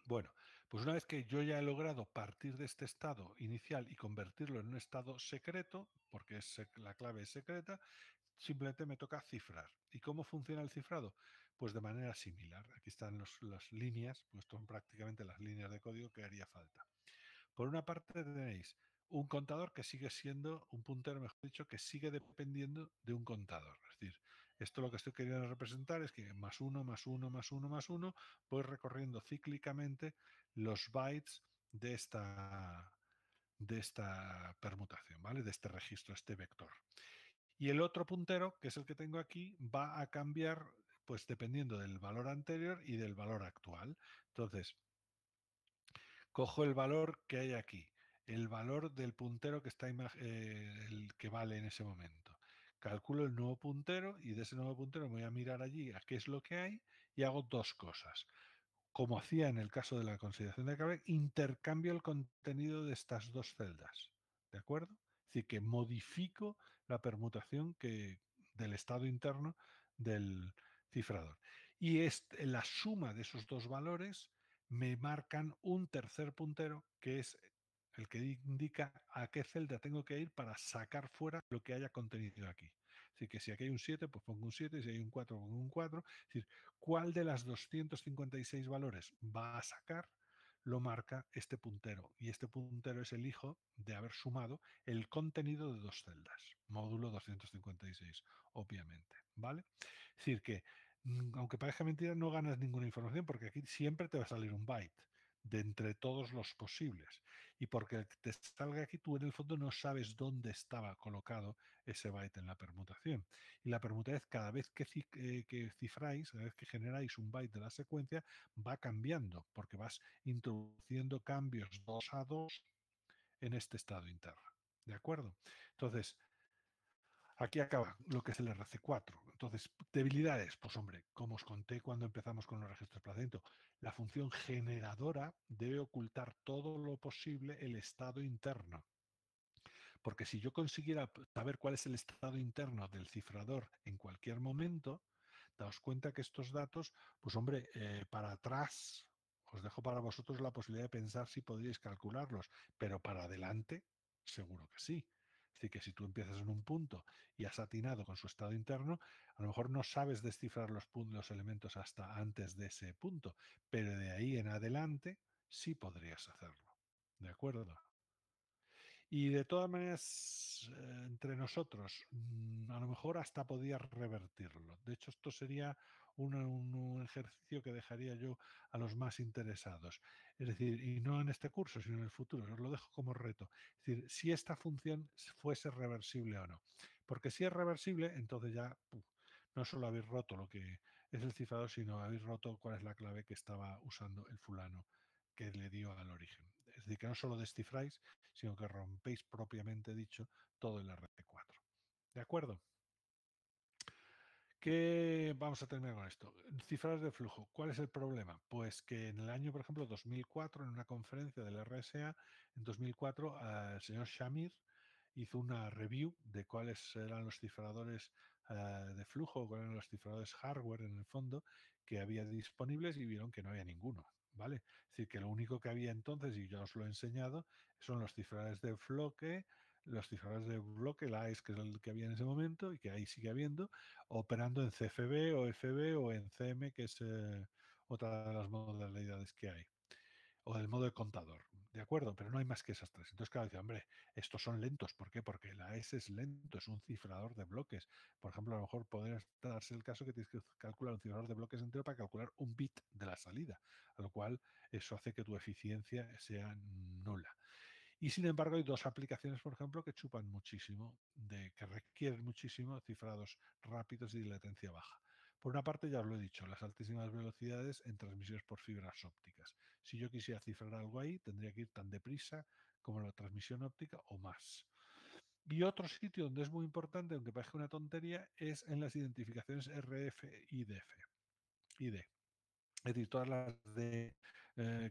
Bueno, pues una vez que yo ya he logrado partir de este estado inicial y convertirlo en un estado secreto, porque la clave es secreta, simplemente me toca cifrar. ¿Y cómo funciona el cifrado? Pues de manera similar. Aquí están las líneas, pues son prácticamente las líneas de código que haría falta. Por una parte tenéis un contador que sigue siendo un puntero, mejor dicho, que sigue dependiendo de un contador. Es decir, esto lo que estoy queriendo representar es que más uno, más uno, más uno, más uno, voy recorriendo cíclicamente los bytes de esta permutación, ¿vale? De este registro, este vector. Y el otro puntero, que es el que tengo aquí, va a cambiar pues dependiendo del valor anterior y del valor actual. Entonces, cojo el valor que hay aquí, el valor del puntero que está el que vale en ese momento. Calculo el nuevo puntero y de ese nuevo puntero me voy a mirar allí a qué es lo que hay y hago dos cosas. Como hacía en el caso de la consideración de clave, intercambio el contenido de estas dos celdas. ¿De acuerdo? Es decir, que modifico la permutación del estado interno del cifrador. Y la suma de esos dos valores me marcan un tercer puntero que es el que indica a qué celda tengo que ir para sacar fuera lo que haya contenido aquí. Así que si aquí hay un 7, pues pongo un 7, si hay un 4, pongo un 4. Es decir, cuál de las 256 valores va a sacar, lo marca este puntero. Y este puntero es el hijo de haber sumado el contenido de dos celdas, módulo 256, obviamente. ¿Vale? Es decir, que aunque parezca mentira, no ganas ninguna información porque aquí siempre te va a salir un byte de entre todos los posibles. Y porque te salga aquí, tú en el fondo no sabes dónde estaba colocado ese byte en la permutación. Y la permutación, cada vez que cifráis, cada vez que generáis un byte de la secuencia, va cambiando, porque vas introduciendo cambios 2 a 2 en este estado interno. ¿De acuerdo? Entonces, aquí acaba lo que es el RC4. Entonces, debilidades, pues hombre, como os conté cuando empezamos con los registros de placento, la función generadora debe ocultar todo lo posible el estado interno. Porque si yo consiguiera saber cuál es el estado interno del cifrador en cualquier momento, daos cuenta que estos datos, pues hombre, para atrás, os dejo para vosotros la posibilidad de pensar si podríais calcularlos, pero para adelante, seguro que sí. Es decir, que si tú empiezas en un punto y has atinado con su estado interno, a lo mejor no sabes descifrar los elementos hasta antes de ese punto, pero de ahí en adelante sí podrías hacerlo. ¿De acuerdo? Y de todas maneras, entre nosotros, a lo mejor hasta podía revertirlo. De hecho, esto sería un ejercicio que dejaría yo a los más interesados. Es decir, y no en este curso, sino en el futuro. Os lo dejo como reto. Es decir, si esta función fuese reversible o no. Porque si es reversible, entonces ya no solo habéis roto lo que es el cifrador, sino habéis roto cuál es la clave que estaba usando el fulano que le dio al origen. Es decir, que no solo descifráis, sino que rompéis propiamente dicho todo el RT4. ¿De acuerdo? ¿Qué vamos a terminar con esto? Cifras de flujo. ¿Cuál es el problema? Pues que en el año, por ejemplo, 2004, en una conferencia del RSA, en 2004, el señor Shamir hizo una review de cuáles eran los cifradores de flujo, cuáles eran los cifradores hardware en el fondo que había disponibles y vieron que no había ninguno. ¿Vale? Es decir, que lo único que había entonces, y yo os lo he enseñado, son los cifradores de bloque, los cifradores de bloque, la AES, que es el que había en ese momento y que ahí sigue habiendo, operando en CFB o FB o en CM, que es otra de las modalidades que hay, o del modo de contador, ¿de acuerdo? Pero no hay más que esas tres. Entonces, claro, dice, hombre, estos son lentos. ¿Por qué? Porque la S es lento, es un cifrador de bloques. Por ejemplo, a lo mejor podría darse el caso que tienes que calcular un cifrador de bloques entero para calcular un bit de la salida, a lo cual eso hace que tu eficiencia sea nula. Y sin embargo, hay dos aplicaciones, por ejemplo, que chupan muchísimo, que requieren muchísimo cifrados rápidos y de latencia baja. Por una parte, ya os lo he dicho, las altísimas velocidades en transmisiones por fibras ópticas. Si yo quisiera cifrar algo ahí, tendría que ir tan deprisa como la transmisión óptica o más. Y otro sitio donde es muy importante, aunque parezca una tontería, es en las identificaciones RF y DF. ID. Es decir, todas las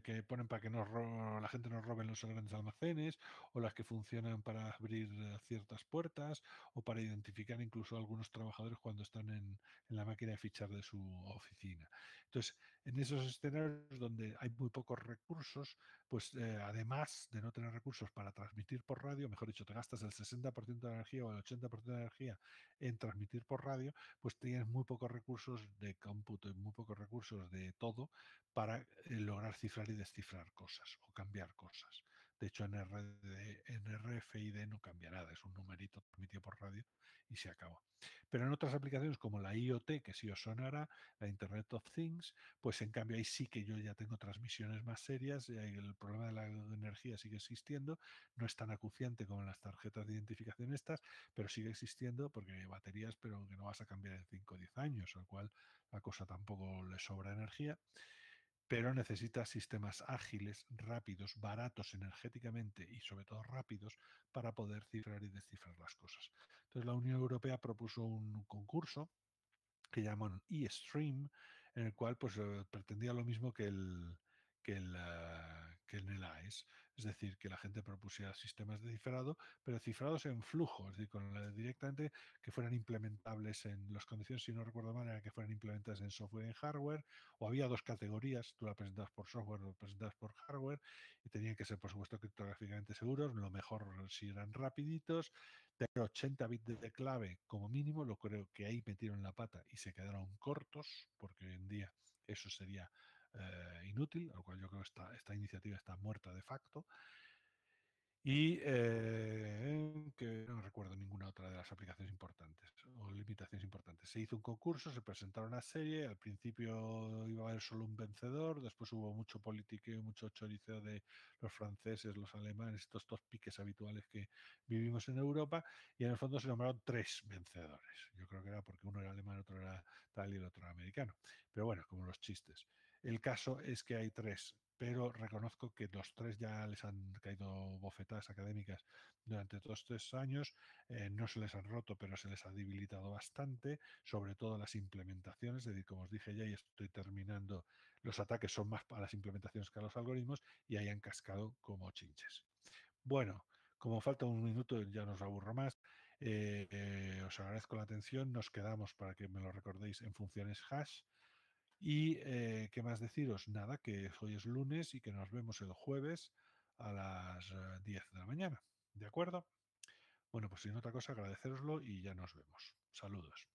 que ponen para que la gente no robe en los grandes almacenes, o las que funcionan para abrir ciertas puertas, o para identificar incluso a algunos trabajadores cuando están en la máquina de fichar de su oficina. Entonces, en esos escenarios donde hay muy pocos recursos, pues además de no tener recursos para transmitir por radio, mejor dicho, te gastas el 60% de la energía o el 80% de la energía en transmitir por radio, pues tienes muy pocos recursos de cómputo y muy pocos recursos de todo para lograr cifrar y descifrar cosas o cambiar cosas. De hecho, en RFID no cambia nada, es un numerito transmitido por radio y se acabó. Pero en otras aplicaciones como la IoT, que sí os sonará, la Internet of Things, pues en cambio ahí sí que yo ya tengo transmisiones más serias, y el problema de la energía sigue existiendo, no es tan acuciante como en las tarjetas de identificación estas, pero sigue existiendo porque hay baterías, pero que no vas a cambiar en 5 o 10 años, al cual la cosa tampoco le sobra energía, pero necesita sistemas ágiles, rápidos, baratos energéticamente y sobre todo rápidos para poder cifrar y descifrar las cosas. Entonces la Unión Europea propuso un concurso que llaman eStream, en el cual pues pretendía lo mismo que en el AES, es decir, que la gente propusiera sistemas de cifrado, pero cifrados en flujo, es decir, directamente que fueran implementables en las condiciones, si no recuerdo mal, era que fueran implementadas en software y en hardware, o había dos categorías, tú la presentabas por software o la presentabas por hardware, y tenían que ser, por supuesto, criptográficamente seguros, lo mejor si eran rapiditos, tener 80 bits de clave como mínimo, lo creo que ahí metieron la pata y se quedaron cortos, porque hoy en día eso sería inútil, a lo cual yo creo que esta iniciativa está muerta de facto. Y que no recuerdo ninguna otra de las aplicaciones importantes o limitaciones importantes. Se hizo un concurso, se presentaron una serie, al principio iba a haber solo un vencedor, después hubo mucho politiqueo, mucho choriceo de los franceses, los alemanes, estos piques habituales que vivimos en Europa, y en el fondo se nombraron tres vencedores. Yo creo que era porque uno era alemán, otro era tal y el otro era americano. Pero bueno, como los chistes. El caso es que hay tres pero reconozco que los tres ya les han caído bofetadas académicas durante todos estos años, no se les han roto, pero se les ha debilitado bastante, sobre todo las implementaciones, es decir, como os dije ya, y estoy terminando, los ataques son más para las implementaciones que a los algoritmos, y ahí han cascado como chinches. Bueno, como falta un minuto, ya no os aburro más. Os agradezco la atención. Nos quedamos para que me lo recordéis en funciones hash. Y qué más deciros, nada, que hoy es lunes y que nos vemos el jueves a las 10 de la mañana. ¿De acuerdo? Bueno, pues sin otra cosa, agradeceroslo y ya nos vemos. Saludos.